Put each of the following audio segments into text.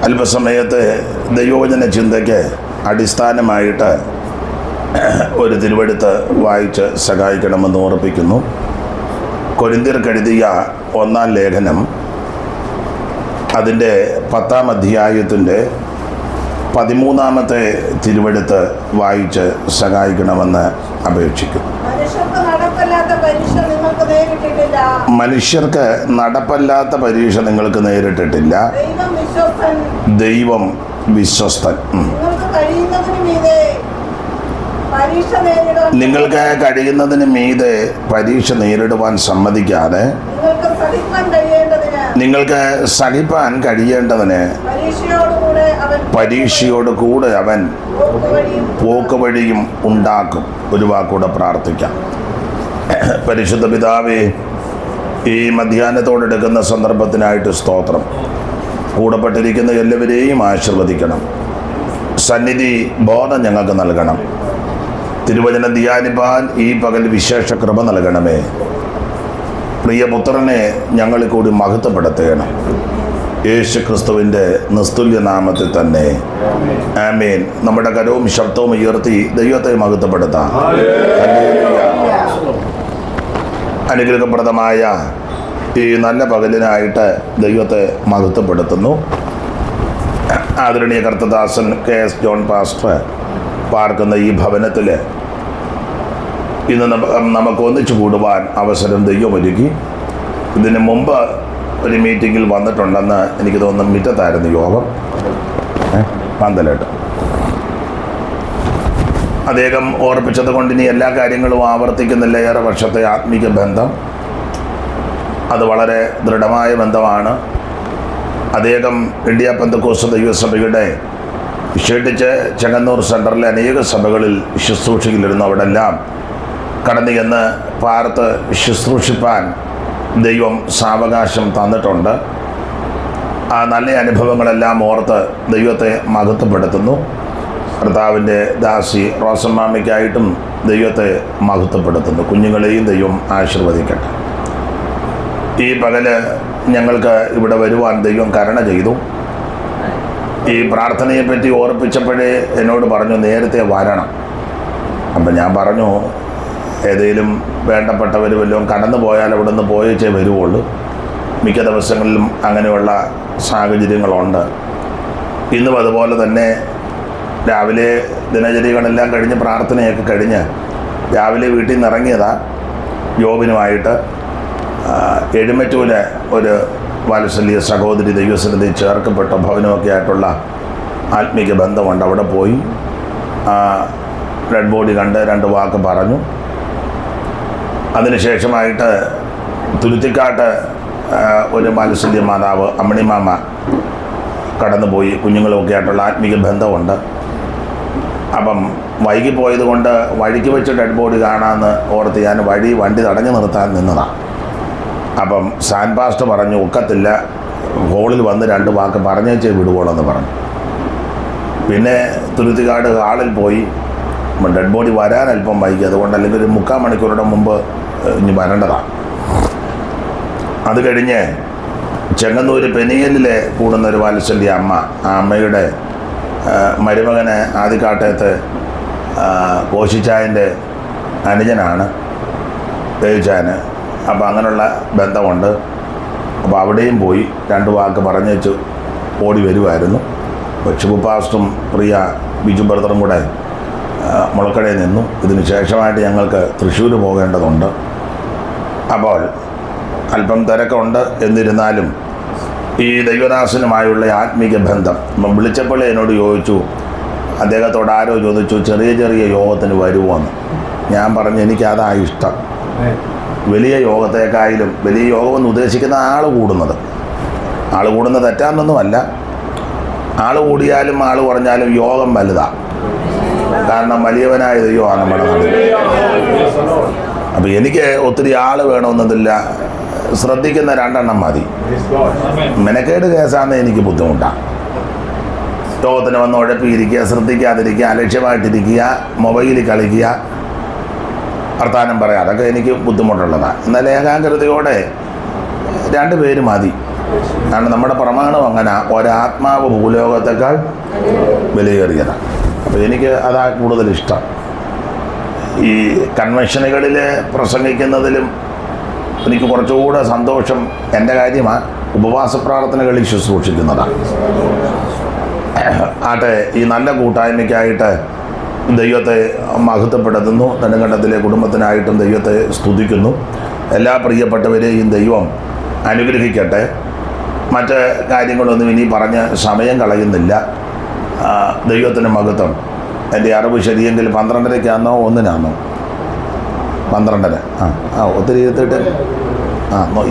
അല്പസമയത്തെ ദൈവവചന ചിന്തയ്ക്ക് അടിസ്ഥാനമായിട്ട് ഒരു തിരുവെഴുത്ത് വായിച്ച് സഹായിക്കണമെന്ന് ഓർപ്പിക്കുന്നു. കൊരിന്ത്യർക്കെഴുതിയ 1-ാം ലേഖനം അതിൻ്റെ 10-ാം അധ്യായത്തിൻ്റെ 13-ാമത്തെ തിരുവെഴുത്ത് വായിച്ച് സഹായിക്കണമെന്ന് അപേക്ഷിക്കുന്നു. മനുഷ്യർക്ക് നടപ്പല്ലാത്ത പരീക്ഷ നിങ്ങൾക്ക് നേരിട്ടിട്ടില്ല. ദൈവം വിശ്വസ്തൻ. നിങ്ങൾക്ക് കഴിയുന്നതിന് മീതെ പരീക്ഷ നേരിടുവാൻ സമ്മതിക്കാതെ നിങ്ങൾക്ക് സഹിപ്പാൻ കഴിയേണ്ടതിന് പരീക്ഷയോട് കൂടെ അവൻ പോക്കുവഴിയും ഉണ്ടാക്കും. ഒരു വാക്കൂടെ പ്രാർത്ഥിക്കാം. പരിശുദ്ധ പിതാവേ, ഈ മധ്യാഹ്നത്തോടെടുക്കുന്ന സന്ദർഭത്തിനായിട്ട് സ്തോത്രം. കൂടപ്പെട്ടിരിക്കുന്ന എല്ലാവരെയും ആശീർവദിക്കണം. സന്നിധി ബോധം ഞങ്ങൾക്ക് നൽകണം. തിരുവചനം ധ്യാനിപ്പാൻ ഈ പകൽ വിശേഷ കൃപ നൽകണമേ. പ്രിയപുത്രനെ ഞങ്ങളിൽ കൂടി മഹത്വപ്പെടുത്തണം. യേശു ക്രിസ്തുവിൻ്റെ നിസ്തുല്യ നാമത്തിൽ തന്നെ ആമേൻ. നമ്മുടെ കരവും ശബ്ദവും ഉയർത്തി ദൈവത്തെ മഹത്വപ്പെടുത്താം. അനുഗ്രഹപ്രദമായ ഈ നല്ല പകലിനായിട്ട് ദൈവത്തെ മഹത്വപ്പെടുത്തുന്നു. ആദരണീയ കർത്തദാസൻ KS ജോൺ പാസ്റ്റർ പാർക്കുന്ന ഈ ഭവനത്തിൽ ഇന്ന് നമുക്ക് ഒന്നിച്ചു കൂടുവാൻ അവസരം ദൈവം ഒരുക്കി. ഇതിന് മുമ്പ് ഒരു മീറ്റിങ്ങിൽ വന്നിട്ടുണ്ടെന്ന് എനിക്ക് തോന്നുന്നു. മിറ്റത്തായിരുന്നു യോഗം, പന്തലിട്ട്. അദ്ദേഹം ഓർപ്പിച്ചത് കൊണ്ട് ഇനി എല്ലാ കാര്യങ്ങളും ആവർത്തിക്കുന്നില്ല. ഏറെ വർഷത്തെ ആത്മീക ബന്ധം, അത് വളരെ ദൃഢമായ ബന്ധമാണ്. അദ്ദേഹം ഇന്ത്യ പെന്തക്കോസ്ത് ദൈവസഭയുടെ വിശേഷിച്ച് ചെങ്ങന്നൂർ സെൻറ്ററിലെ അനേക സഭകളിൽ ശുശ്രൂഷയിലിരുന്നു. അവിടെ എല്ലാം കടന്നു ചെന്ന് പാർത്ത് ശുശ്രൂഷിപ്പാൻ ദൈവം സാവകാശം തന്നിട്ടുണ്ട്. ആ നല്ല അനുഭവങ്ങളെല്ലാം ഓർത്ത് ദൈവത്തെ മഹത്വപ്പെടുത്തുന്നു. കർത്താവിൻ്റെ ദാസി റോസമ്മാമയ്ക്കായിട്ടും ദൈവത്തെ മഹത്വപ്പെടുത്തുന്നു. കുഞ്ഞുങ്ങളെയും ദൈവം ആശീർവദിക്കട്ടെ. ഈ പകല് ഞങ്ങൾക്ക് ഇവിടെ വരുവാൻ ദൈവം കരുണ ചെയ്തു. ഈ പ്രാർത്ഥനയെപ്പറ്റി ഓർപ്പിച്ചപ്പോഴേ എന്നോട് പറഞ്ഞു നേരത്തെ വരണം. അപ്പം ഞാൻ പറഞ്ഞു, ഏതെങ്കിലും വേണ്ടപ്പെട്ടവർ വല്ലതും കടന്നു പോയാൽ അവിടെ നിന്ന് പോയേച്ചേ വരുവുള്ളൂ. മിക്ക ദിവസങ്ങളിലും അങ്ങനെയുള്ള സാഹചര്യങ്ങളുണ്ട്. ഇന്നും അതുപോലെ തന്നെ രാവിലെ ദിനചര്യകളെല്ലാം കഴിഞ്ഞ് പ്രാർത്ഥനയൊക്കെ കഴിഞ്ഞ് രാവിലെ വീട്ടിൽ നിന്ന് ഇറങ്ങിയതാ. ജോബിനുമായിട്ട് എഴുമറ്റൂര് ഒരു വാത്സല്യ സഹോദരി ദൈവസന്നിധി ചേർക്കപ്പെട്ട ഭവനമൊക്കെ ആയിട്ടുള്ള ആത്മീക ബന്ധമുണ്ട്. അവിടെ പോയി ഡെഡ് ബോഡി കണ്ട് 2 വാക്ക് പറഞ്ഞു. അതിനുശേഷമായിട്ട് തുരുത്തിക്കാട്ട് ഒരു വാത്സല്യ മാതാവ് അമ്മണിമാമ കടന്നുപോയി. കുഞ്ഞുങ്ങളൊക്കെ ആയിട്ടുള്ള ആത്മീക ബന്ധമുണ്ട്. അപ്പം വൈകിപ്പോയത് കൊണ്ട് വഴിക്ക് വെച്ച് ഡെഡ് ബോഡി കാണാമെന്ന് ഓർത്ത് ഞാൻ വണ്ടി തടഞ്ഞു നിർത്താൻ നിന്നതാണ്. അപ്പം സാൻ പാസ്റ്റർ പറഞ്ഞു, ഒക്കത്തില്ല, ഹോളിൽ വന്ന് 2 വാക്ക് പറഞ്ഞേച്ചേ വിടുവോളെന്ന് പറഞ്ഞു. പിന്നെ തുരുത്തിക്കാട് ഹാളിൽ പോയി. ഡെഡ് ബോഡി വരാൻ അല്പം വൈകി. അതുകൊണ്ട് അല്ലെങ്കിൽ ഒരു 3/4 മണിക്കൂറുടെ മുമ്പ് ഇനി വരേണ്ടതാണ്. അത് കഴിഞ്ഞ് ചെങ്ങന്നൂർ പെനിയലിലെ കൂടുന്നൊരു വാത്സല്യ അമ്മ, ആ അമ്മയുടെ മരുമകന് ആദിക്കാട്ടയത്ത് കോശിച്ചായൻ്റെ അനുജനാണ് ദേവിച്ചായന്. അപ്പോൾ അങ്ങനെയുള്ള ബന്ധമുണ്ട്. അപ്പോൾ അവിടെയും പോയി 2 വാക്ക് പറഞ്ഞേച്ച് ഓടി വരുമായിരുന്നു. ഷിബു പാസ്റ്ററും പ്രിയ ബിജു ബ്രദറും കൂടെ മുളക്കടയിൽ നിന്നു. ഇതിന് ശേഷമായിട്ട് ഞങ്ങൾക്ക് തൃശ്ശൂർ പോകേണ്ടതുണ്ട്. അപ്പോൾ അല്പം തിരക്കുണ്ട്. എന്നിരുന്നാലും ഈ ദൈവദാസനുമായുള്ള ആത്മീക ബന്ധം വിളിച്ചപ്പോൾ എന്നോട് ചോദിച്ചു, അദ്ദേഹത്തോട് ആരോ ചോദിച്ചു ചെറിയ ചെറിയ യോഗത്തിന് വരുമോയെന്ന്. ഞാൻ പറഞ്ഞു എനിക്കതാ ഇഷ്ടം. വലിയ യോഗത്തെക്കായാലും വലിയ യോഗമെന്ന് ഉദ്ദേശിക്കുന്ന ആൾ കൂടുന്നത് തെറ്റാന്നൊന്നുമല്ല. ആൾ കൂടിയാലും ആൾ കുറഞ്ഞാലും യോഗം വലുതാണ്. കാരണം വലിയവനായ ദൈവമാണ് നമ്മുടെ നാട്ടിൽ. അപ്പോൾ എനിക്ക് ഒത്തിരി ആൾ വേണമെന്നതില്ല. ശ്രദ്ധിക്കുന്ന 2 എണ്ണം മതി. മെനക്കേട് കേസാണെന്ന് എനിക്ക് ബുദ്ധിമുട്ടാണ്. യോഗത്തിന് വന്ന് ഉഴപ്പിയിരിക്കുക, ശ്രദ്ധിക്കാതിരിക്കുക, അലക്ഷ്യമായിട്ടിരിക്കുക, മൊബൈലിൽ കളിക്കുക, വർത്താനം പറയാം, അതൊക്കെ എനിക്ക് ബുദ്ധിമുട്ടുള്ളതാണ്. എന്നാൽ ഏകാഗ്രതയോടെ 2 പേര് മതി. കാരണം നമ്മുടെ പ്രമാണം അങ്ങനെ, ഒരാത്മാവ് ഭൂലോകത്തേക്കാൾ വിലയേറിയതാണ്. അപ്പോൾ എനിക്ക് അതാ കൂടുതൽ ഇഷ്ടം. ഈ കൺവെൻഷനുകളിൽ പ്രസംഗിക്കുന്നതിലും എനിക്ക് കുറച്ചുകൂടെ സന്തോഷം എൻ്റെ കാര്യമാണ് ഉപവാസ പ്രാർത്ഥനകളിൽ ശുശ്രൂഷിക്കുന്നതാണ്. ആട്ടെ, ഈ നല്ല കൂട്ടായ്മയ്ക്കായിട്ട് ദൈവത്തെ മഹത്വപ്പെടുത്തുന്നു. നെടുങ്കണ്ടത്തിലെ കുടുംബത്തിനായിട്ടും ദൈവത്തെ സ്തുതിക്കുന്നു. എല്ലാ പ്രിയപ്പെട്ടവരെയും ദൈവം അനുഗ്രഹിക്കട്ടെ. മറ്റ് കാര്യങ്ങളൊന്നും ഇനി പറഞ്ഞ് സമയം കളയുന്നില്ല. ദൈവത്തിന് മഹത്വം. എൻ്റെ അറിവ് ശരിയെങ്കിൽ 12:30 1-നാണോ? 12:30. ഒത്തിരി ഇരുത്തിട്ട്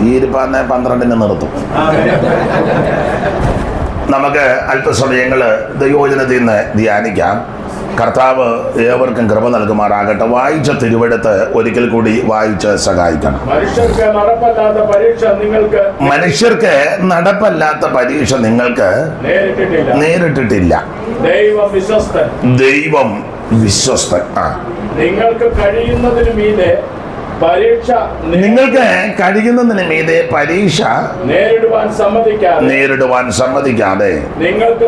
ഈ ഇരിപ്പാന്നെ 12-ന് നിർത്തും. നമുക്ക് അല്പസമയങ്ങൾ ദൈവവചനത്തിൽ നിന്ന് ധ്യാനിക്കാം. കർത്താവ് ഏവർക്കും കൃപ നൽകുമാറാകട്ടെ. വായിച്ച തിരുവെടുത്ത് ഒരിക്കൽ കൂടി വായിച്ച് സഹായിക്കണം. മനുഷ്യർക്ക് നടപ്പല്ലാത്ത പരീക്ഷ നിങ്ങൾക്ക് നേരിട്ടിട്ടില്ല. ദൈവം വിശ്വസ്തൻ. നിങ്ങൾക്ക് കഴിയുന്നതിന് മീതെ പരീക്ഷ നേരിടുവാൻ സമ്മതിക്കാതെ നിങ്ങൾക്ക്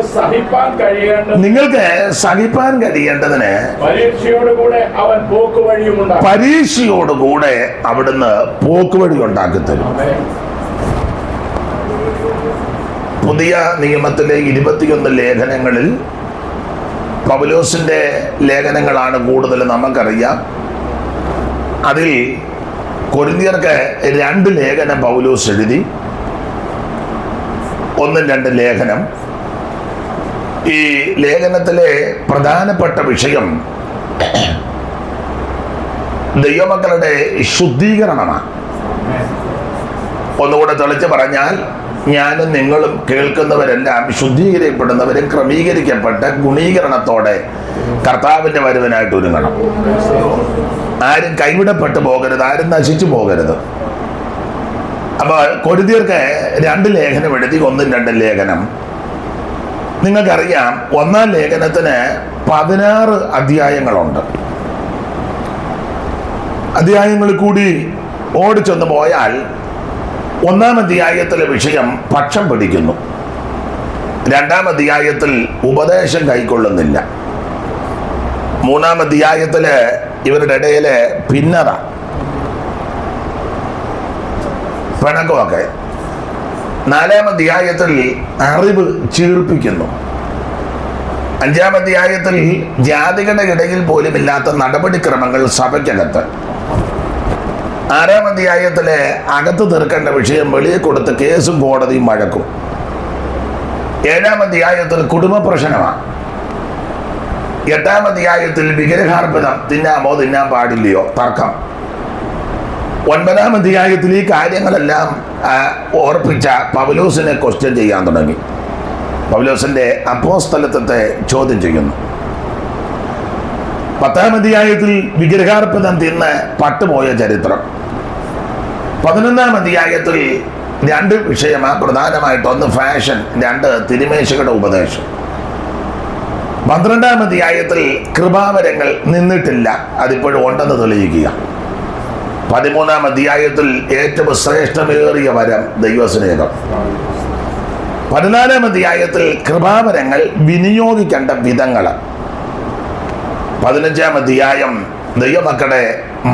സഹിപ്പാൻ കഴിയേണ്ടതിന് പരീക്ഷയോടുകൂടെ അവിടുന്ന് പോക്കുവഴി ഉണ്ടാക്കി തരും. പുതിയ നിയമത്തിലെ 21 ലേഖനങ്ങളിൽ പൗലോസിന്റെ ലേഖനങ്ങളാണ് കൂടുതൽ നമുക്കറിയാം. അതിൽ കൊരിന്ത്യർക്ക് 2 ലേഖനം പൗലോസ് എഴുതി, 1-2 ലേഖനം. ഈ ലേഖനത്തിലെ പ്രധാനപ്പെട്ട വിഷയം ദൈവമക്കളുടെ ശുദ്ധീകരണമാണ്. ഒന്നുകൂടെ തെളിച്ച് പറഞ്ഞാൽ, ഞാനും നിങ്ങളും കേൾക്കുന്നവരെല്ലാം ശുദ്ധീകരിക്കപ്പെടുന്നവരും ക്രമീകരിക്കപ്പെട്ട ഗുണീകരണത്തോടെ കർത്താവിൻ്റെ വരവിനായിട്ട് ഒരുങ്ങണം. ആരും കൈവിടപ്പെട്ടു പോകരുത്, ആരും നശിച്ചു പോകരുത്. അപ്പോൾ കൊരിന്ത്യർക്ക് 2 ലേഖനം എഴുതി, 1-2 ലേഖനം. നിങ്ങൾക്കറിയാം, 1-ാം ലേഖനത്തിന് 16 അധ്യായങ്ങളുണ്ട്. അധ്യായങ്ങളിൽ കൂടി ഓടിച്ചൊന്ന് പോയാൽ 1-ാം അധ്യായത്തിലെ വിഷയം പക്ഷം പിടിക്കുന്നു. 2-ാം അധ്യായത്തിൽ ഉപദേശം കൈക്കൊള്ളുന്നില്ല. 3-ാം അധ്യായത്തിൽ ഇവരുടെ ഇടയിലെ ഭിന്നത, പിണക്കമൊക്കെ. 4-ാം അധ്യായത്തിൽ അറിവ് ചീർപ്പിക്കുന്നു. 5-ാം അധ്യായത്തിൽ ജാതികളുടെ ഇടയിൽ പോലും ഇല്ലാത്ത നടപടിക്രമങ്ങൾ സഭയ്ക്കകത്ത്. 6-ാം അധ്യായത്തിലെ അകത്ത് തീർക്കേണ്ട വിഷയം വെളിയെ കൊടുത്ത് കേസും കോടതിയും വഴക്കും. 7-ാം അധ്യായത്തിൽ കുടുംബ പ്രശ്നമാണ്. 8-ാം അധ്യായത്തിൽ വിഗ്രഹാർപ്പണം തിന്നാൻ പാടില്ലയോ തർക്കം. 9-ാം അധ്യായത്തിൽ ഈ കാര്യങ്ങളെല്ലാം ഓർപ്പിച്ച പൗലോസിനെ ക്വസ്റ്റ്യൻ ചെയ്യാൻ തുടങ്ങി. പൗലോസിന്റെ അപ്പോസ്തലത്വത്തെ ചോദ്യം ചെയ്യുന്നു. 10-ാം അധ്യായത്തിൽ വിഗ്രഹാർപ്പണം തിന്ന് പട്ടുപോയ ചരിത്രം. 11-ാം അധ്യായത്തിൽ 2 വിഷയമാണ് പ്രധാനമായിട്ട്. 1 ഫാഷൻ, 2 തിരുമേശകളുടെ ഉപദേശം. 12-ാം അധ്യായത്തിൽ കൃപാവരങ്ങൾ നിന്നിട്ടില്ല, അതിപ്പോഴും ഉണ്ടെന്ന് തെളിയിക്കുക. 13-ാം അധ്യായത്തിൽ ഏറ്റവും ശ്രേഷ്ഠമേറിയ വരം ദൈവസ്നേഹം. 14-ാം അധ്യായത്തിൽ കൃപാവരങ്ങൾ വിനിയോഗിക്കേണ്ട വിധങ്ങൾ. 15-ാം അധ്യായം ദൈവമക്കളുടെ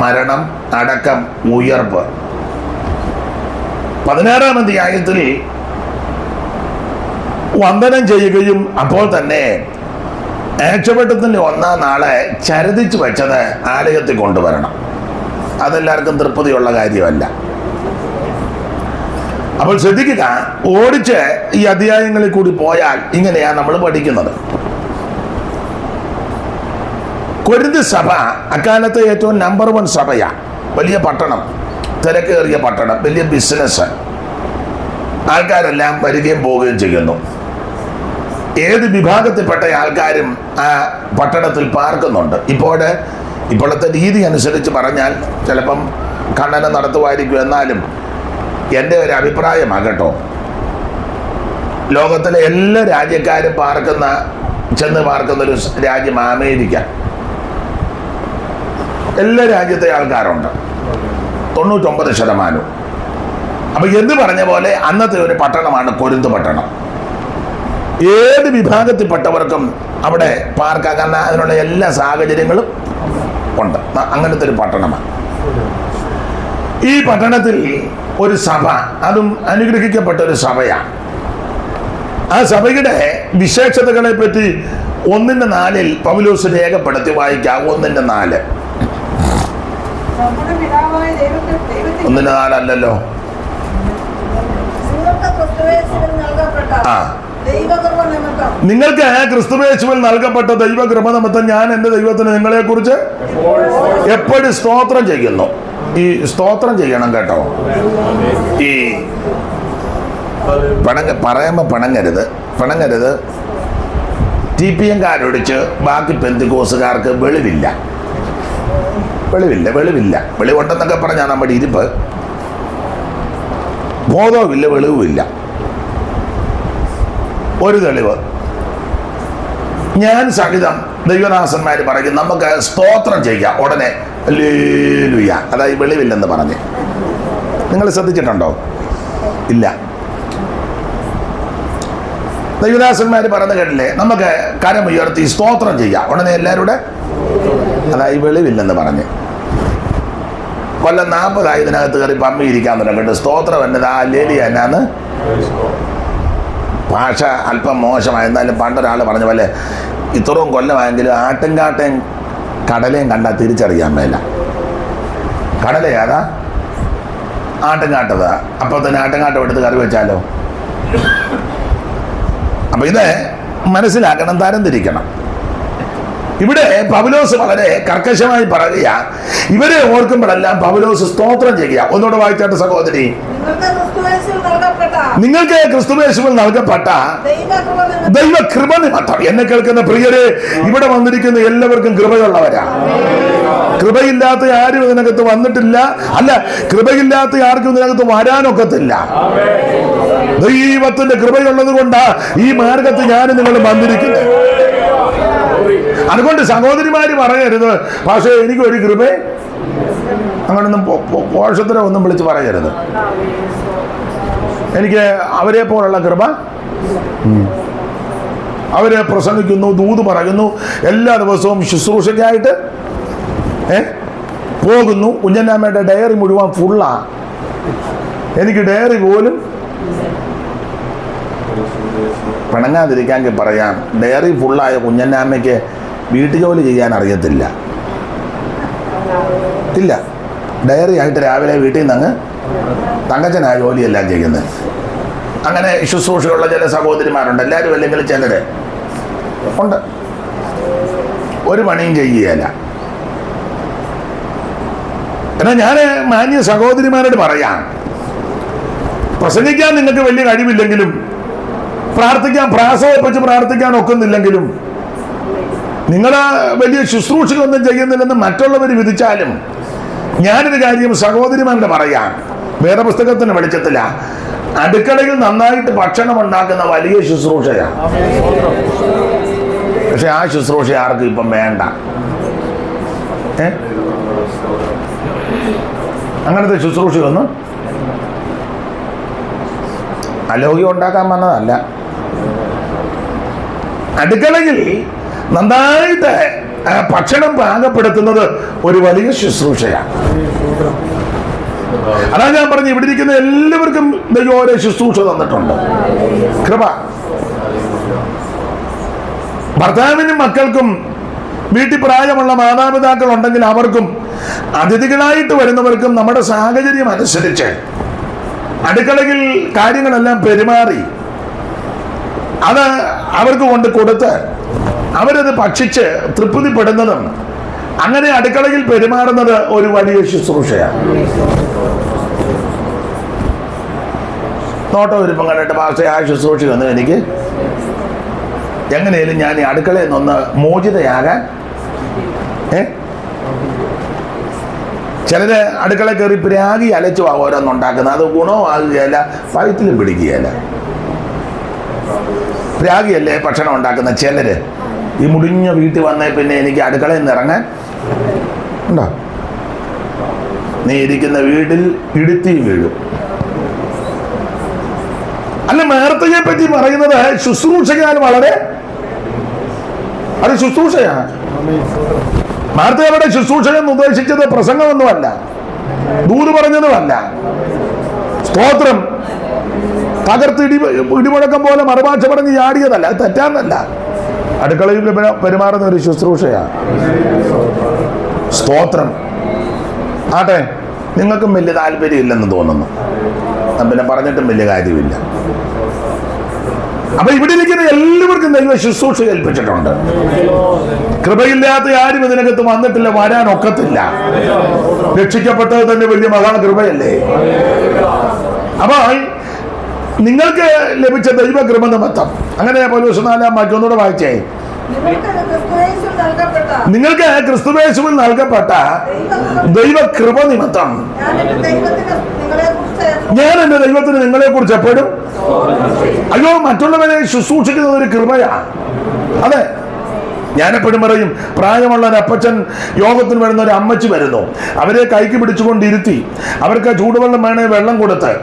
മരണം, അടക്കം, ഉയർപ്പ്. 16-ാം അധ്യായത്തിൽ വന്ദനം ചെയ്യുകയും അപ്പോൾ തന്നെ ആഴ്ചവട്ടത്തിൻ്റെ 1-ാം നാളെ ചരതിച്ചു വെച്ചത് ആലയത്തിൽ കൊണ്ടുവരണം. അതെല്ലാവർക്കും തൃപ്തിയുള്ള കാര്യമല്ല. അപ്പോൾ ശ്രദ്ധിക്കുക, ഓടിച്ച് ഈ അധ്യായങ്ങളിൽ കൂടി പോയാൽ ഇങ്ങനെയാണ് നമ്മൾ പഠിക്കുന്നത്. കൊരിന്ത് സഭ അക്കാലത്തെ ഏറ്റവും നമ്പർ 1 സഭയാണ്. വലിയ പട്ടണം, തിരക്കേറിയ പട്ടണം, വലിയ ബിസിനസ്. ആൾക്കാരെല്ലാം വരികയും പോവുകയും ചെയ്യുന്നു. ഏത് വിഭാഗത്തിൽപ്പെട്ട ആൾക്കാരും ആ പട്ടണത്തിൽ പാർക്കുന്നുണ്ട്. ഇപ്പോഴത്തെ രീതി അനുസരിച്ച് പറഞ്ഞാൽ ചിലപ്പം ഖണ്ഡനം നടത്തുമായിരിക്കും. എന്നാലും എൻ്റെ ഒരു അഭിപ്രായമാകട്ടോ, ലോകത്തിലെ എല്ലാ രാജ്യക്കാരും ചെന്ന് പാർക്കുന്നൊരു രാജ്യം അമേരിക്ക. എല്ലാ രാജ്യത്തെ ആൾക്കാരുണ്ട്, 99%. അപ്പൊ എന്ന് പറഞ്ഞ പോലെ അന്നത്തെ ഒരു പട്ടണമാണ് കൊരിന്ത് പട്ടണം. ഏത് വിഭാഗത്തിൽപ്പെട്ടവർക്കും അവിടെ പാർക്കാൻ അതിനുള്ള എല്ലാ സാഹചര്യങ്ങളും ഉണ്ട്. അങ്ങനത്തെ ഒരു പട്ടണമാണ്. ഈ പട്ടണത്തിൽ ഒരു സഭ, അതും അനുഗ്രഹിക്കപ്പെട്ട ഒരു സഭയാണ്. ആ സഭയുടെ വിശേഷതകളെ പറ്റി 1:4 പൗലോസ് രേഖപ്പെടുത്തി വായിക്കാം. 1:4. 1:4 അല്ലല്ലോ. നിങ്ങൾക്ക് ക്രിസ്തുയേശുവിൽ നൽകപ്പെട്ട ദൈവകൃപ നിമിത്തം ഞാൻ എൻ്റെ ദൈവത്തിന് നിങ്ങളെ കുറിച്ച് എപ്പോഴും സ്തോത്രം ചെയ്യുന്നു. ഈ സ്തോത്രം ചെയ്യണം കേട്ടോ. ഈ പറയുമ്പോൾ പിണങ്ങരുത്. TPM-കാരൊടിച്ച് ബാക്കി പെന്തിക്കോസുകാർക്ക് വെളിവില്ല. വെളിവുണ്ടെന്നൊക്കെ പറഞ്ഞാൽ നമ്മുടെ ഇരിപ്പ്. ബോധവുമില്ല, വെളിവുമില്ല. ഒരു തെളിവ്, ഞാൻ സഹിതം ദൈവദാസന്മാർ പറയും നമുക്ക് സ്തോത്രം ചെയ്യാം ഉടനെ ഹല്ലേലൂയ, അതായത് വെളിവില്ലെന്ന് പറഞ്ഞ്. നിങ്ങൾ ശ്രദ്ധിച്ചിട്ടുണ്ടോ? ഇല്ല. ദൈവദാസന്മാർ പറഞ്ഞു കേട്ടില്ലേ, നമുക്ക് കരമുയർത്തി സ്തോത്രം ചെയ്യാം ഉടനെ എല്ലാവരുടെ, അതായത് വെളിവില്ലെന്ന് പറഞ്ഞ്. കൊല്ലം 40 ഇതിനകത്ത് കയറി പമ്മി ഇരിക്കാൻ തുടങ്ങിയിട്ട് സ്തോത്രം എന്നത് ആ ലേലിയ എന്നാന്ന്. ഭാഷ അല്പം മോശമായി, എന്നാലും പണ്ടൊരാൾ പറഞ്ഞ പോലെ ഇത്രയും കൊല്ലമായെങ്കിലും ആട്ടുംകാട്ടയും കടലയും കണ്ടാൽ തിരിച്ചറിയാൻ മേല. കടലയാതാ, ആട്ടുംകാട്ടതാ. അപ്പോൾ തന്നെ ആട്ടുംകാട്ടം എടുത്ത് കറി വെച്ചാലോ. അപ്പൊ ഇത് മനസ്സിലാക്കണം, തരംതിരിക്കണം. ഇവിടെ പൗലോസ് വളരെ കർക്കശമായി പറയുക, ഇവരെ ഓർക്കുമ്പോഴെല്ലാം പൗലോസ് സ്തോത്രം ചെയ്യുക. ഒന്നുകൂടെ വായിച്ചാട്ട് സഹോദരി. നിങ്ങൾക്ക് ക്രിസ്തുയേശുവിൽ നൽകപ്പെട്ട ദൈവകൃപ നിമിത്തം. എന്നെ കേൾക്കുന്ന പ്രിയരെ, ഇവിടെ വന്നിരിക്കുന്ന എല്ലാവർക്കും കൃപയുള്ളവരാ. കൃപയില്ലാത്ത ആരും ഇതിനകത്ത് വന്നിട്ടില്ല. അല്ല, കൃപയില്ലാത്ത ആർക്കും ഇതിനകത്ത് വരാനൊക്കത്തില്ല. ദൈവത്തിന്റെ കൃപയുള്ളത് കൊണ്ടാ ഈ മാർഗത്തിൽ ഞാൻ നിങ്ങൾ വന്നിരിക്കുന്നത്. അതുകൊണ്ട് സഹോദരിമാര് പറയരുത് പക്ഷേ എനിക്ക് ഒരു കൃപ, അങ്ങനൊന്നും പോഷത്തിനെ ഒന്നും വിളിച്ച് പറയരുത്. എനിക്ക് അവരെ പോലുള്ള കൃപ. അവരെ പ്രസംഗിക്കുന്നു, ദൂത് പറയുന്നു, എല്ലാ ദിവസവും ശുശ്രൂഷയ്ക്കായിട്ട് പോകുന്നു. കുഞ്ഞന്നാമ്മയുടെ ഡയറി മുഴുവൻ ഫുള്ളാ. എനിക്ക് ഡയറി പോലും പിണങ്ങാതിരിക്കാമെങ്കിൽ പറയാം, ഡയറി ഫുള്ളായ കുഞ്ഞന്നാമ്മയ്ക്ക് വീട്ടുജോലി ചെയ്യാൻ അറിയത്തില്ല. ഇല്ല, ഡയറി ആയിട്ട് രാവിലെ വീട്ടിൽ നിന്ന് അങ്ങ് തങ്കച്ചനാ ജോലിയെല്ലാം ചെയ്യുന്നത്. അങ്ങനെ ശുശ്രൂഷയുള്ള ചില സഹോദരിമാരുണ്ട്. എല്ലാവരും അല്ലെങ്കിൽ ചിലര് ഉണ്ട്, ഒരു പണിയും ചെയ്യുകയല്ല. എന്നാൽ ഞാൻ മാന്യ സഹോദരിമാരോട് പറയാം, പ്രസംഗിക്കാൻ നിങ്ങൾക്ക് വലിയ കഴിവില്ലെങ്കിലും, പ്രാർത്ഥിക്കാൻ പ്രാസവപ്പിച്ച് പ്രാർത്ഥിക്കാൻ ഒക്കുന്നില്ലെങ്കിലും, നിങ്ങൾ വലിയ ശുശ്രൂഷകളൊന്നും ചെയ്യുന്നില്ലെന്ന് മറ്റുള്ളവർ വിധിച്ചാലും, ഞാനൊരു കാര്യം സഹോദരിമാരുടെ പറയാം, വേദപുസ്തകത്തിന് വെളിച്ചത്തില്ല, അടുക്കളയിൽ നന്നായിട്ട് ഭക്ഷണം ഉണ്ടാക്കുന്ന വലിയ ശുശ്രൂഷയാണ്. പക്ഷെ ആ ശുശ്രൂഷ ആർക്കും ഇപ്പം വേണ്ട. അങ്ങനത്തെ ശുശ്രൂഷയൊന്നും അലോഗ്യം ഉണ്ടാക്കാൻ വന്നതല്ല. അടുക്കളയിൽ നന്നായിട്ട് ഭക്ഷണം പാകപ്പെടുത്തുന്നത് ഒരു വലിയ ശുശ്രൂഷയാണ്. അതാ ഞാൻ പറഞ്ഞു, ഇവിടെ ഇരിക്കുന്ന എല്ലാവർക്കും ദൈവം ഓരോ ശുശ്രൂഷ തന്നിട്ടുണ്ട്. കൃപ. ഭർത്താവിനും മക്കൾക്കും വീട്ടിൽ പ്രായമുള്ള മാതാപിതാക്കൾ ഉണ്ടെങ്കിൽ അവർക്കും അതിഥികളായിട്ട് വരുന്നവർക്കും നമ്മുടെ സാഹചര്യം അനുസരിച്ച് അടുക്കളയിൽ കാര്യങ്ങളെല്ലാം പെരുമാറി അത് അവർക്ക് കൊണ്ട് കൊടുത്ത് അവരത് ഭക്ഷിച്ച് തൃപ്തിപ്പെടുന്നതും അങ്ങനെ അടുക്കളയിൽ പെരുമാറുന്നത് ഒരു വലിയ ശുശ്രൂഷയാണ്. നോട്ടം വരുമ്പം കണ്ടിട്ട് പക്ഷേ ആ ശുശ്രൂഷയൊന്നും എനിക്ക് എങ്ങനെയാലും ഞാൻ ഈ അടുക്കളയിൽ നിന്നൊന്ന് മോചിതയാകാൻ. ചിലര് അടുക്കള കയറി പ്രാഗി അലച്ചു ഓരോന്നുണ്ടാക്കുന്നത്, അത് ഗുണവും ആകുകയല്ല, വയറ്റിലും പിടിക്കുകയല്ല. പ്രാഗിയല്ലേ ഭക്ഷണം ഉണ്ടാക്കുന്ന ചിലര്. ഈ മുടിഞ്ഞ വീട്ടിൽ വന്നേ പിന്നെ എനിക്ക് അടുക്കളയിൽ നിന്ന് ഇറങ്ങാൻ ഉണ്ടോ? നീ ഇരിക്കുന്ന വീട്ടിൽ ഇടുത്തി വീഴും. അല്ല, മാർത്തയെ പറ്റി പറയുന്നത് ശുശ്രൂഷയാൽ വളരെ, അത് ശുശ്രൂഷയാണ്. മാർത്ത അവിടെ ശുശ്രൂഷയെന്ന് ഉദ്ദേശിച്ചത് പ്രസംഗമൊന്നുമല്ല, ദൂത് പറഞ്ഞതുമല്ല. സ്തോത്രം. തകർത്ത് ഇടിമുഴക്കം പോലെ മറുഭാഷ പറഞ്ഞ് ചാടിയതല്ല, അത് തെറ്റാന്നല്ല. അടുക്കളയിൽ പെരുമാറുന്ന ഒരു ശുശ്രൂഷയാണ്. സ്തോത്രം. ആട്ടെ, നിങ്ങൾക്കും വലിയ താല്പര്യമില്ലെന്ന് തോന്നുന്നു, പിന്നെ പറഞ്ഞിട്ടും വലിയ കാര്യമില്ല. അപ്പൊ ഇവിടെ ഇരിക്കുന്ന എല്ലാവർക്കും ദൈവ ശുശ്രൂഷ ഏൽപ്പിച്ചിട്ടുണ്ട്. കൃപയില്ലാത്ത ആരും ഇതിനകത്ത് വന്നിട്ടില്ല, വരാനൊക്കത്തില്ല. രക്ഷിക്കപ്പെട്ടത് തന്നെ വലിയ മഹാകൃപയല്ലേ. അപ്പൊ നിങ്ങൾക്ക് ലഭിച്ച ദൈവകൃപ നിമിത്തം, അങ്ങനെ പൗലോസ് 4-ാം വാക്യം ഒന്നുകൂടെ വായിച്ചേ. നിങ്ങൾക്ക് ക്രിസ്തുയേശുവിൽ നൽകപ്പെട്ട ദൈവകൃപ നിമിത്തം ഞാൻ എന്റെ ദൈവത്തിന് നിങ്ങളെ കുറിച്ച് എപ്പോഴും, അയ്യോ, മറ്റുള്ളവരെ ശുശ്രൂഷിക്കുന്നത് ഒരു കൃപയാണ്. അതെ, ഞാനെപ്പോഴും പറയും, പ്രായമുള്ള ഒരു അപ്പച്ചൻ യോഗത്തിന് വരുന്ന ഒരു അമ്മച്ചി വരുന്നു, അവരെ കൈക്ക് പിടിച്ചുകൊണ്ടിരുത്തി അവർക്ക് ചൂടുവെള്ളം വേണേ വെള്ളം കൊടുത്ത്,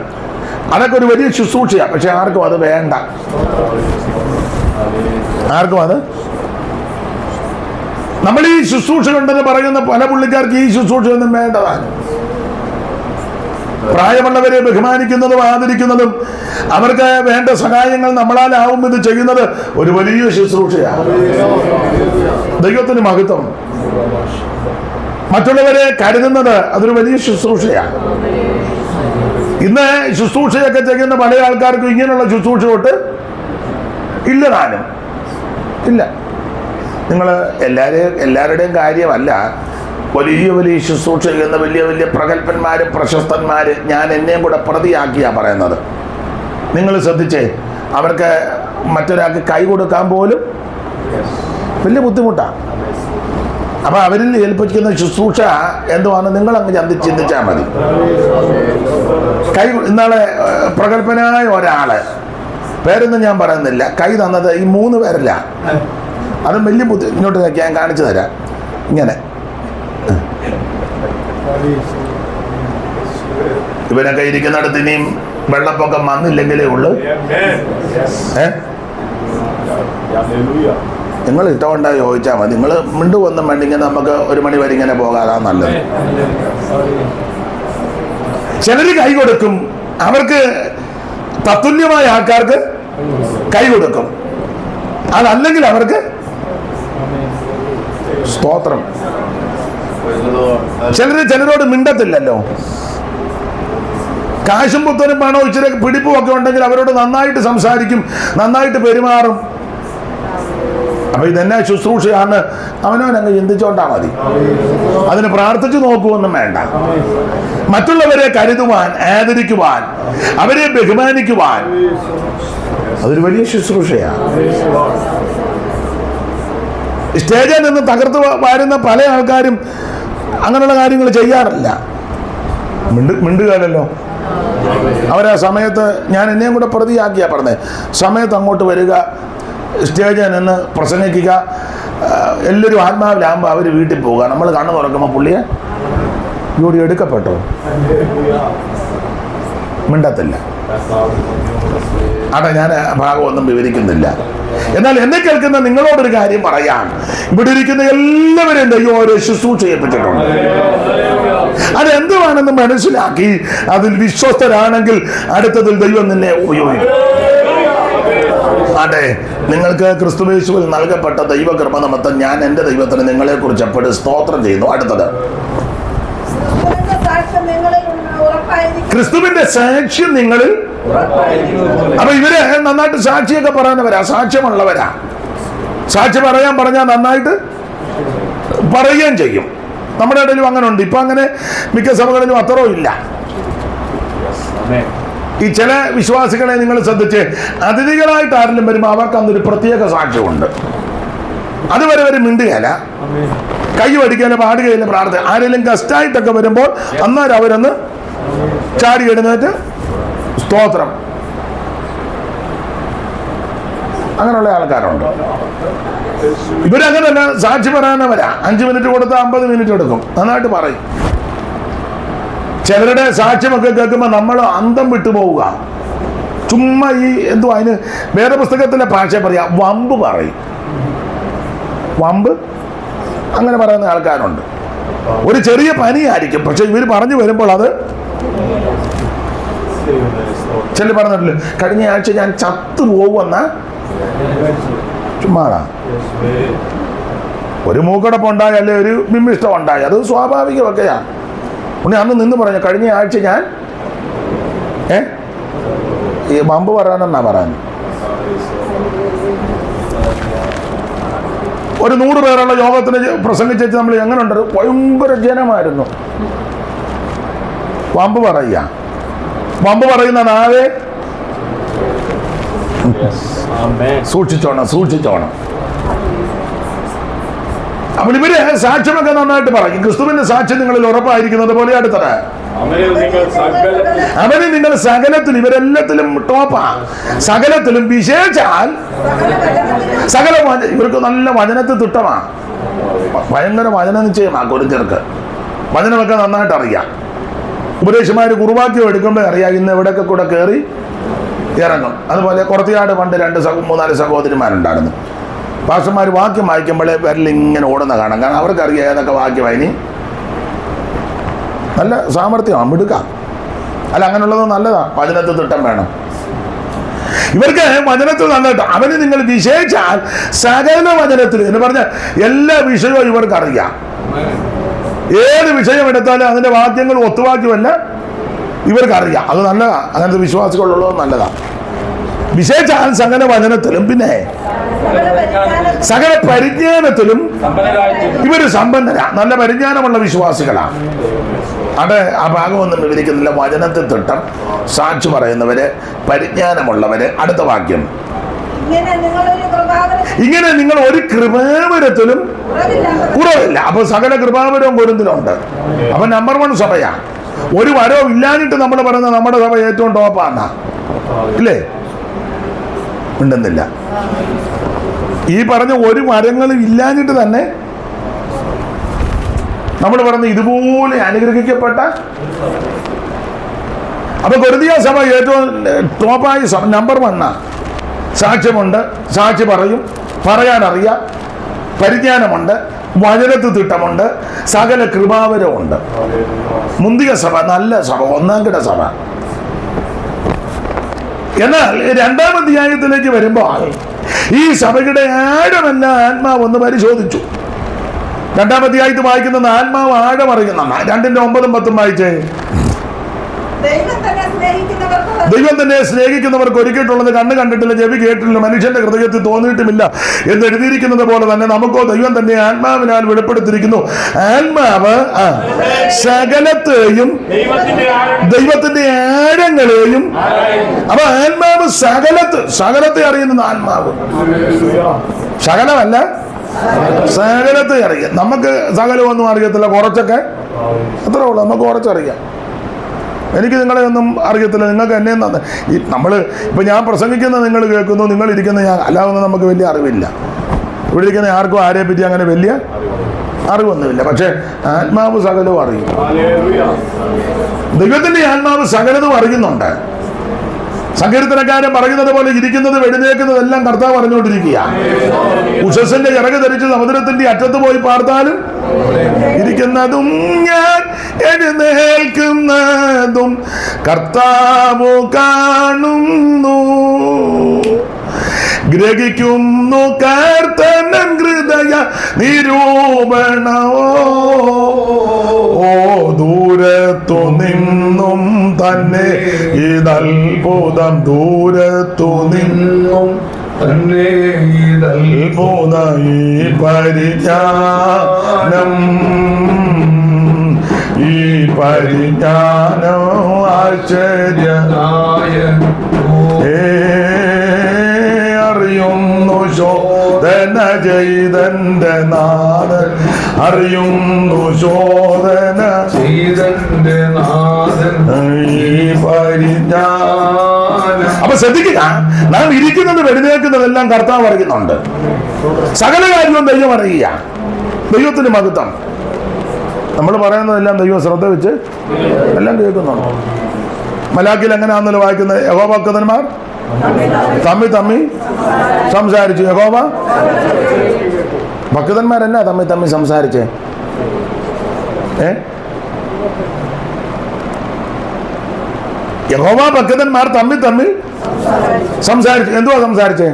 അതൊക്കെ ഒരു വലിയ ശുശ്രൂഷയാണ്. പക്ഷെ ആർക്കും അത് വേണ്ട, ആർക്കും അത്. നമ്മൾ ഈ ശുശ്രൂഷ ഉണ്ടെന്ന് പറയുന്ന പല പുള്ളിക്കാർക്ക് ഈ ശുശ്രൂഷയൊന്നും വേണ്ടതാണ്. പ്രായമുള്ളവരെ ബഹുമാനിക്കുന്നതും ആദരിക്കുന്നതും അവർക്ക് വേണ്ട സഹായങ്ങൾ നമ്മളാലാവും ഇത് ചെയ്യുന്നത് ഒരു വലിയ ശുശ്രൂഷയാണ്. ദൈവത്തിന് മഹത്വം. മറ്റുള്ളവരെ കരുതുന്നത് അതൊരു വലിയ ശുശ്രൂഷയാണ്. ഇന്ന് ശുശ്രൂഷയൊക്കെ ചെയ്യുന്ന പല ആൾക്കാർക്കും ഇങ്ങനെയുള്ള ശുശ്രൂഷ തൊട്ട് ഇല്ല, താനും ഇല്ല. നിങ്ങൾ എല്ലാവരുടെയും കാര്യമല്ല. വലിയ വലിയ ശുശ്രൂഷ ചെയ്യുന്ന വലിയ വലിയ പ്രഗത്ഭന്മാര്, പ്രശസ്തന്മാര്, ഞാൻ എന്നെയും കൂടെ പ്രതിയാക്കിയാ പറയുന്നത്. നിങ്ങൾ ശ്രദ്ധിച്ചേ, അവർക്ക് മറ്റൊരാൾക്ക് കൈ കൊടുക്കാൻ പോലും വലിയ ബുദ്ധിമുട്ടാണ്. അപ്പൊ അവരിൽ ഏൽപ്പിക്കുന്ന ശുശ്രൂഷ എന്തുവാണ് നിങ്ങളങ്ങ് ചിന്തിച്ചാൽ മതി. ഇന്നാളെ പ്രഗത്ഭനായ ഒരാള്, പേരൊന്നും ഞാൻ പറയുന്നില്ല, കൈ തന്നത് ഈ 3 പേരല്ല. അതും വലിയ ഇങ്ങോട്ട് ഞാൻ കാണിച്ചു തരാം. ഇങ്ങനെ ഇവനൊക്കെ ഇരിക്കുന്നിടത്ത് ഇനിയും വെള്ളപ്പൊക്കം വന്നില്ലെങ്കിലേ ഉള്ളു. നിങ്ങൾ ഇഷ്ടമുണ്ടാ ചോദിച്ചാൽ മതി. നിങ്ങൾ മിണ്ടുവൊന്നും വേണ്ടെങ്കിൽ നമുക്ക് 1 മണി വരെ ഇങ്ങനെ പോകാതാ നല്ലത്. ചിലര് കൈ കൊടുക്കും, അവർക്ക് തത്തുല്യമായ ആൾക്കാർക്ക് കൈ കൊടുക്കും. അതല്ലെങ്കിൽ അവർക്ക് സ്തോത്രം. ചിലരോട് മിണ്ടത്തില്ലല്ലോ. കാശും പുത്തനും പണോ ഇച്ചിരി പിടിപ്പും ഒക്കെ ഉണ്ടെങ്കിൽ അവരോട് നന്നായിട്ട് സംസാരിക്കും, നന്നായിട്ട് പെരുമാറും. അപ്പൊ ഇതെന്നാ ശുശ്രൂഷയാണ് അവനവനങ്ങ് ചിന്തിച്ചോണ്ടാ മതി. അതിന് പ്രാർത്ഥിച്ചു നോക്കുവൊന്നും വേണ്ട. മറ്റുള്ളവരെ കരുതുവാൻ, ആദരിക്കുവാൻ, അവരെ ബഹുമാനിക്കുവാൻ അതൊരു വലിയ ശുശ്രൂഷയാണ്. സ്റ്റേജിൽ നിന്ന് തകർത്ത് വാരുന്ന പല ആൾക്കാരും അങ്ങനെയുള്ള കാര്യങ്ങൾ ചെയ്യാറില്ല. മിണ്ടുകയല്ലോ. അവരാ സമയത്ത്, ഞാൻ എന്നെയും കൂടെ പ്രതിയാക്കിയാ പറഞ്ഞത്, സമയത്ത് അങ്ങോട്ട് വരിക, സ്റ്റേജിൽ നിന്ന് പ്രസംഗിക്കുക, എല്ലാവരും ആത്മാവിലാകുമ്പോൾ അവർ വീട്ടിൽ പോവുക. നമ്മൾ കണ്ണു തുറക്കുമ്പോൾ പുള്ളിയെ ജോഡി എടുക്കപ്പെട്ടോ, മിണ്ടത്തില്ല. അവിടെ ഞാൻ ഭാഗമൊന്നും വിവരിക്കുന്നില്ല. എന്നാൽ എന്നെ കേൾക്കുന്ന നിങ്ങളോടൊരു കാര്യം പറയാം. ഇവിടെ ഇരിക്കുന്ന എല്ലാവരെയും ദൈവം ഓരോ ശുശ്രൂഷ ചെയ്യപ്പെട്ടിട്ടുണ്ട്. അതെന്തുവാണെന്ന് മനസ്സിലാക്കി അതിൽ വിശ്വസ്തരാണെങ്കിൽ അടുത്തതിൽ ദൈവം നിന്നെ ഉപയോഗിക്കും. അതെ, നിങ്ങൾക്ക് ക്രിസ്തുയേശുവിൽ നൽകപ്പെട്ട ദൈവകൃപ നിമിത്തം ഞാൻ എൻ്റെ ദൈവത്തിന് നിങ്ങളെ കുറിച്ച് എപ്പോഴും സ്തോത്രം ചെയ്യുന്നു. അടുത്തത്, ക്രിസ്തുവിന്റെ സാക്ഷ്യം നിങ്ങളിൽ. അപ്പൊ ഇവര് നന്നായിട്ട് സാക്ഷിയൊക്കെ പറയുന്നവരാ, സാക്ഷ്യമുള്ളവരാ. സാക്ഷി പറഞ്ഞാൽ നന്നായിട്ട് പറയുകയും ചെയ്യും. നമ്മുടെ ഇടയിലും അങ്ങനെ ഉണ്ട്. ഇപ്പൊ അങ്ങനെ മിക്ക സഭകളിലും അത്രയും ഇല്ല. ഈ ചില വിശ്വാസികളെ നിങ്ങൾ ശ്രദ്ധിച്ച്, അതിഥികളായിട്ട് ആരെങ്കിലും വരുമ്പോൾ അവർക്ക് അന്നൊരു പ്രത്യേക സാക്ഷ്യമുണ്ട്. അതുവരെ അവർ മിണ്ടുകയല്ല, കൈ വടിക്കുകയല്ല, പാടുകയില്ല, പ്രാർത്ഥന. ആരെങ്കിലും ഗസ്റ്റായിട്ടൊക്കെ വരുമ്പോൾ അന്നേരം അവരൊന്ന് ചാടി എഴുന്നേറ്റ് സ്തോത്രം. അങ്ങനെയുള്ള ആൾക്കാരുണ്ട്. ഇവരങ്ങനല്ല, സാക്ഷി പറയാനവരാ. 5 മിനിറ്റ് കൊടുത്താൽ 50 മിനിറ്റ് എടുക്കും, നന്നായിട്ട് പറയും. ചിലരുടെ സാക്ഷ്യമൊക്കെ കേൾക്കുമ്പോൾ നമ്മൾ അന്തം വിട്ടു പോവുക. ചുമ്മാ ഈ എന്തുവാ അതിന് വേദപുസ്തകത്തിലെ ഭാഷ പറയാം, വമ്പ് പറയും. വമ്പ് അങ്ങനെ പറയുന്ന ആൾക്കാരുണ്ട്. ഒരു ചെറിയ പനിയായിരിക്കും, പക്ഷെ ഇവർ പറഞ്ഞു വരുമ്പോൾ അത് ചില പറഞ്ഞിട്ടില്ല, കഴിഞ്ഞ ആഴ്ച ഞാൻ ചത്തു പോകുമെന്ന ചുമ്മാതാ. ഒരു മൂക്കടപ്പുണ്ടായി അല്ലെ ഒരു ബിംബിഷ്ടം ഉണ്ടായി, അത് സ്വാഭാവികമൊക്കെയാണ്. ഉണ്ണി അന്ന് നിന്ന് പറഞ്ഞു കഴിഞ്ഞ ആഴ്ച ഞാൻ ഈ വമ്പ് പറയാനെന്നാ പറയാൻ. ഒരു 100 പേരുള്ള യോഗത്തിന് പ്രസംഗിച്ചു നമ്മൾ എങ്ങനെ ഉണ്ട്, ഭയങ്കര ജനമായിരുന്നു. വമ്പ് പറയുക, വമ്പ് പറയുന്ന നാവേ സൂക്ഷിച്ചോണം. അപ്പോൾ ഇവര് സാക്ഷ്യമൊക്കെ നന്നായിട്ട് പറയും. ക്രിസ്തുവിന്റെ സാക്ഷ്യം നിങ്ങളിൽ ഉറപ്പായിരിക്കുന്നത് പോലെ അടുത്തത് അവന് നിങ്ങൾ സകലത്തിലും, ഇവരെല്ലാത്തിലും ടോപ്പാ, സകലത്തിലും വിശേഷാൽ സകല ഇവർക്ക് നല്ല വചനത്തിൽ തിട്ടമാ, ഭയങ്കര വചന നിശ്ചയമാ. കൊരിന്ത്യർക്ക് വചനമൊക്കെ നന്നായിട്ട് അറിയാം. ഉപദേശമാര് കുറുവാക്യം എടുക്കുമ്പോൾ അറിയാം ഇന്ന് എവിടെയൊക്കെ കൂടെ കയറി ഇറങ്ങും. അതുപോലെ കുറത്തിയാട് പണ്ട് 2-3 സഹോദരിമാരുണ്ടായിരുന്നു. പാസ്റ്റർമാർ വാക്യം വായിക്കുമ്പോഴേ വിരലിങ്ങനെ ഓടുന്ന കാണാം. കാരണം അവർക്കറിയാം ഏതൊക്കെ വാക്യമായി നല്ല സാമർത്ഥ്യമാണ്, മിടുക്കാം. അല്ല അങ്ങനെയുള്ളത് നല്ലതാണ്, വചനത്തിൽ തിട്ടം വേണം. ഇവർക്ക് വചനത്തിൽ നല്ലത്. അവന് നിങ്ങൾ വിശേഷിച്ചാൽ സകല വചനത്തിൽ എന്ന് പറഞ്ഞാൽ എല്ലാ വിഷയവും ഇവർക്ക് അറിയാം. ഏത് വിഷയം എടുത്താലും അതിന്റെ വാക്യങ്ങൾ ഒത്തുവാക്യമല്ല ഇവർക്കറിയാം. അത് നല്ലതാണ്, അങ്ങനത്തെ വിശ്വാസികളുള്ളത് നല്ലതാണ്. വിശേഷിച്ചാൽ സകല വചനത്തിലും പിന്നെ സകല പരിജ്ഞാനത്തിലും ഇവര് സമ്പന്നരാ, നല്ല പരിജ്ഞാനമുള്ള വിശ്വാസികളാണ്. അവിടെ ആ ഭാഗമൊന്നും വിവരിക്കുന്നില്ല. വചനത്തിൽ തിട്ടം, സാക്ഷി പറയുന്നവര്, പരിജ്ഞാനമുള്ളവര്. അടുത്ത വാക്യം, ഇങ്ങനെ നിങ്ങൾ ഒരു കൃപാവരത്തിലും കുറവില്ല. അപ്പൊ സകല കൃപാവരവും കൊരിന്തിലുണ്ട്. അപ്പൊ നമ്പർ 1 സഭയാ. ഒരു വരവും ഇല്ലാഞ്ഞിട്ട് നമ്മൾ പറയുന്നത് നമ്മുടെ സഭ ഏറ്റവും ടോപ്പാണ് ഇല്ലേ? ഉണ്ടെന്നില്ല. ഈ പറഞ്ഞ ഒരു മരങ്ങളും ഇല്ലാഞ്ഞിട്ട് തന്നെ നമ്മൾ പറഞ്ഞ ഇതുപോലെ അനുഗ്രഹിക്കപ്പെട്ട. അപ്പൊ കൊരിന്ത്യ സഭ ഏറ്റവും ടോപ്പായ സഭ, നമ്പർ 1. സാക്ഷ്യമുണ്ട്, സാക്ഷി പറയും, പറയാനറിയാം, പരിജ്ഞാനമുണ്ട്, വചനത്തിൽ തിട്ടമുണ്ട്, സകല കൃപാവരമുണ്ട്. മുന്തിയ സഭ, നല്ല സഭ, 1-കിട സഭ. എന്നാൽ 2-ാം അധ്യായത്തിലേക്ക് വരുമ്പോൾ ഈ സഭയുടെ ആഴമല്ല ആത്മാവ് ഒന്ന് പരിശോധിച്ചു. 2-ാം അധ്യായത്തിൽ വായിക്കുന്നത് ആത്മാവ് ആഴമറിയുന്ന 2-9-10 വായിച്ചേ. ദൈവം തന്നെ സ്നേഹിക്കുന്നവർക്ക് ഒരുക്കിയിട്ടുള്ളത് കണ്ണ് കണ്ടിട്ടില്ല, ചെവി കേട്ടിട്ടില്ല, മനുഷ്യന്റെ ഹൃദയത്തിൽ തോന്നിയിട്ടുമില്ല എന്ന് എഴുതിയിരിക്കുന്നത് പോലെ തന്നെ നമുക്കോ ദൈവം തന്നെ ആത്മാവിനാൽ വെളിപ്പെടുത്തിയിരിക്കുന്നു. ആത്മാവ് സകലത്തെയും ദൈവത്തിന്റെ ആഴങ്ങളെയും. അപ്പൊ ആത്മാവ് സകലത്തെ അറിയുന്ന ആത്മാവ്, സകലമല്ല സകലത്തെ അറിയാം. നമുക്ക് സകലമൊന്നും അറിയത്തില്ല, കുറച്ചൊക്കെ അത്രേ ഉള്ളൂ. നമുക്ക് കുറച്ചറിയാം. എനിക്ക് നിങ്ങളെ ഒന്നും അറിയത്തില്ല, നിങ്ങൾക്ക് എന്നെ നമ്മൾ ഇപ്പം ഞാൻ പ്രസംഗിക്കുന്നത് നിങ്ങൾ കേൾക്കുന്നു, നിങ്ങൾ ഇരിക്കുന്ന ഞാൻ, അല്ലാതൊന്നും നമുക്ക് വലിയ അറിവില്ല. ഇവിടെ ഇരിക്കുന്ന ആർക്കും ആരെ പറ്റി അങ്ങനെ വലിയ അറിവൊന്നുമില്ല. പക്ഷെ ആത്മാവ് സകലവും അറിയും. ദൈവത്തിന്റെ ആത്മാവ് സകലതും അറിയുന്നുണ്ട്. സങ്കീർത്തനക്കാരൻ പറയുന്നത് പോലെ ഇരിക്കുന്നത് വെടിനേക്കുന്നതെല്ലാം കർത്താവ് അറിഞ്ഞുകൊണ്ടിരിക്കുക. ഉഷസ്സിന്റെ ചിറക് ധരിച്ച് സമുദ്രത്തിന്റെ അറ്റത്ത് പോയി പാർത്താലും ഇരിക്കുന്നതും ഞാൻ എഴുന്നേൽക്കുന്നതും കർത്താവ് കാണുന്നു, ഗ്രഹിക്കുന്നു കർത്തനം ഹൃദയ നിരൂപണമോ. ഓ ദൂരത്തു നിന്നും തന്നെ ഇതത്ഭുതം, ദൂരത്തു നിന്നും തന്നെ ഇതത്ഭുതം, ഈ പരിജ്ഞാനം, ഈ പരിജ്ഞാനം ആശ്ചര്യമായ അറിയുന്നു ശോധന ചെയ്തന്റെ നാഥൻ, അറിയുന്നു ശോധന ചെയ്തന്റെ നാഥൻ, ഈ പരിജ്ഞാനം. അപ്പൊ ശ്രദ്ധിക്കുക, നാം ഇരിക്കുന്നത് വെടിനേക്കുന്നതെല്ലാം കർത്താവ് അറിയുന്നുണ്ട്. സകല കാര്യവും ദൈവം അറിയുക. ദൈവത്തിന് മഹത്വം. നമ്മൾ പറയുന്നതെല്ലാം ദൈവം ശ്രദ്ധ വെച്ച് എല്ലാം കേൾക്കുന്നുണ്ട്. മലാക്കിൽ എങ്ങനെയാണെന്നല്ലോ വായിക്കുന്നത്? യഹോവ ഭക്തന്മാർ തമ്മി സംസാരിച്ചു. യഹോവ ഭക്തന്മാരെന്നാ തമ്മി സംസാരിച്ചേ? യഹോവ ഭക്തന്മാർ തമ്മിൽ സംസാരിച്ചു. എന്തുവാ സംസാരിച്ചേ?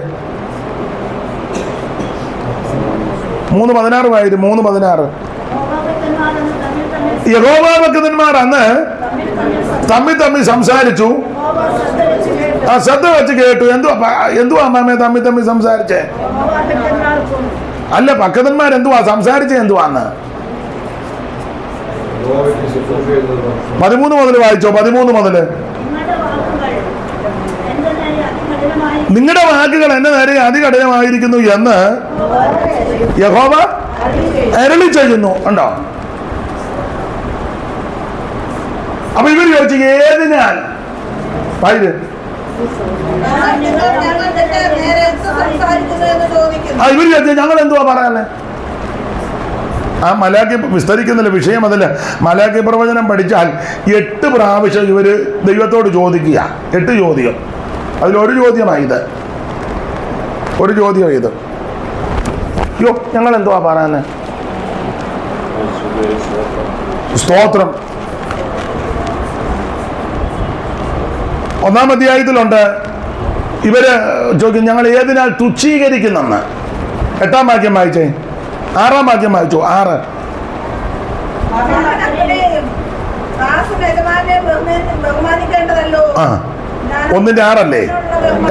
3:16 വായിച്ചു. 3:16 യഹോവ ഭക്തന്മാർ അന്ന് തമ്മിൽ സംസാരിച്ചു. ശ്രദ്ധ വെച്ച് കേട്ടു. എന്തുവാ അമ്മാമേ തമ്മിൽ സംസാരിച്ചേ? അല്ല, ഭക്തന്മാർ എന്തുവാ സംസാരിച്ചേ? എന്തുവാന്ന് 13 മുതൽ വായിച്ചോ. 13 മുതൽ നിങ്ങളുടെ വാക്കുകൾ എന്റെ നേരെ അതികഠിനമായിരിക്കുന്നു എന്ന് യഹോവ അരുളി ചെയ്യുന്നു. ഉണ്ടോ? അപ്പൊ ഇവർ ചോദിച്ചു ഏതിനാൽ ഇവർ ചോദിച്ചു ഞങ്ങൾ എന്തുവാ പറയാനേ? ആ മലാക്കി വിസ്തരിക്കുന്നില്ല, വിഷയം അതല്ല. മലാക്കി പ്രവചനം പഠിച്ചാൽ 8 പ്രാവശ്യം ഇവര് ദൈവത്തോട് ചോദിക്കുക. 8 ചോദ്യം. അതിലൊരു ചോദ്യമായി ഇത്. യോ ഞങ്ങൾ എന്തുവാ പറയാനേ? സ്തോത്രം. 1-ാം അധ്യായത്തിലുണ്ട്. ഇവര് ചോദിക്കും ഞങ്ങൾ ഏതിനാൽ തുച്ഛീകരിക്കുന്നെന്ന്. 8-ാം വാക്യം വായിച്ചേ. 6-ാം വാക്യം വായിച്ചു. 6 1:6 അല്ലേ?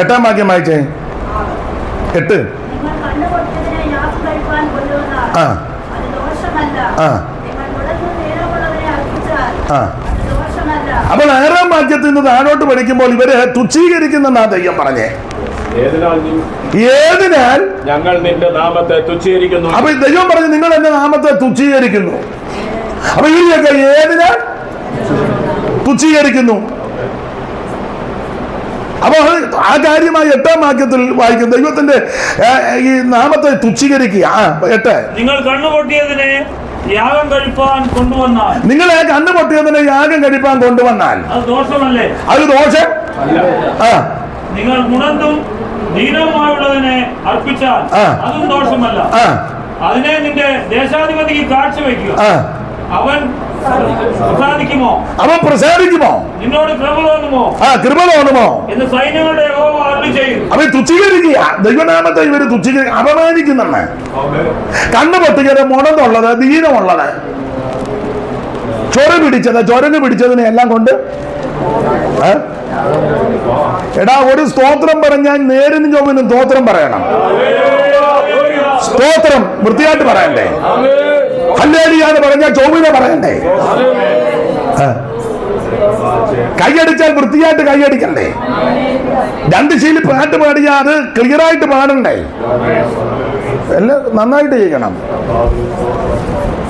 8-ാം വാക്യം വായിച്ചേ. 8 അപ്പോൾ 6-ാം വാക്യത്തിൽ നിന്ന് താഴോട്ട് പഠിക്കുമ്പോൾ ഇവര് തുച്ഛീകരിക്കുന്നെന്നാ ദൈവം പറഞ്ഞേ. ഏതിനാൽ ഞങ്ങൾ നിന്റെ നാമത്തെ തുച്ഛീകരിക്കുന്നു. അപ്പൊ ദൈവം പറഞ്ഞു നിങ്ങൾ എന്റെ നാമത്തെ തുച്ഛീകരിക്കുന്നു. അപ്പൊ ഇവരൊക്കെ ഏതിനാൽ തുച്ഛീകരിക്കുന്നു. അപ്പൊ ആ കാര്യമായി 8-ാം വാക്യത്തിൽ വായിക്കും ദൈവത്തിന്റെ ഈ നാമത്തെ തുച്ഛീകരിക്കുക. 8 നിങ്ങൾ കണ്ണുപൊട്ടിയതിനെ യാഗം കഴിപ്പാൻ കൊണ്ടുവന്നാൽ നിങ്ങളെ കണ്ണുപൊട്ടിയതിനെ യാഗം കഴിപ്പാൻ കൊണ്ടുവന്നാൽ അത് ദോഷമല്ലേ? അത് ദോഷം. നിങ്ങൾ ഗുണന്തും ദീനവുമായുള്ളതിനെ അർപ്പിച്ചാൽ അതും ദോഷമല്ല. അതിനെ നിന്റെ ദേശാധിപതിക്ക് കാഴ്ചവെക്കുക. അവൻ പ്രസാദിക്കുമോ? നിന്നോട് കൃപ തോന്നുമോ എന്ന് സൈന്യങ്ങളുടെ യഹോവ അരുളിച്ചെയ്യുന്നു. അവൻ തുച്ഛീകരിക്കുക. ദൈവനാമത്തെ ഇവര് അപമാനിക്കുന്നെന്ന്. കണ്ണു പൊട്ടിയത്, മുടന്നുള്ളത്, ദീനമുള്ളത്, ചൊരങ്ങ് പിടിച്ചതിനെ എല്ലാം കൊണ്ട് എടാ ഒരു സ്തോത്രം പറഞ്ഞാൽ നേരിനും ചൊവ്വനും സ്തോത്രം പറയണം. സ്തോത്രം വൃത്തിയായിട്ട് പറയണ്ടേ? ഹല്ലേലൂയ പറഞ്ഞാൽ ചൊവ്വനെ പറയണ്ടേ? കൈയടിച്ചാൽ വൃത്തിയായിട്ട് കൈയടിക്കണ്ടേ? 2 ശീലി പാട്ട് പാടിയാൽ അത് ക്ലിയറായിട്ട് പാടണ്ടേ? എല്ലാം നന്നായിട്ട് ചെയ്യണം.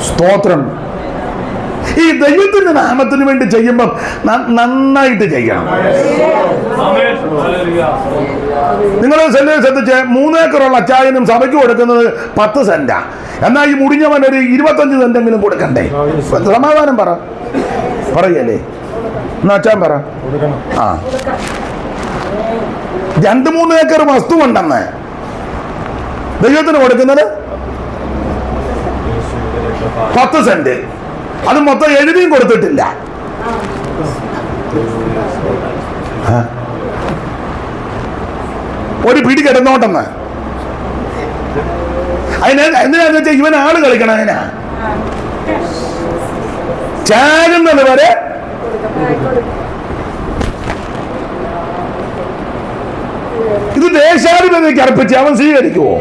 സ്തോത്രം. ഈ ദൈവത്തിന്റെ നാമത്തിന് വേണ്ടി ചെയ്യുമ്പം നന്നായിട്ട് ചെയ്യണം. നിങ്ങൾ ശ്രദ്ധിച്ച് 3 ഏക്കറുള്ള അച്ചായനും സഭയ്ക്ക് കൊടുക്കുന്നത് 10 സെന്റാ. എന്നാൽ ഈ മുടിഞ്ഞവൻ ഒരു 25 സെന്റെങ്കിലും കൊടുക്കണ്ടേ? സമാധാനം പറയല്ലേ? എന്നാ അച്ചാൻ പറ. 2-3 ഏക്കർ വസ്തു ഉണ്ടെന്ന് ദൈവത്തിന് കൊടുക്കുന്നത് 10 സെന്റ്. അത് മൊത്തം എഴുതിയും കൊടുത്തിട്ടില്ല. ഒരു പിടി കിടന്നോട്ടെന്ന്. എന്തിനാന്ന് വെച്ചാൽ ഇവൻ ആള് കളിക്കണം. അതിനാ ചാകുന്നത് വരെ ഇത് ദേശാധിപതിക്ക് അർപ്പിച്ച് അവൻ സ്വീകരിക്കുവോ?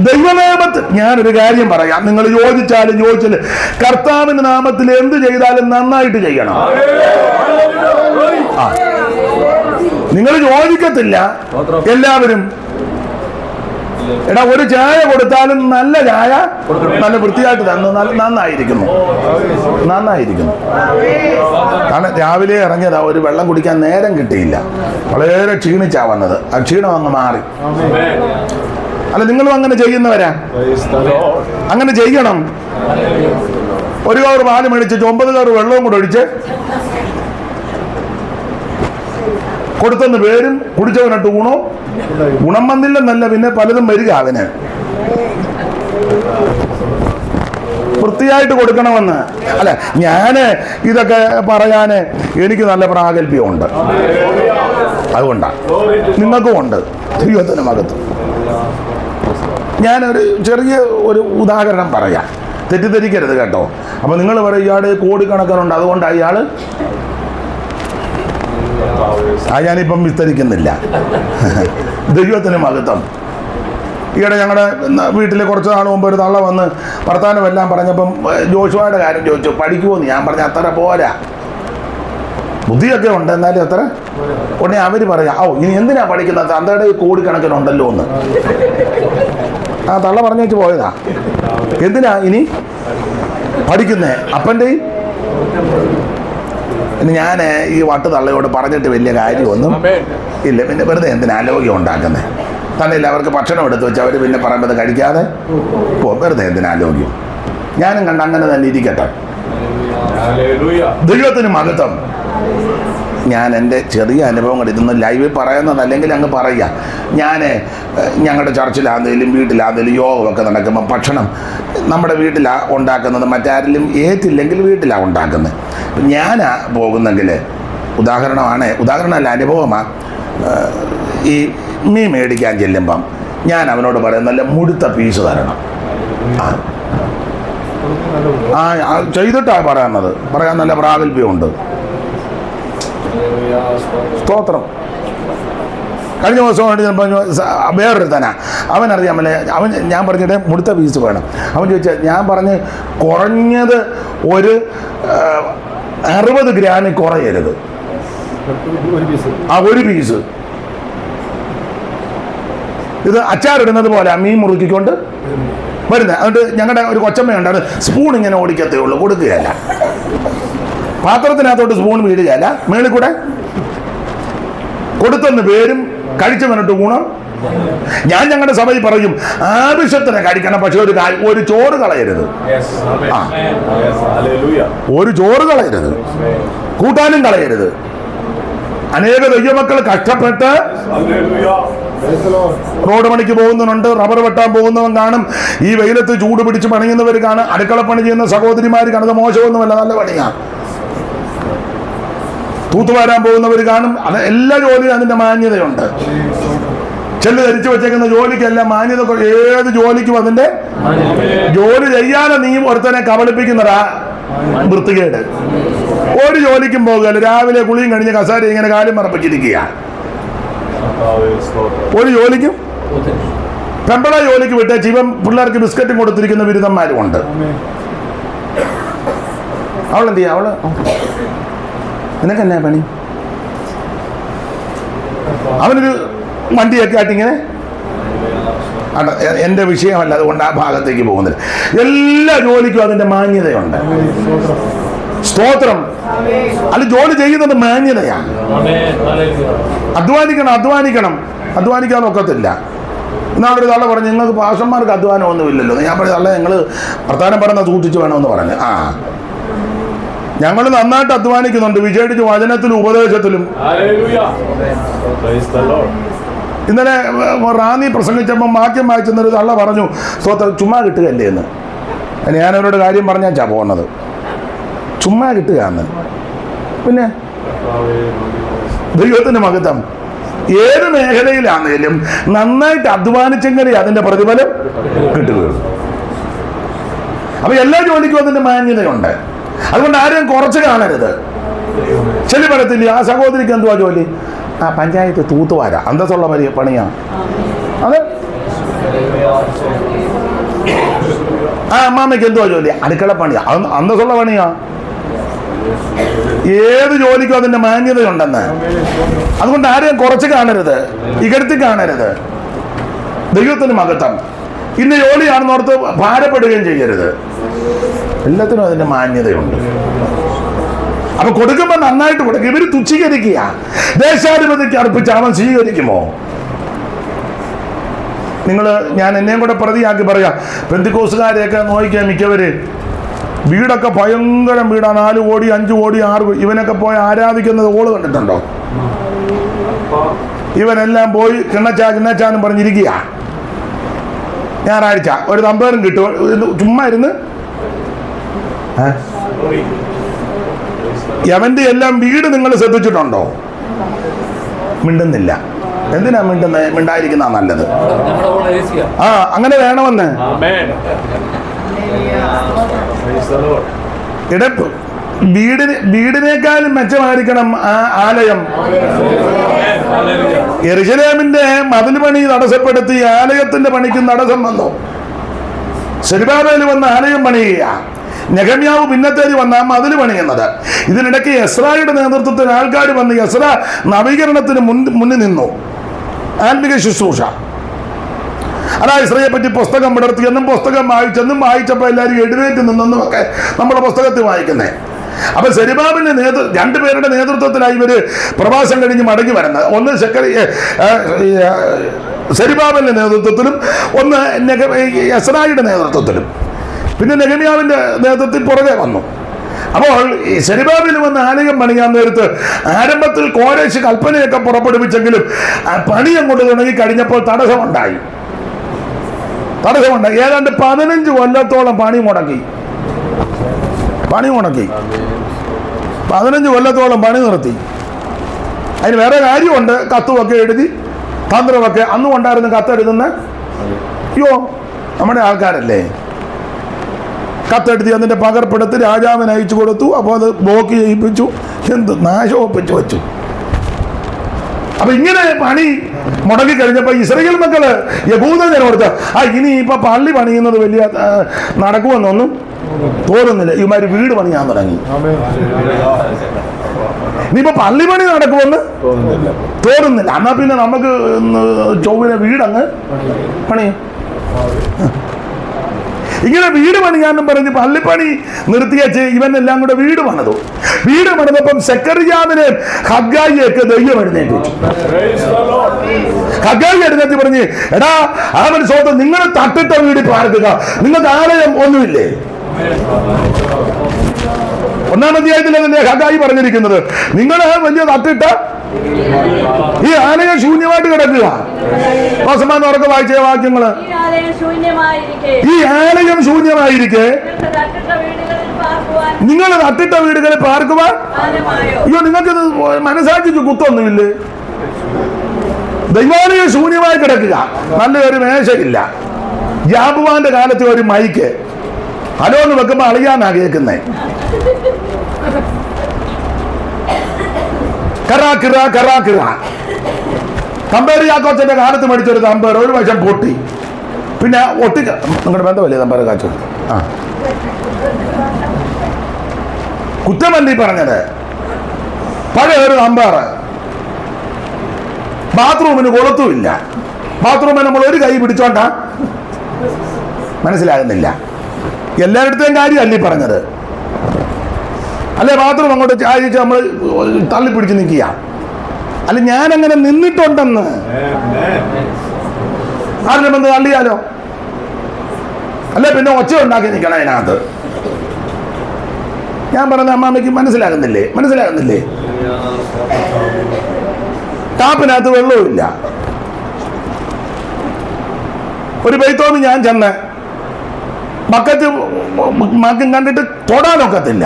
ദൈവനാമത്തിൽ ഞാനൊരു കാര്യം പറയാം. നിങ്ങൾ യോജിച്ചാലും ചോദിച്ചാലും കർത്താവിന്റെ നാമത്തിൽ എന്ത് ചെയ്താലും നന്നായിട്ട് ചെയ്യണം. നിങ്ങൾ യോജിക്കത്തില്ല എല്ലാവരും. എടാ ഒരു ചായ കൊടുത്താലും നല്ല ചായ നല്ല വൃത്തിയായിട്ട് തന്നു നന്നായിരിക്കുന്നു. കാരണം രാവിലെ ഇറങ്ങിയതാ, ഒരു വെള്ളം കുടിക്കാൻ നേരം കിട്ടിയില്ല. വളരെ ക്ഷീണിച്ചാ വന്നത്. ആ ക്ഷീണം അങ്ങ് മാറി. അല്ല നിങ്ങളും അങ്ങനെ ചെയ്യുന്നവരാ? അങ്ങനെ ചെയ്യണം. ഒരു കവർ പാല് മേടിച്ച് 9 കവർ വെള്ളവും കൂടെ ഒഴിച്ച് കൊടുത്തെന്ന് പേരും കുടിച്ചവനിട്ട് ഗുണം വന്നില്ലെന്നല്ല, പിന്നെ പലതും വരിക അവന്. വൃത്തിയായിട്ട് കൊടുക്കണമെന്ന് അല്ല, ഞാൻ ഇതൊക്കെ പറയാൻ എനിക്ക് നല്ല പ്രാഗൽഭ്യമുണ്ട്. അതുകൊണ്ടാണ് നിങ്ങൾക്കും ഉണ്ട്. ദൈവത്തിൻ്റെ മകത്വം. ഞാനൊരു ചെറിയ ഒരു ഉദാഹരണം പറയാം, തെറ്റിദ്ധരിക്കരുത് കേട്ടോ. അപ്പോൾ നിങ്ങൾ പറയും ഇയാൾ കോടിക്കണക്കിനുണ്ട് അതുകൊണ്ട് അയാൾ ഞാനിപ്പം വിസ്തരിക്കുന്നില്ല. ദൈവത്തിന് മഹത്വം. ഈയിടെ ഞങ്ങളുടെ വീട്ടിൽ കുറച്ച് നാൾ മുമ്പ് ഒരു തള്ള വന്ന് വർത്താനമെല്ലാം പറഞ്ഞപ്പം ജോഷുവയുടെ കാര്യം ചോദിച്ചു, പഠിക്കുമോന്ന്. ഞാൻ പറഞ്ഞ അത്ര പോരാ, ബുദ്ധിയൊക്കെ ഉണ്ട്, എന്നാലും അത്ര ഉടനെ അവർ പറയാം, ഇനി എന്തിനാ പഠിക്കുന്നത്, തന്തയുടെ കോടിക്കണക്കിനുണ്ടല്ലോ എന്ന്. ആ തള്ള പറഞ്ഞു വെച്ച് പോയതാ. എന്തിനാ ഇനി പഠിക്കുന്നേ അപ്പൻ്റെയും. പിന്നെ ഞാൻ ഈ വട്ട് തള്ളയോട് പറഞ്ഞിട്ട് വലിയ കാര്യമൊന്നും ഇല്ല. പിന്നെ വെറുതെ എന്തിനാ ആലോക്യം ഉണ്ടാക്കുന്നത്? തന്നെയില്ല, അവർക്ക് ഭക്ഷണം എടുത്ത് വെച്ച് അവർ പിന്നെ പറയുമ്പോൾ കഴിക്കാതെ വെറുതെ എന്തിനാ ആലോക്യം. ഞാനും കണ്ട് അങ്ങനെ തന്നെ ഇരിക്കട്ടെ. ദൈവത്തിന് മഹത്വം. ഞാൻ എൻ്റെ ചെറിയ അനുഭവങ്ങൾ ഇതൊന്നും ലൈവിൽ പറയുന്നത് അല്ലെങ്കിൽ അങ്ങ് പറയുക. ഞാൻ ഞങ്ങളുടെ ചർച്ചിലാണെങ്കിലും വീട്ടിലാണെങ്കിലും യോഗമൊക്കെ നടക്കുമ്പോൾ ഭക്ഷണം നമ്മുടെ വീട്ടിലാണ് ഉണ്ടാക്കുന്നത്, മറ്റാരെങ്കിലും ഏറ്റില്ലെങ്കിൽ വീട്ടിലാണ് ഉണ്ടാക്കുന്നത്. ഞാനാ പോകുന്നെങ്കിൽ ഉദാഹരണമല്ല, അനുഭവമാണ്. ഈ മീൻ മേടിക്കാൻ ചെല്ലുമ്പം ഞാൻ അവനോട് പറയും നല്ല മുഴുത്ത പീസ് തരണം. ചെയ്തിട്ടാണ് പറയാൻ നല്ല പ്രാഗൽഭ്യമുണ്ട്. സ്തോത്രം. കഴിഞ്ഞ ദിവസം വേറൊരു തന്നെ അവനറിയാമല്ലേ, ഞാൻ പറഞ്ഞിട്ട് മുടുത്ത പീസ് വേണം. അവൻ ചോദിച്ചാൽ ഞാൻ പറഞ്ഞ് കുറഞ്ഞത് ഒരു 60 ഗ്രാമിൽ കുറയരുത്. ഒരു പീസ്. ഇത് അച്ചാറിടുന്നത് പോലെ മീൻ മുറുക്കിക്കൊണ്ട് വരുന്നത്. അതുകൊണ്ട് ഞങ്ങളുടെ ഒരു കൊച്ചമ്മയുണ്ട്, അത് സ്പൂൺ ഇങ്ങനെ ഓടിക്കത്തേ ഉള്ളൂ, കൊടുക്കുകയല്ല. പാത്രത്തിനകത്തോട്ട് സ്പൂൺ വീടുകയല്ല, മേളിൽ കൂടെ കൊടുത്തെന്ന് പേരും കഴിച്ചവനിട്ട് ഗുണം. ഞാൻ ഞങ്ങളുടെ സഭയിൽ പറയും, ആവശ്യത്തിന് കഴിക്കണം, പക്ഷെ ഒരു ചോറ് കളയരുത്. ഒരു ചോറ് കളയരുത്, കൂട്ടാനും കളയരുത്. അനേക ദൈവമക്കൾ കഷ്ടപ്പെട്ട് റോഡ് പണിക്ക് പോകുന്നവനുണ്ട്, റബ്ബർ വെട്ടാൻ പോകുന്നവൻ കാണും, ഈ വെയിലത്ത് ചൂട് പിടിച്ച് പണിയുന്നവർ കാണും, അടുക്കളപ്പണി ചെയ്യുന്ന സഹോദരിമാർ കാണുന്നത് മോശമൊന്നുമല്ല, നല്ല പണിയാണ്. തൂത്തുവാരാൻ പോകുന്നവർ കാണും. അത് എല്ലാ ജോലിയും അതിൻ്റെ മാന്യതയുണ്ട്. ചെല്ല് ധരിച്ചു വെച്ചേക്കുന്ന ജോലിക്കെല്ലാം മാന്യത. ഏത് ജോലിക്കും അതിൻ്റെ ജോലി ചെയ്യാതെ നീ ഒരുത്തനെ കബളിപ്പിക്കുന്നതാ വൃത്തികേട്. ഒരു ജോലിക്കും പോകുകയല്ല, രാവിലെ കുളിയും കഴിഞ്ഞ് കസാര ഇങ്ങനെ കാലും മറപ്പിച്ചിരിക്കുക. ഒരു ജോലിക്കും പെമ്പള ജോലിക്ക് വിട്ടേ ജീവൻ പിള്ളേർക്ക് ബിസ്ക്കറ്റും കൊടുത്തിരിക്കുന്ന ബിരുദന്മാരും ഉണ്ട്. അവളെന്ത് ചെയ്യാ? അവള് നിനക്കെന്നാ പണി? അവനൊരു വണ്ടിയൊക്കെ ആയിട്ട് ഇങ്ങനെ. എൻ്റെ വിഷയമല്ല, അതുകൊണ്ട് ആ ഭാഗത്തേക്ക് പോകുന്നില്ല. എല്ലാ ജോലിക്കും അതിൻ്റെ മാന്യതയുണ്ട്. സ്തോത്രം. അല്ല, ജോലി ചെയ്യുന്നത് മാന്യതയാണ്. അധ്വാനിക്കാൻ ഒക്കത്തില്ല. എന്നാളൊരു തള്ള പറഞ്ഞു, നിങ്ങൾക്ക് പാഷന്മാർക്ക് അധ്വാനം ഒന്നുമില്ലല്ലോ. ഞാൻ പറഞ്ഞു, തള്ള ഞങ്ങൾ വർത്താനം പറയുന്ന സൂക്ഷിച്ച് വേണമെന്ന് പറഞ്ഞു. ഞങ്ങൾ നന്നായിട്ട് അധ്വാനിക്കുന്നുണ്ട്, വിജയിച്ച് വചനത്തിലും ഉപദേശത്തിലും. ഇന്നലെ റാന്നി പ്രസംഗിച്ചപ്പോൾ വാക്യം വായിച്ചെന്നൊരു തള്ള പറഞ്ഞു, സ്തോത്രം, ചുമ്മാ കിട്ടുകയല്ലേ എന്ന്. ഞാനവരോട് കാര്യം പറഞ്ഞാച്ചാ പോകുന്നത്. ചുമ്മാ കിട്ടുക എന്ന്. പിന്നെ ദൈവത്തിൻ്റെ മഹത്വം. ഏത് മേഖലയിലാണെങ്കിലും നന്നായിട്ട് അധ്വാനിച്ചെങ്കിലേ അതിൻ്റെ പ്രതിഫലം കിട്ടുകയുള്ളൂ. അപ്പൊ എല്ലാ ജോലിക്കും അതിൻ്റെ മാന്യതയുണ്ട്. അതുകൊണ്ട് ആരെയും കുറച്ച് കാണരുത്. ചെല്ലി പറയത്തില്ല, ആ സഹോദരിക്ക് എന്തുവാ ജോലി? പഞ്ചായത്ത് തൂത്തുവാര, അന്തസ്സുള്ള പണിയാ അത്. അമ്മാമ്മയ്ക്ക് എന്തുവാ ജോലി? അടുക്കള പണിയാ, അന്തസ്സുള്ള പണിയാ. ഏത് ജോലിക്കും അതിന്റെ മാന്യതയുണ്ടെന്ന്. അതുകൊണ്ട് ആരെയും കുറച്ച് കാണരുത്, ഇകഴ്ത്തി കാണരുത്. ദൈവത്തിന് മഹത്വം. ഇന്ന് ജോലിയാണെന്ന് ഓർത്ത് ഭാരപ്പെടുകയും ചെയ്യരുത്. എല്ലാത്തിനും അതിന്റെ മാന്യതയുണ്ട്. അപ്പൊ കൊടുക്കുമ്പോൾ നന്നായിട്ട് കൊടുക്കുക. ഇവര് തുച്ഛീകരിക്കുക. ദേശാധിപതിക്ക് അർപ്പിച്ച് അവൻ സ്വീകരിക്കുമോ? ഞാൻ എന്നെയും കൂടെ പ്രതിയാക്കി പറയാം. പെന്തിക്കോസുകാരെയൊക്കെ നോക്കിയാൽ മിക്കവര് വീടൊക്കെ ഭയങ്കരം വീടാ, 4 കോടി 5 കോടി 6 കോടി. ഇവനൊക്കെ പോയി ആരാധിക്കുന്നത് ഓള് കണ്ടിട്ടുണ്ടോ? ഇവനെല്ലാം പോയി കിണ്ണച്ചാന്നും പറഞ്ഞിരിക്കുക. ഞായറാഴ്ച ഒരു തമ്പേറും കിട്ടും, ചുമ്മാ ഇരുന്ന്. യവന്റെ എല്ലാം വീട് നിങ്ങൾ ശ്രദ്ധിച്ചിട്ടുണ്ടോ? മിണ്ടുന്നില്ല. എന്തിനാ മിണ്ടായിരിക്കുന്ന നല്ലത്? അങ്ങനെ വേണമെന്ന്. ഇടപ്പ് വീടിനേക്കാളും മെച്ചമായിരിക്കണം ആലയം. യെരുശലേമിന്റെ മതിൽ പണി തടസ്സപ്പെടുത്തി ആലയത്തിന്റെ പണിക്കും തടസ്സം വന്നു. സെരുബാബേൽ വന്ന് ആലയം പണിയുക, നെഹമ്യാവ് പിന്നത്തേരി വന്ന മതിൽ പണിയുന്നത്. ഇതിനിടയ്ക്ക് എസ്രായുടെ നേതൃത്വത്തിൽ ആൾക്കാർ വന്ന് എസ്രാ നവീകരണത്തിന് മുന്നിൽ നിന്നു. ആത്മിക ശുശ്രൂഷ. അതാ ഇസ്രയെ പറ്റി പുസ്തകം വിടർത്തിയെന്നും പുസ്തകം വായിച്ചപ്പോൾ എല്ലാവരും എഴുന്നേറ്റ് നിന്നെന്നും ഒക്കെ നമ്മുടെ പുസ്തകത്തിൽ വായിക്കുന്നേ. അപ്പൊ സെരുബാബിന്റെ 2 പേരുടെ നേതൃത്വത്തിലായി ഇവര് പ്രവാസം കഴിഞ്ഞ് മടങ്ങി വരുന്നത്. ഒന്ന് സെരുബാബിന്റെ നേതൃത്വത്തിലും ഒന്ന് എസ്രായുടെ നേതൃത്വത്തിലും. പിന്നെ നെഹമ്യാവിന്റെ നേതൃത്വത്തിൽ പുറകെ വന്നു. അപ്പോൾ സെരുബാബേൽ വന്ന് ആലയം പണിയാൻ നേരത്ത് ആരംഭത്തിൽ കോരേശ് കൽപ്പനയൊക്കെ പുറപ്പെടുവിച്ചെങ്കിലും പണി അങ്ങോട്ട് തുടങ്ങി കഴിഞ്ഞപ്പോൾ തടസ്സമുണ്ടായി. ഏതാണ്ട് 15 കൊല്ലത്തോളം പണി മുടക്കി. 15 കൊല്ലത്തോളം പണി നിർത്തി. അതിന് വേറെ കാര്യമുണ്ട്. കത്തുമൊക്കെ എഴുതി, തന്ത്രമൊക്കെ അന്നും ഉണ്ടായിരുന്നു. കത്തെഴുതുന്ന നമ്മുടെ ആൾക്കാരല്ലേ. കത്തെഴുതി അതിൻ്റെ പകർപ്പെടുത്ത് രാജാവിന് അയച്ചു കൊടുത്തു. അപ്പോൾ അത് ബ്ലോക്ക് ചെയ്യിപ്പിച്ചു, എന്ത് നാശം ഒപ്പിച്ചു വെച്ചു. അപ്പൊ ഇങ്ങനെ പണി മുടങ്ങി കഴിഞ്ഞപ്പോൾ ഇസ്രായേൽ മക്കള് യഹൂദ ജനോട് ഇനി ഇപ്പൊ പള്ളി പണിയുന്നത് വലിയ നടക്കുമെന്നൊന്നും തോന്നുന്നില്ല. ഇവന്മാര് വീട് പണിയാൻ തുടങ്ങി. ഇനിയിപ്പോ പള്ളി പണി നടക്കുമെന്ന് തോന്നുന്നില്ല. എന്നാ പിന്നെ നമുക്ക് ചൊവ്വിനെ വീടങ്ങ് പണിയും. ഇങ്ങനെ വീട് പണിയാന്നും പറഞ്ഞ് പള്ളിപ്പണി നിർത്തിയച്ച് ഇവനെല്ലാം കൂടെ വീട് പണിതു. വീട് പണിതപ്പം സെക്കറിയാവിനെ ഹഗ്ഗായിയൊക്കെ ദൈവം എഴുന്നേൽപ്പിച്ചു. ഹഗ്ഗായി എഴുന്നേറ്റ് പറഞ്ഞ്, എടാ അവൻ സ്വന്തം നിങ്ങൾ തട്ടിട്ട വീട് പാർക്കുക, നിങ്ങൾക്ക് ആലയം ഒന്നുമില്ലേ? 1-ാം അധ്യായത്തിലല്ലേ ഹഗ്ഗായി പറഞ്ഞിരിക്കുന്നത്, നിങ്ങൾ വലിയ തട്ടിട്ട ഈ ആലയം ശൂന്യമായിട്ട് കിടക്കുക. ഉറക്കെ വായിച്ച വാക്യങ്ങള്, ഈ ആലയം ശൂന്യമായിരിക്കെ നിങ്ങൾ തട്ടിട്ട വീടുകളിൽ പാർക്കുവാൻ. അയ്യോ, നിങ്ങൾക്കിത് മനസാക്ഷിക്ക് കുത്തൊന്നുമില്ലേ? ദൈവാലയം ശൂന്യമായി കിടക്കുക, നല്ലൊരു മേശയില്ല. ജാബുവാന്റെ കാലത്ത് ഒരു മൈക്ക് അലോന്ന് വെക്കുമ്പോ അളിയാനാ കേൾക്കുന്നേ. തമ്പേറിയാക്കോച്ചന്റെ കാലത്ത് മേടിച്ചൊരു തമ്പേർ ഒരു വശം പൊട്ടി. പിന്നെ നിങ്ങളുടെ ബന്ധമല്ലേ തമ്പേർ കാച്ചു? കുറ്റമല്ലി പറഞ്ഞത്. പഴയ ഒരു തമ്പേർ ബാത്റൂമിന് കൊളുത്തുമില്ല. ബാത്റൂമിൽ നമ്മൾ ഒരു കൈ പിടിച്ചോണ്ടാ മനസ്സിലാകുന്നില്ല. എല്ലായിടത്തെയും കാര്യം അല്ലി പറഞ്ഞത്. അല്ലെ ബാത്റൂം അങ്ങോട്ട് ചായച്ച് നമ്മൾ തള്ളിപ്പിടിച്ച് നിൽക്കുക. അല്ല, ഞാനങ്ങനെ നിന്നിട്ടുണ്ടെന്ന് ആരുടെ ബന്ധം തള്ളിയാലോ? അല്ലെ പിന്നെ ഒച്ച ഉണ്ടാക്കി നിൽക്കണം അതിനകത്ത്. ഞാൻ പറഞ്ഞ അമ്മാമ്മയ്ക്ക് മനസ്സിലാകുന്നില്ലേ? ടാപ്പിനകത്ത് വെള്ളവുമില്ല. ഒരു ബൈത്തോമി ഞാൻ ചെന്ന് ബക്കറ്റ് മക്കും കണ്ടിട്ട് തൊടാനൊക്കത്തില്ല.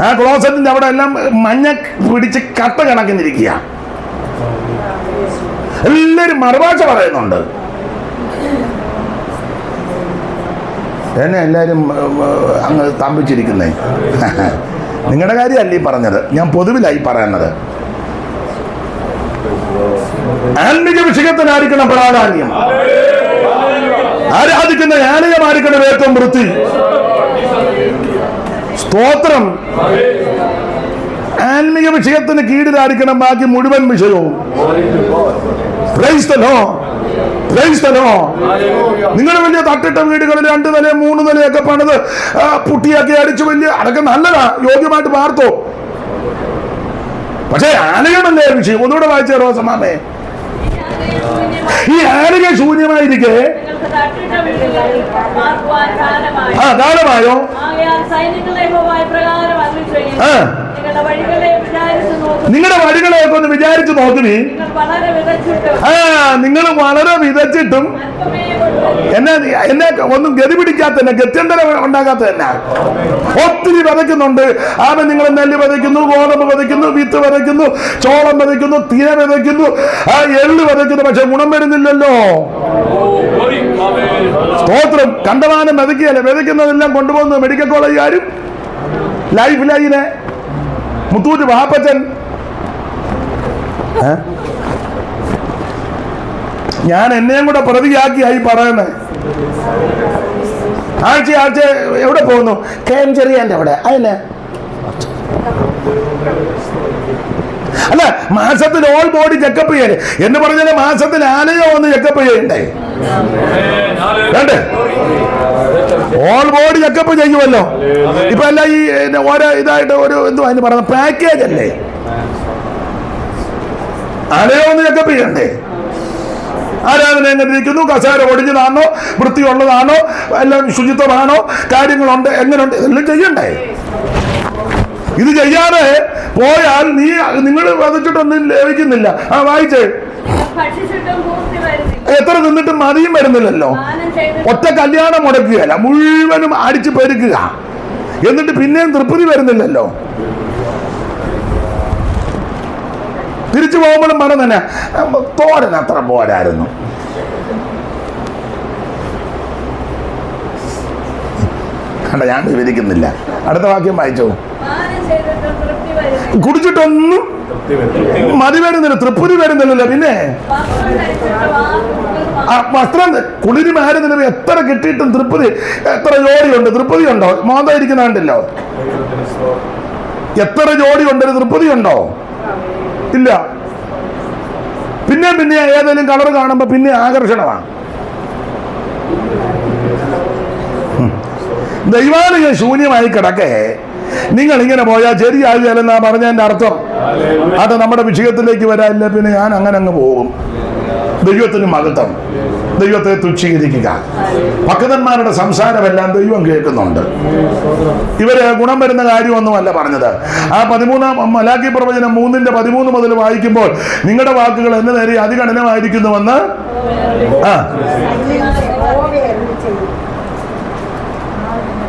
ആ ക്ലോസറ്റിന്റെ അവിടെ എല്ലാം മഞ്ഞ പിടിച്ച് കട്ട കണക്കിന്നിരിക്കുക. എല്ലാരും മറുഭാഷ പറയുന്നുണ്ട്. എന്നെ എല്ലാരും അങ്ങ് തമ്പിച്ചിരിക്കുന്നേ. നിങ്ങളുടെ കാര്യമല്ല ഈ പറഞ്ഞത്, ഞാൻ പൊതുവിലായി പറയുന്നത്. ആത്മിക വിഷയത്തിനായിരിക്കണം പ്രാധാന്യം. ആരാധിക്കുന്ന ആലയമായിരിക്കണം ഏറ്റവും വൃത്തി. സ്തോത്രം. ആത്മിക വിഷയത്തിന് കീഴിലായിരിക്കണം ബാക്കി മുഴുവൻ വിഷയവും. നിങ്ങൾ വലിയ തട്ടിട്ട വീടുകളിൽ 2 നില 3 നിലയൊക്കെ പണിത് പുട്ടിയാക്കി അടിച്ചു വലിയ അതൊക്കെ നല്ലതാ, യോഗ്യമായിട്ട് പാർത്തോ. പക്ഷേ ആലയമല്ലേ വിഷയം. ഒന്നുകൂടെ വായിച്ചോ റോസമാമേ. ഈ ആലയം ശൂന്യമായിരിക്കെ കാലമായോ? നിങ്ങളുടെ വഴികളെയൊക്കെ ഒന്ന് വിചാരിച്ചു നോക്കിനി. നിങ്ങൾ വളരെ വിതച്ചിട്ടും എന്നെ ഒന്നും ഗതി പിടിക്കാത്ത തന്നെ, ഗത്യന്തരം ഉണ്ടാക്കാത്ത തന്നെ ഒത്തിരി വിതയ്ക്കുന്നുണ്ട്. ആമ നിങ്ങൾ നെല്ല് വിതയ്ക്കുന്നു, ഗോതമ്പ് വിതയ്ക്കുന്നു, വിത്ത് വിതയ്ക്കുന്നു, ചോളം വിതയ്ക്കുന്നു, തീര വിതയ്ക്കുന്നു, എള്ള് വിതയ്ക്കുന്നു, പക്ഷെ ഗുണം വരുന്നില്ലല്ലോ. സ്തോത്രം. കണ്ടമാനം വിതയ്ക്കുകയല്ലേ, വിതയ്ക്കുന്നതെല്ലാം കൊണ്ടുപോകുന്ന മെഡിക്കൽ കോളേജുകാരും ലൈഫ് ലൈനെ മുത്തൂറ്റ് വാപ്പച്ചൻ. ഞാൻ എന്നെയും കൂടെ പ്രതിയാക്കിയായി പറയണേ. ആഴ്ച എവിടെ പോകുന്നു? KM ചെറിയാൻ്റെ അവിടെ. അതിന് അല്ല, മാസത്തിൽ ഓൾ ബോഡി ചെക്കപ്പ് ചെയ്യേ എന്ന് പറഞ്ഞാൽ മാസത്തിൽ ആലയോ ഒന്ന് ചെക്കപ്പ് ചെയ്യണ്ടേ? വേണ്ടേ? ഓൾ ബോഡി ചെക്കപ്പ് ചെയ്യുമല്ലോ. ഇപ്പൊ അല്ല ഈ ഓരോ ഇതായിട്ട് ഒരു എന്തുവാ അതിന് പറയുന്നത്, പാക്കേജ് അല്ലേ? ആലയോ ഒന്ന് ചെക്കപ്പ് ചെയ്യണ്ടേ? ആരാധന എങ്ങനെ ഇരിക്കുന്നു, കസേര ഒടിഞ്ഞതാണോ, വൃത്തിയുള്ളതാണോ, എല്ലാം ശുചിത്വമാണോ, കാര്യങ്ങളുണ്ട്, എങ്ങനെയുണ്ട്, ഇതെല്ലാം ചെയ്യണ്ടേ? ഇത് ചെയ്യാതെ പോയാൽ നിങ്ങൾ വധിച്ചിട്ടൊന്നും ലഭിക്കുന്നില്ല. വായിച്ചേ. എത്ര നിന്നിട്ടും മതിയും വരുന്നില്ലല്ലോ. ഒറ്റ കല്യാണം മുടക്കുകയല്ല, മുഴുവനും അടിച്ചു പെരുക്കുക, എന്നിട്ട് പിന്നെയും തൃപ്തി വരുന്നില്ലല്ലോ. തിരിച്ചു പോകുമ്പോഴും പറഞ്ഞു തന്നെ തോരൻ അത്ര പോരായിരുന്നു. കണ്ട, ഞാൻ വിവരിക്കുന്നില്ല. അടുത്ത വാക്യം വായിച്ചോ. കുടിച്ചിട്ടൊന്നും മതി വരുന്നില്ല, തൃപ്തി വരുന്നില്ലല്ലോ. പിന്നെ വസ്ത്രം കുളിരി മാറുന്നില്ല. എത്ര കിട്ടിയിട്ടും തൃപ്തി, എത്ര ജോഡിയുണ്ട്, തൃപ്തി ഉണ്ടോ? മോന്ത ഇരിക്കുന്നുണ്ടല്ലോ. എത്ര ജോഡിയുണ്ട്, തൃപ്തി ഉണ്ടോ? ഇല്ല. പിന്നെ ഏതെങ്കിലും കളർ കാണുമ്പോ പിന്നെ ആകർഷണമാണ്. ദൈവാലയം ശൂന്യമായി കിടക്കേ നിങ്ങൾ ഇങ്ങനെ പോയാൽ ശരിയാകുകയല്ലെന്നാ പറഞ്ഞതിന്റെ അർത്ഥം. അത് നമ്മുടെ വിഷയത്തിലേക്ക് വരാനില്ല. പിന്നെ ഞാൻ അങ്ങനെ അങ്ങ് പോകും. ദൈവത്തിന് മഹത്വം. ദൈവത്തെ തുച്ഛീകരിക്കുക. ഭക്തന്മാരുടെ സംസാരമെല്ലാം ദൈവം കേൾക്കുന്നുണ്ട്. ഇവര് ഗുണം വരുന്ന കാര്യമൊന്നുമല്ല പറഞ്ഞത്. ആ 13 മലാക്കി പ്രവചനം 3:13 മുതൽ വായിക്കുമ്പോൾ നിങ്ങളുടെ വാക്കുകൾ എന്നെ നേരെ അതികഠിനമായിരിക്കുന്നുവെന്ന്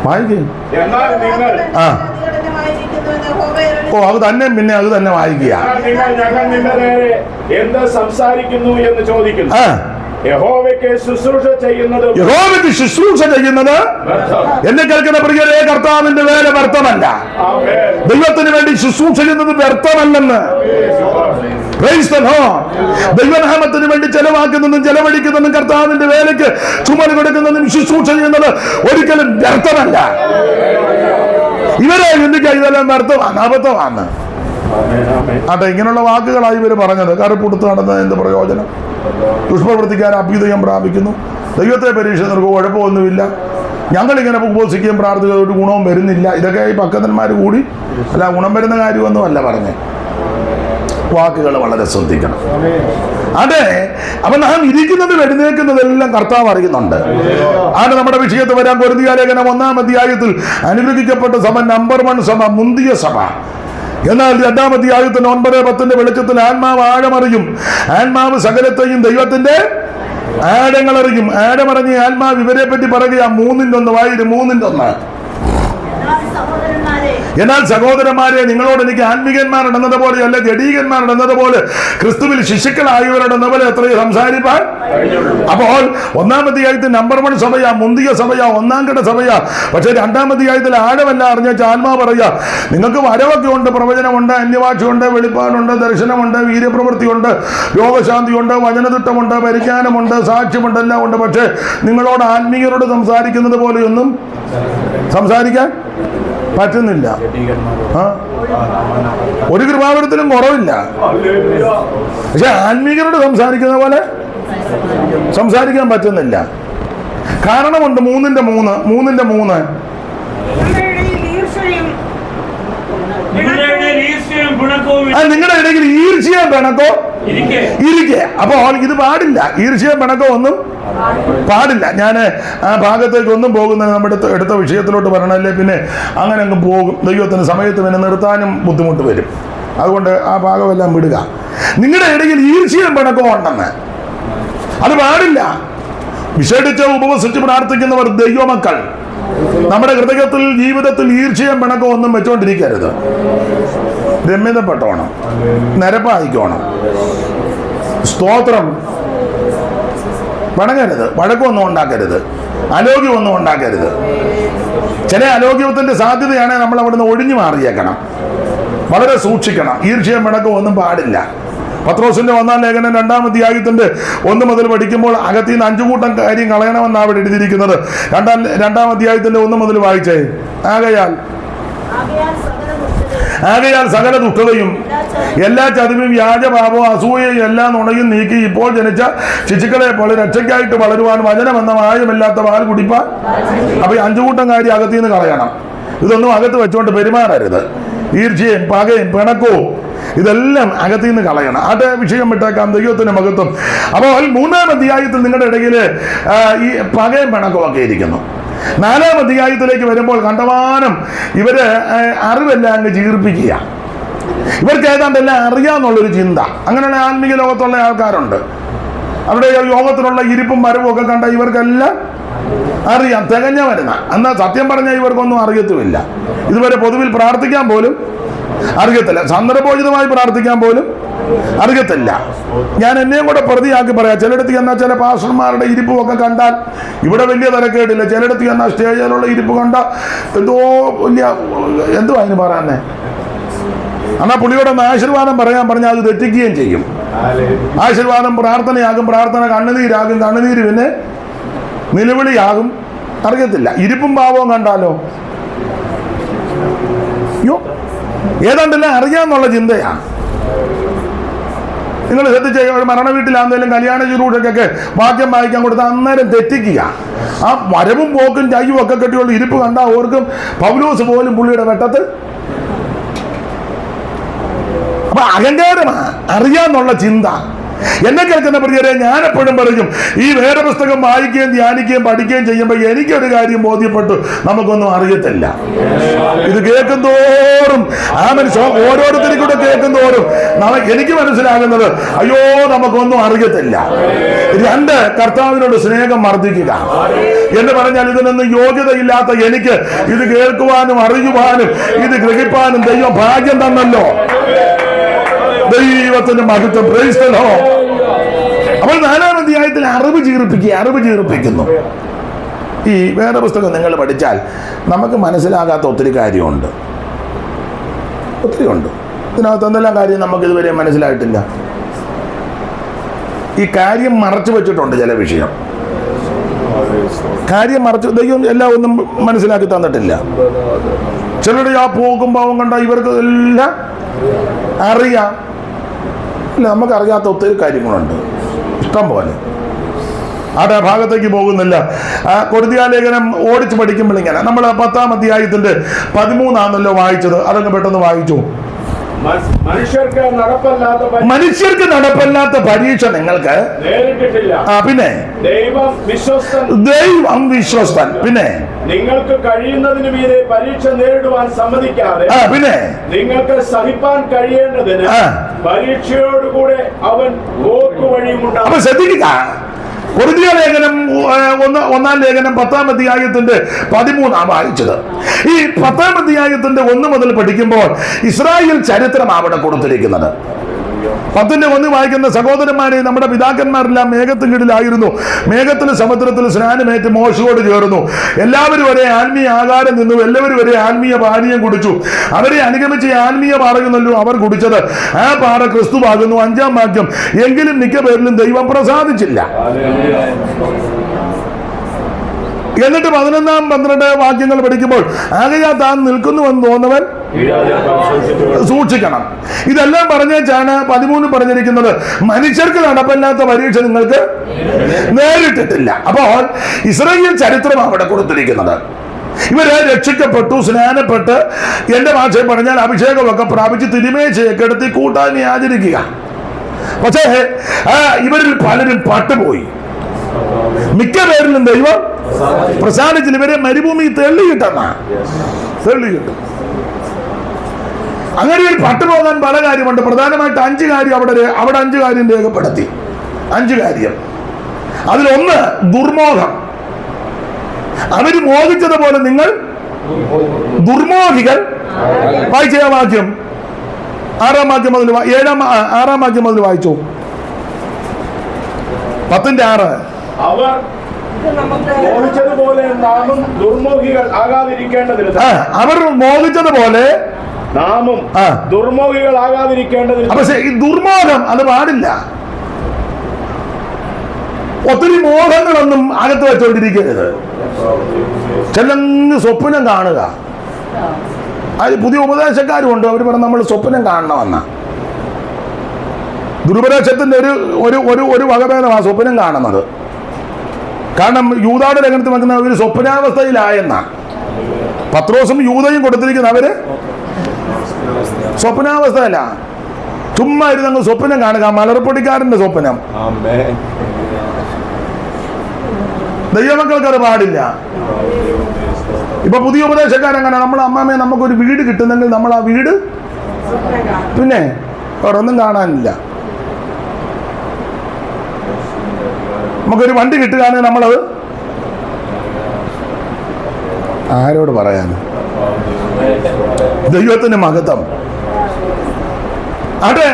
വായിക്കും. അത് തന്നെ. പിന്നെ അത് തന്നെ വായിക്കുക. എന്ത് സംസാരിക്കുന്നു എന്ന് ചോദിക്കുന്നു. യഹോവയ്ക്ക് ശുശ്രൂഷ ചെയ്യുന്നത് എന്നെ കേൾക്കുന്ന പ്രിയരേ, കർത്താവിന്റെ വേല വ്യർത്ഥമല്ല. ദൈവത്തിന് വേണ്ടി ശുശ്രൂഷ ചെയ്യുന്നത് വ്യർത്ഥമല്ലെന്ന്. ദൈവനാമത്തിന് വേണ്ടി ചെലവാക്കുന്നതും ചെലവഴിക്കുന്നതും കർത്താവിന്റെ വേലയ്ക്ക് ചുമട് കൊടുക്കുന്നതും ശുശ്രൂഷ ചെയ്യുന്നത് ഒരിക്കലും വ്യർത്ഥമല്ല. ഇവരെ ചിന്തിക്കുക ഇതെല്ലാം വ്യർത്ഥമാണ്, അബദ്ധമാണ്. ആട്ടെ, ഇങ്ങനെയുള്ള വാക്കുകളായി ഇവർ പറഞ്ഞത്. കറുപ്പുടുത്ത് നടന്ന എന്ത് പ്രയോജനം? ദുഷ്പ്രവർത്തിക്കാൻ അഭ്യുദയം പ്രാപിക്കുന്നു. ദൈവത്തെ പരീക്ഷ നിൽക്കുക, കുഴപ്പമൊന്നുമില്ല. ഞങ്ങളിങ്ങനെ ഉപവസിക്കുകയും പ്രാർത്ഥിക്കുക, ഒരു ഗുണവും വരുന്നില്ല. ഇതൊക്കെ ഈ ഭക്തന്മാർ കൂടി അല്ല, ഗുണം വരുന്ന കാര്യമൊന്നും അല്ല പറഞ്ഞേ. വാക്കുകൾ വളരെ ശ്രദ്ധിക്കണം. അതെ, അപ്പൊ നാം ഇരിക്കുന്നത് എഴുന്നേൽക്കുന്നതെല്ലാം കർത്താവ് അറിയുന്നുണ്ട്. ആണ് നമ്മുടെ വിഷയത്തിൽ വരാൻ. കൊരിന്ത്യർ ലേഖനം 1-ാം അധ്യായത്തിൽ അനുഗ്രഹിക്കപ്പെട്ട സഭ നമ്പർ 1 സഭ, മുന്തിയ സഭ. എന്നാൽ 2-ാം അധ്യായത്തിന് 9-10 വെളിച്ചത്തിൽ ആത്മാവ് ആഴമറിയും, ആത്മാവ് സകലത്തെയും ദൈവത്തിന്റെ ആഴങ്ങളറിയും. ആഴമറിഞ്ഞ ആത്മാവ് ഇവരെ പറ്റി പറയുക. 3-1 വായിര്. 3-1. എന്നാൽ സഹോദരന്മാരെ, നിങ്ങളോട് എനിക്ക് ആത്മീകന്മാരുടെന്നത് പോലെ അല്ല, ജഡീകന്മാരുടെന്നത് പോലെ ക്രിസ്തുവിൽ ശിശുക്കളായവരുടെന്ന പോലെ എത്രയോ സംസാരിപ്പാൻ. അപ്പോൾ 1-ാം അധ്യായത്തിൽ നമ്പർ 1 സഭയാ, മുന്തിയ സഭയാ, 1-ാം കിട സഭയാ. പക്ഷെ 2-ാം അധ്യായത്തിൽ ആഴമല്ല അറിഞ്ഞ ആത്മാവ് പറയാ, നിങ്ങൾക്ക് വരവൊക്കെ ഉണ്ട്, പ്രവചനമുണ്ട്, അന്യഭാഷയുണ്ട്, വെളിപ്പാടുണ്ട്, ദർശനമുണ്ട്, വീര്യപ്രവൃത്തിയുണ്ട്, രോഗശാന്തിയുണ്ട്, വചനതിട്ടമുണ്ട്, പരിജ്ഞാനമുണ്ട്, സാക്ഷ്യമുണ്ട്, എല്ലാം ഉണ്ട്. പക്ഷെ നിങ്ങളോട് ആത്മീയരോട് സംസാരിക്കുന്നത് പോലെയൊന്നും സംസാരിക്കാൻ പറ്റുന്നില്ല. ഒരു കൃപാവരത്തിനും കുറവില്ല. പക്ഷെ ആത്മീകരോട് സംസാരിക്കുന്ന പോലെ സംസാരിക്കാൻ പറ്റുന്നില്ല. കാരണമുണ്ട്. 3-3 നിങ്ങളുടെ ഇടയിൽ ഈർഷ്യ പിണക്കോ ഇരിക്കെ. അപ്പോൾ ഇത് പാടില്ല, ഈർഷ്യയും പിണക്കവും ഒന്നും പാടില്ല. ഞാൻ ആ ഭാഗത്തേക്കൊന്നും പോകുന്നത് നമ്മുടെ എടുത്ത വിഷയത്തിലോട്ട് പറയണല്ലേ, പിന്നെ അങ്ങനെ അങ്ങ് പോകും. ദൈവത്തിന് സമയത്ത് പിന്നെ നിർത്താനും ബുദ്ധിമുട്ട് വരും. അതുകൊണ്ട് ആ ഭാഗമെല്ലാം വിടുക. നിങ്ങളുടെ ഇടയിൽ ഈർഷ്യയും പിണക്കവും ഉണ്ടെന്ന്, അത് പാടില്ല. വിശേഷിച്ച് ഉപവസിച്ച് പ്രാർത്ഥിക്കുന്നവർ ദൈവമക്കൾ, നമ്മുടെ ഹൃദയത്തിൽ ജീവിതത്തിൽ ഈർഷ്യയും പിണക്കവും ഒന്നും വെച്ചുകൊണ്ടിരിക്കരുത്. രമ്യതപ്പെട്ടോണം, നിരപ്പായിക്കോണം. സ്തോത്രം. പിണങ്ങരുത്, വഴക്കമൊന്നും ഉണ്ടാക്കരുത്, അലോഗ്യമൊന്നും ഉണ്ടാക്കരുത്. ചില അലോഗ്യത്തിന്റെ സാധ്യതയാണെങ്കിൽ നമ്മൾ അവിടുന്ന് ഒഴിഞ്ഞു മാറിയേക്കണം. വളരെ സൂക്ഷിക്കണം. ഈർഷ്യയും പിണക്കവും ഒന്നും പാടില്ല. പത്രോസിന്റെ 1-ാം ലേഖനം 2-ാം അധ്യായത്തിന്റെ 1 മുതൽ പഠിക്കുമ്പോൾ അകത്തിൽ നിന്ന് 5 കൂട്ടം കാര്യം കളയണമെന്നാണ് അവിടെ എഴുതിയിരിക്കുന്നത്. 2-ാം അധ്യായത്തിന്റെ 1 മുതൽ വായിച്ചേ. ആകയാൽ സകല ദുഷ്ടതയും എല്ലാ ചതിവും വ്യാജഭാവവും അസൂയയും എല്ലാ നുണയും നീക്കി ഇപ്പോൾ ജനിച്ച ശിശുക്കളെ പോലെ രക്ഷയ്ക്കായിട്ട് വളരുവാൻ വചനമെന്ന മായമില്ലാത്ത പാൽ കുടിപ്പാൻ. അപ്പൊ 5 കൂട്ടം കാര്യം അകത്തിൽ നിന്ന് കളയണം. ഇതൊന്നും അകത്ത് വെച്ചുകൊണ്ട് പെരുമാറരുത്. ഈർഷ്യയും പകയും പിണക്കവും ഇതെല്ലാം അകത്തിൽ നിന്ന് കളയണം. അത് വിഷയം വിട്ടേക്കാം. ദൈവത്തിന്റെ മഹത്വം. അപ്പോൾ 3-ാം അധ്യായത്തിൽ നിങ്ങളുടെ ഇടയിൽ ഈ പകയും പിണക്കവും ഒക്കെ ഇരിക്കുന്നു. 4-ാം അധ്യായത്തിലേക്ക് വരുമ്പോൾ കണ്ടമാനം ഇവര് അറിവെല്ലാം അങ്ങ് ജീർപ്പിക്കുക. ഇവർക്ക് ഏതാണ്ട് എല്ലാം അറിയാന്നുള്ളൊരു ചിന്ത. അങ്ങനെയുള്ള ആത്മീയ ലോകത്തുള്ള ആൾക്കാരുണ്ട്. അവരുടെ യോഗത്തിലുള്ള ഇരിപ്പും വരവും ഒക്കെ കണ്ട ഇവർക്കെല്ലാം അറിയാം, തികഞ്ഞ വരുന്ന. എന്നാൽ സത്യം പറഞ്ഞാൽ ഇവർക്കൊന്നും അറിയത്തുമില്ല. ഇതുവരെ പൊതുവിൽ പ്രാർത്ഥിക്കാൻ പോലും അറിയത്തില്ല, സന്ദർഭോചിതമായി പ്രാർത്ഥിക്കാൻ പോലും അറിയത്തില്ല. ഞാൻ എന്നെയും കൂടെ പ്രതിയാക്കി പറയാം. ചിലയിടത്ത് എന്നാൽ ചില പാസ്റ്റർമാരുടെ ഇരിപ്പും ഒക്കെ കണ്ടാൽ ഇവിടെ വലിയ തിരക്കേടില്ല. ചിലയിടത്ത് എന്നാൽ സ്റ്റേജിലുള്ള ഇരിപ്പ് കണ്ട എന്തോ വലിയ എന്തോ അതിന് പറയാന്നേ. എന്നാൽ പുള്ളിയോടെ ആശീർവാദം പറയാൻ പറഞ്ഞാൽ അത് തെറ്റിക്കുകയും ചെയ്യും. ആശീർവാദം പ്രാർത്ഥനയാകും, പ്രാർത്ഥന കണ്ണുനീരാകും, കണ്ണുനീര് പിന്നെ നിലവിളിയാകും. അറിയത്തില്ല. ഇരിപ്പും ഭാവവും കണ്ടാലോ ഏതാണ്ടെല്ലാം അറിയാന്നുള്ള ചിന്തയാണ്. നിങ്ങൾ ശ്രദ്ധിച്ച ഒരു മരണ വീട്ടിലാണെങ്കിലും കല്യാണ ചുരുക്കൊക്കെ വാക്യം വായിക്കാൻ കൊടുത്ത് അന്നേരം തെറ്റിക്കുക. ആ വരവും പോക്കും ചയ്യും ഒക്കെ കെട്ടിയുള്ള ഇരിപ്പ് കണ്ടാൽ ഓർക്കും പൗലോസ് പോലും പുള്ളിയുടെ വെട്ടത്ത്. അപ്പൊ അഹങ്കാരമാ, അറിയാന്നുള്ള ചിന്ത. എന്നെ കേൾക്കുന്ന പ്രിയരെ, ഞാൻ എപ്പോഴും പറയും, ഈ വേദപുസ്തകം വായിക്കുകയും ധ്യാനിക്കുകയും പഠിക്കുകയും ചെയ്യുമ്പോൾ എനിക്കൊരു കാര്യം ബോധ്യപ്പെട്ടു, നമുക്കൊന്നും അറിയത്തില്ല. ഇത് കേൾക്കും തോറും ആ മനുഷ്യ ഓരോരുത്തരും കൂടെ കേൾക്കും തോറും എനിക്ക് മനസ്സിലാകുന്നത് അയ്യോ നമുക്കൊന്നും അറിയത്തില്ല. 2, കർത്താവിനോട് സ്നേഹം വർദ്ധിക്കുക എന്ന് പറഞ്ഞാൽ ഇതിനൊന്നും യോഗ്യതയില്ലാത്ത എനിക്ക് ഇത് കേൾക്കുവാനും അറിയുവാനും ഇത് ഗ്രഹിപ്പാനും ദൈവം ഭാഗ്യം തന്നല്ലോ. ദൈവത്തിന്റെ മഹത്വം. Price the Lord. അപ്പോൾ 4-ാം അധ്യായത്തിൽ അറിവ് ചീർപ്പിക്കുന്നു. ഈ വേദപുസ്തകം നിങ്ങൾ പഠിച്ചാൽ നമുക്ക് മനസ്സിലാകാത്ത ഒത്തിരി കാര്യമുണ്ട്, ഒത്തിരി ഉണ്ട്. ഇതിനകത്ത് എന്തെല്ലാം കാര്യം നമുക്ക് ഇതുവരെ മനസ്സിലായിട്ടില്ല. ഈ കാര്യം മറച്ചു വെച്ചിട്ടുണ്ട്. ചില വിഷയം കാര്യം മറച്ചു, ദൈവം എല്ലാം ഒന്നും മനസ്സിലാക്കി തന്നിട്ടില്ല. ചിലരുടെ ആ പോക്കും പാവം കണ്ട ഇവർക്ക് എല്ലാം അറിയാം. ഇല്ല, നമുക്കറിയാത്ത ഒത്തിരി കാര്യങ്ങളുണ്ട്, ഇഷ്ടം പോലെ. ആ ഭാഗത്തേക്ക് പോകുന്നില്ല. കൊരിന്ത്യലേഖനം ഓടിച്ച് പഠിക്കുമ്പോൾ ഇങ്ങനെ നമ്മൾ 10-ാം അധ്യായത്തിന്റെ 13 വായിച്ചത്. അതങ്ങ് പെട്ടെന്ന് വായിച്ചു. മനുഷ്യർക്ക് നടപ്പല്ലാത്ത പരീക്ഷ നിങ്ങൾക്ക് പിന്നെ ദൈവം വിശ്വസ്തൻ. പിന്നെ നിങ്ങൾക്ക് കഴിയുന്നതിന് മീതെ പരീക്ഷ നേരിടുവാൻ സമ്മതിക്കാതെ പിന്നെ നിങ്ങൾക്ക് സഹിപ്പാൻ കഴിയേണ്ടതിന് പരീക്ഷയോടുകൂടെ അവൻ വഴിയുമുണ്ട്. അപ്പൊ ശ്രദ്ധിക്കുക, കൊരിന്ത്യലേഖനം 1-ാം ലേഖനം 10-ാം അധ്യായത്തിന്റെ 13 വായിച്ചത്. ഈ 10-ാം അധ്യായത്തിന്റെ 1 മുതൽ പഠിക്കുമ്പോൾ ഇസ്രായേൽ ചരിത്രം അവിടെ കൊടുത്തിരിക്കുന്നത്. 10-1 വായിക്കുന്ന സഹോദരന്മാരെ, നമ്മുടെ പിതാക്കന്മാരെല്ലാം മേഘത്തിന് കീഴിലായിരുന്നു. മേഘത്തിന് സമുദ്രത്തിൽ സ്നാനമേറ്റ് മോശയോട് ചേർന്നു. എല്ലാവരും ഒരേ ആത്മീയ ആകാരം നിന്നു, എല്ലാവരും ഒരേ ആത്മീയ പാനീയം കുടിച്ചു. അവരെ അനുഗമിച്ച് ആത്മീയ പാറയുന്നല്ലോ അവർ കുടിച്ചത്. ആ പാറ ക്രിസ്തുവാകുന്നു. 5-ാം വാക്യം. എങ്കിലും മിക്ക പേരിലും ദൈവം പ്രസാദിച്ചില്ല. എന്നിട്ട് 11-12 വാക്യങ്ങൾ പഠിക്കുമ്പോൾ ആകയാൽ താൻ നിൽക്കുന്നുവെന്ന് തോന്നുന്നവൻ സൂക്ഷിക്കണം. ഇതെല്ലാം പറഞ്ഞാണ് 13 പറഞ്ഞിരിക്കുന്നത്. മനുഷ്യർക്ക് നടപ്പില്ലാത്ത പരീക്ഷ നിങ്ങൾക്ക് നേരിട്ടിട്ടില്ല. അപ്പോൾ ഇസ്രായേൽ ചരിത്രം അവിടെ കൊടുത്തിരിക്കുന്നത്. ഇവരെ രക്ഷിക്കപ്പെട്ടു, സ്നാനപ്പെട്ട്, എന്റെ ഭാഷയിൽ പറഞ്ഞാൽ അഭിഷേകമൊക്കെ പ്രാപിച്ച് തിരുമേശയൊക്കെ എടുത്ത് കൂട്ടായ്മ ആചരിക്കുക. പക്ഷേ ഇവരിൽ പലരും പട്ടുപോയി. മിക്ക പേരിലും ദൈവം പ്രസാദിച്ചില്ല. ഇവരെ മരുഭൂമി തെള്ളിയിട്ടെന്ന തെള്ളിയിട്ടു. അങ്ങനെ ഒരു പട്ടുപോകാൻ പല കാര്യമുണ്ട്. പ്രധാനമായിട്ട് 5 കാര്യം അവിടെ 5 കാര്യം രേഖപ്പെടുത്തി. 5 കാര്യം. അതിലൊന്ന് ദുർമോഹം. അവര് മോഹിച്ചതുപോലെ നിങ്ങൾ ദുർമോഹികൾ. വായിച്ച വാക്യം 6-ാം വാക്യം മുതൽ 6-ാം വാക്യം മുതൽ വായിച്ചു. 10:6. അവർ മോഹിച്ചതുപോലെ നാമും ദുർമോഹികൾ ആകാതിരിക്കേണ്ടതില്ല. അവർ മോഹിച്ചതുപോലെ നാമും ദുർമോഹികൾ ആകാതിരിക്കേണ്ടതില്ല. അപ്പൊ ഈ ദുർമോഹം അത് പാടില്ല. ഒത്തിരി മോഹങ്ങളൊന്നും അകത്ത് വെച്ചോണ്ടിരിക്കരുത്. ചെല്ലങ്ങ് സ്വപ്നം കാണുക. അത് പുതിയ ഉപദേശക്കാരും ഉണ്ട്. അവർ പറഞ്ഞ നമ്മൾ സ്വപ്നം കാണണമെന്ന. ദുരുപദേശത്തിന്റെ ഒരു വകഭേദമാണ് സ്വപ്നം കാണുന്നത്. കാരണം യൂദായുടെ രംഗത്ത് വെക്കുന്ന ഒരു സ്വപ്നാവസ്ഥയിലായെന്ന. പത്രോസും യൂദയും കൊടുത്തിരിക്കുന്ന അവര് സ്വപ്നാവസ്ഥയല്ല, ചുമ്മാ ഇരുന്ന് സ്വപ്നം കാണുക. മലർപ്പൊടിക്കാരന്റെ സ്വപ്നം. ദൈവമക്കൾക്ക് അത് പാടില്ല. ഇപ്പൊ പുതിയ ഉപദേശക്കാരങ്ങനെ നമ്മൾ അമ്മാമ്മയെ നമുക്കൊരു വീട് കിട്ടുന്നെങ്കിൽ നമ്മൾ ആ വീട് പിന്നെ അവിടെ ഒന്നും കാണാനില്ല. നമുക്കൊരു വണ്ടി കിട്ടുകയാണെങ്കിൽ നമ്മളത് ആരോട് പറയാൻ? ദൈവത്തിന്റെ മഹത്വം. അവിടെ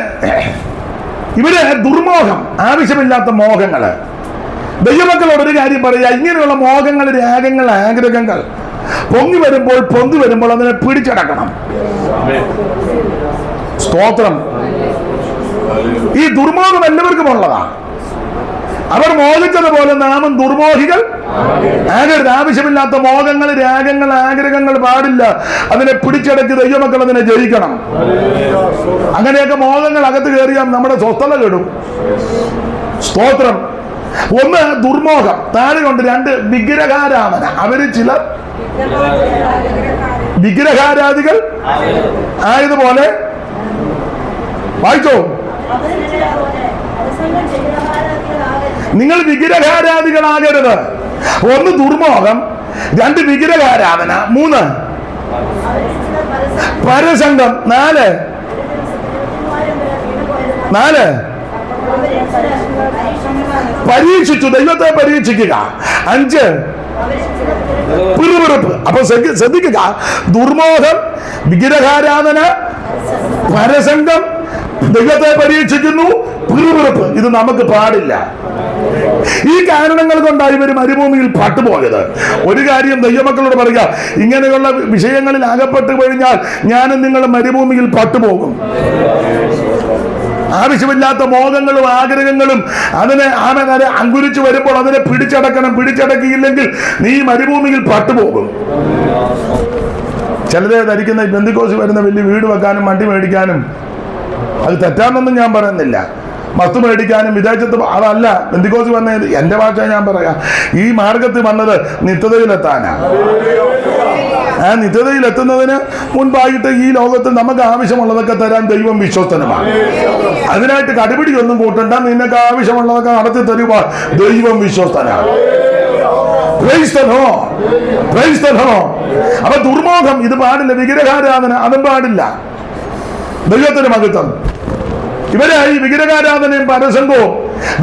ഇവര് ദുർമോഹം, ആവശ്യമില്ലാത്ത മോഹങ്ങള്. ദൈവമക്കളോട് ഒരു കാര്യം പറയുക, ഇങ്ങനെയുള്ള മോഹങ്ങൾ, രാഗങ്ങൾ, ആഗ്രഹങ്ങൾ പൊങ്ങി വരുമ്പോൾ അതിനെ പിടിച്ചടക്കണം. സ്തോത്രം. ഈ ദുർമോഹം എല്ലാവർക്കും ഉള്ളതാണ്. അവർ മോഹിച്ചതുപോലെ നാമും ദുർമോഹികൾ ആകരുത്. ആവശ്യമില്ലാത്ത മോഹങ്ങൾ, രാഗങ്ങൾ, ആഗ്രഹങ്ങൾ പാടില്ല. അതിനെ പിടിച്ചടക്കി ദൈവമക്കൾ അതിനെ ജയിക്കണം. അങ്ങനെയൊക്കെ മോഹങ്ങൾ അകത്ത് കയറിയാൽ നമ്മുടെ സ്വസ്ഥത കെടും. സ്തോത്രം. 1 ദുർമോഹം, താഴെ കൊണ്ട്. 2 വിഗ്രഹാരാധന. അവര് ചിലർ വിഗ്രഹാരാധികൾ ആയതുപോലെ. വായിച്ചോ. നിങ്ങൾ വിഗ്രഹാരാധികളാകരുത്. 1 ദുർമോഹം, 2 വിഗ്രഹാരാധന, 3 പരസംഗം, 4 പരീക്ഷിച്ചു, ദൈവത്തെ പരീക്ഷിക്കുക, 5 പിറുപിറുപ്പ്. അപ്പൊ ശ്രദ്ധിക്കുക, ദുർമോഹം, വിഗ്രഹാരാധന, പരസംഗം, ദൈവത്തെ പരീക്ഷിക്കുന്നു, പിറുപിറുപ്പ്. ഇത് നമുക്ക് പാടില്ല. ഈ കാരണങ്ങൾ കൊണ്ടാണ് ഇവർ മരുഭൂമിയിൽ പട്ടുപോയത്. ഒരു കാര്യം ദൈവമക്കളോട് പറയുക, ഇങ്ങനെയുള്ള വിഷയങ്ങളിൽ അകപ്പെട്ടു കഴിഞ്ഞാൽ ഞാനും നിങ്ങൾ മരുഭൂമിയിൽ പട്ടുപോകും. ആവശ്യമില്ലാത്ത മോഹങ്ങളും ആഗ്രഹങ്ങളും അതിനെ അങ്കുരിച്ചു വരുമ്പോൾ അതിനെ പിടിച്ചടക്കണം. പിടിച്ചടക്കിയില്ലെങ്കിൽ നീ മരുഭൂമിയിൽ പട്ടുപോകും. ചിലരെ ധരിക്കുന്ന പെന്തിക്കോസ് വരുന്ന വലിയ വീട് വെക്കാനും വണ്ടി മേടിക്കാനും, അത് തെറ്റാന്നൊന്നും ഞാൻ പറയുന്നില്ല. വസ്തു മേടിക്കാനും വിദേശത്ത്, അതല്ല പെന്തിക്കോസ് വന്നത്. എൻ്റെ ഭാഷ ഞാൻ പറയാം, ഈ മാർഗത്തിൽ വന്നത് നിത്യതയിലെത്താനാ. ആ നിത്യതയിലെത്തുന്നതിന് മുൻപായിട്ട് ഈ ലോകത്ത് നമുക്ക് ആവശ്യമുള്ളതൊക്കെ തരാൻ ദൈവം വിശ്വസ്തനുമാണ്. അതിനായിട്ട് കടുപിടി ഒന്നും കൂട്ടണ്ട. നിനക്ക് ആവശ്യമുള്ളതൊക്കെ നടത്തി തരുവാൻ ദൈവം വിശ്വസ്തനാണ്. അപ്പൊ ദുർമോഹം ഇത് പാടില്ല. വിഗ്രഹാരാധന അതും പാടില്ല. ദൈവത്തിന് മഹത്വം. ഇവരെ ഈ വിഗ്രഹാരാധനയും പരസംഗവും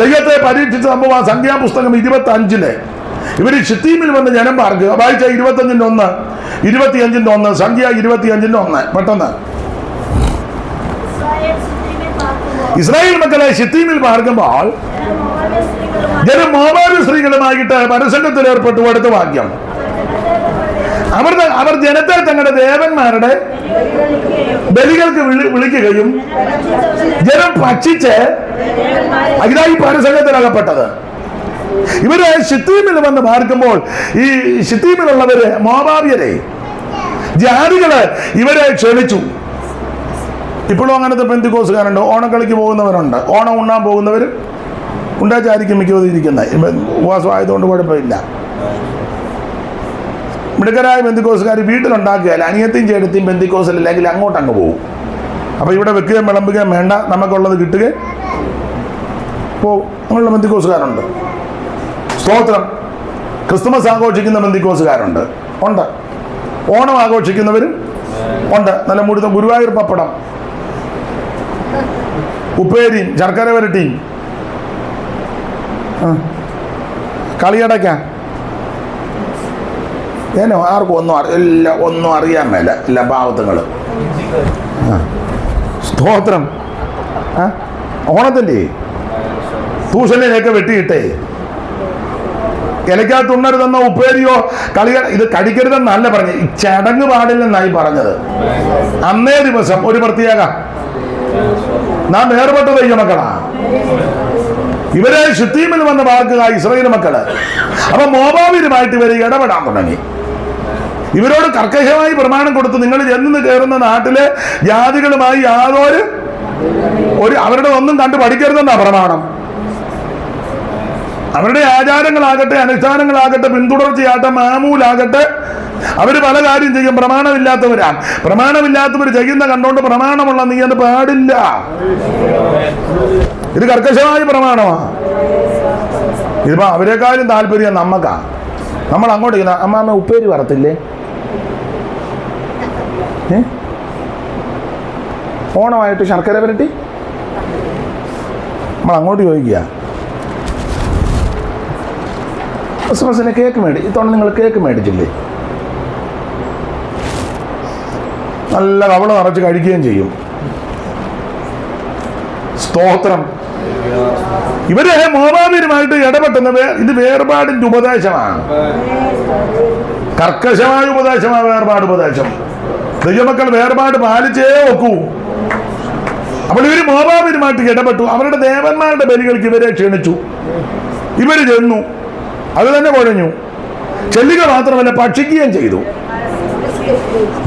ദൈവത്തെ പരീക്ഷിച്ച സംഭവം സംഖ്യാപുസ്തകം 25 ഇവര് ഷിത്തീമിൽ വന്ന് ജനം പാർക്കുക. വായിച്ച 25:1, 25:1, സംഖ്യ 25:1. പെട്ടെന്ന്. ഇസ്രായേൽ മക്കളെ ഷിത്തീമിൽ പാർക്കുമ്പോൾ ജനം മോവാബ് സ്ത്രീകളുമായിട്ട് പരസംഗത്തിൽ ഏർപ്പെട്ടു. അടുത്ത വാക്യം. അവർ ജനത്തെ തങ്ങളുടെ ദേവന്മാരുടെ ബലികൾക്ക് വിളിക്കുകയും ജനം ഭക്ഷിച്ച് അതിനായി പരസംഗത്തിലകപ്പെട്ടത്. ഇവര് ഷിത്തീമിൽ വന്ന് പാർക്കുമ്പോൾ ഈ ഷിത്തീമിലുള്ളവര് മോവാബ്യരെ, ജാതികള് ഇവരെ ക്ഷണിച്ചു. ഇപ്പോഴും അങ്ങനത്തെ പെന്തിക്കോസുകാരുണ്ട്. ഓണക്കളിക്ക് പോകുന്നവരുണ്ട്, ഓണം ഉണ്ണാൻ പോകുന്നവർ ഉണ്ടാച്ചായിരിക്കും മിക്കവരും ഇരിക്കുന്നത്. ഉപവാസം ആയതുകൊണ്ട് കുഴപ്പമില്ല. മിടുക്കരായ പെന്തിക്കോസുകാർ വീട്ടിലുണ്ടാക്കുകയല്ല, അനിയത്തെയും ചേട്ടത്തെയും പെന്തിക്കോസിൽ അല്ലെങ്കിൽ അങ്ങോട്ടങ്ങ് പോകും. അപ്പോൾ ഇവിടെ വെക്കുകയും വിളമ്പുകയും വേണ്ട, നമുക്കുള്ളത് കിട്ടുകയും പോകും. അങ്ങനെയുള്ള ബന്ധുക്കോസുകാരുണ്ട്. സ്തോത്രം. ക്രിസ്തുമസ് ആഘോഷിക്കുന്ന ബന്ധുക്കോസുകാരുണ്ട്, ഉണ്ട്. ഓണം ആഘോഷിക്കുന്നവരും ഉണ്ട്. നല്ല മുഴുത്ത ഗുരുവായൂർ പപ്പടം, ഉപ്പേരിയും ശർക്കര വരട്ടിയും കളിയടയ്ക്ക ഏനോ ആർക്കും ഒന്നും അറിയാൻ മേല, എല്ലാ പാവത്തുങ്ങൾ. സ്തോത്രം. ഓണത്തിൻ്റെ തൂഷണിനെയൊക്കെ വെട്ടിയിട്ടേ ഇലക്കകത്ത് ഉണ്ണരുതെന്നോ ഉപ്പേരിയോ ഇത് കടിക്കരുതെന്നല്ല പറഞ്ഞത്, ഈ ചടങ്ങ് പാടില്ലെന്നായി പറഞ്ഞത്. അന്നേ ദിവസം ഒരു പ്രത്യേക നാം വേർപെട്ട ദൈവമക്കളാ. ഇവരെ ശുദ്ധീമിൽ വന്ന വാക്കുക ഇസ്രായേൽ മക്കള്. അപ്പൊ മോവാബിലുമായിട്ട് ഇവരെ ഇടപെടാൻ തുടങ്ങി. ഇവരോട് കർക്കശമായി പ്രമാണം കൊടുത്തു, നിങ്ങൾ ചെന്ന് കയറുന്ന നാട്ടിലെ ജാതികളുമായി യാതൊരു അവരുടെ ഒന്നും കണ്ടു പഠിക്കരുതെന്നാ പ്രമാണം. അവരുടെ ആചാരങ്ങളാകട്ടെ അനുഷ്ഠാനങ്ങളാകട്ടെ പിന്തുടർച്ചയാകട്ടെ മാമൂലാകട്ടെ അവർ പല കാര്യം ചെയ്യും. പ്രമാണമില്ലാത്തവരാ. പ്രമാണമില്ലാത്തവർ ചെയ്യുന്ന കണ്ടോണ്ട് പ്രമാണമുള്ള നീ അത് പാടില്ല. ഇത് കർക്കശമായ പ്രമാണമാ. ഇതിപ്പോ അവരെക്കാളും താല്പര്യം നമ്മക്കാ. നമ്മൾ അങ്ങോട്ട് ചെയ്യുന്ന അമ്മാമ്മ ഉപ്പേരി വറത്തില്ലേ, ഓണമായിട്ട് ശർക്കര വരട്ടി, നമ്മൾ അങ്ങോട്ട് ചോദിക്കുക. ക്രിസ്മസിന് കേക്ക് ഇത്തവണ നിങ്ങൾ കേക്ക് മേടിച്ചില്ലേ? നല്ല കവള നിറച്ച് കഴിക്കുകയും ചെയ്യും. സ്തോത്രം. ഇവരെ മോവാബിലുമായിട്ട് ഇടപെട്ടുന്ന ഇത് വേർപാടിന്റെ ഉപദേശമാണ്. കർക്കശമായ ഉപദേശമാണ് വേർപാട് ഉപദേശം. ദൈവമക്കൾ വേർപാട് പാലിച്ചേ ഒക്കൂ. അപ്പോൾ ഇവര് മോവാബിലുമായിട്ട് ഇടപെട്ടു. അവരുടെ ദേവന്മാരുടെ ബലികൾക്ക് ഇവരെ ക്ഷണിച്ചു. ഇവര് ചെന്നു, അത് തന്നെ കുഴഞ്ഞു. ചെല്ലുക മാത്രമല്ല, ഭക്ഷിക്കുകയും ചെയ്തു.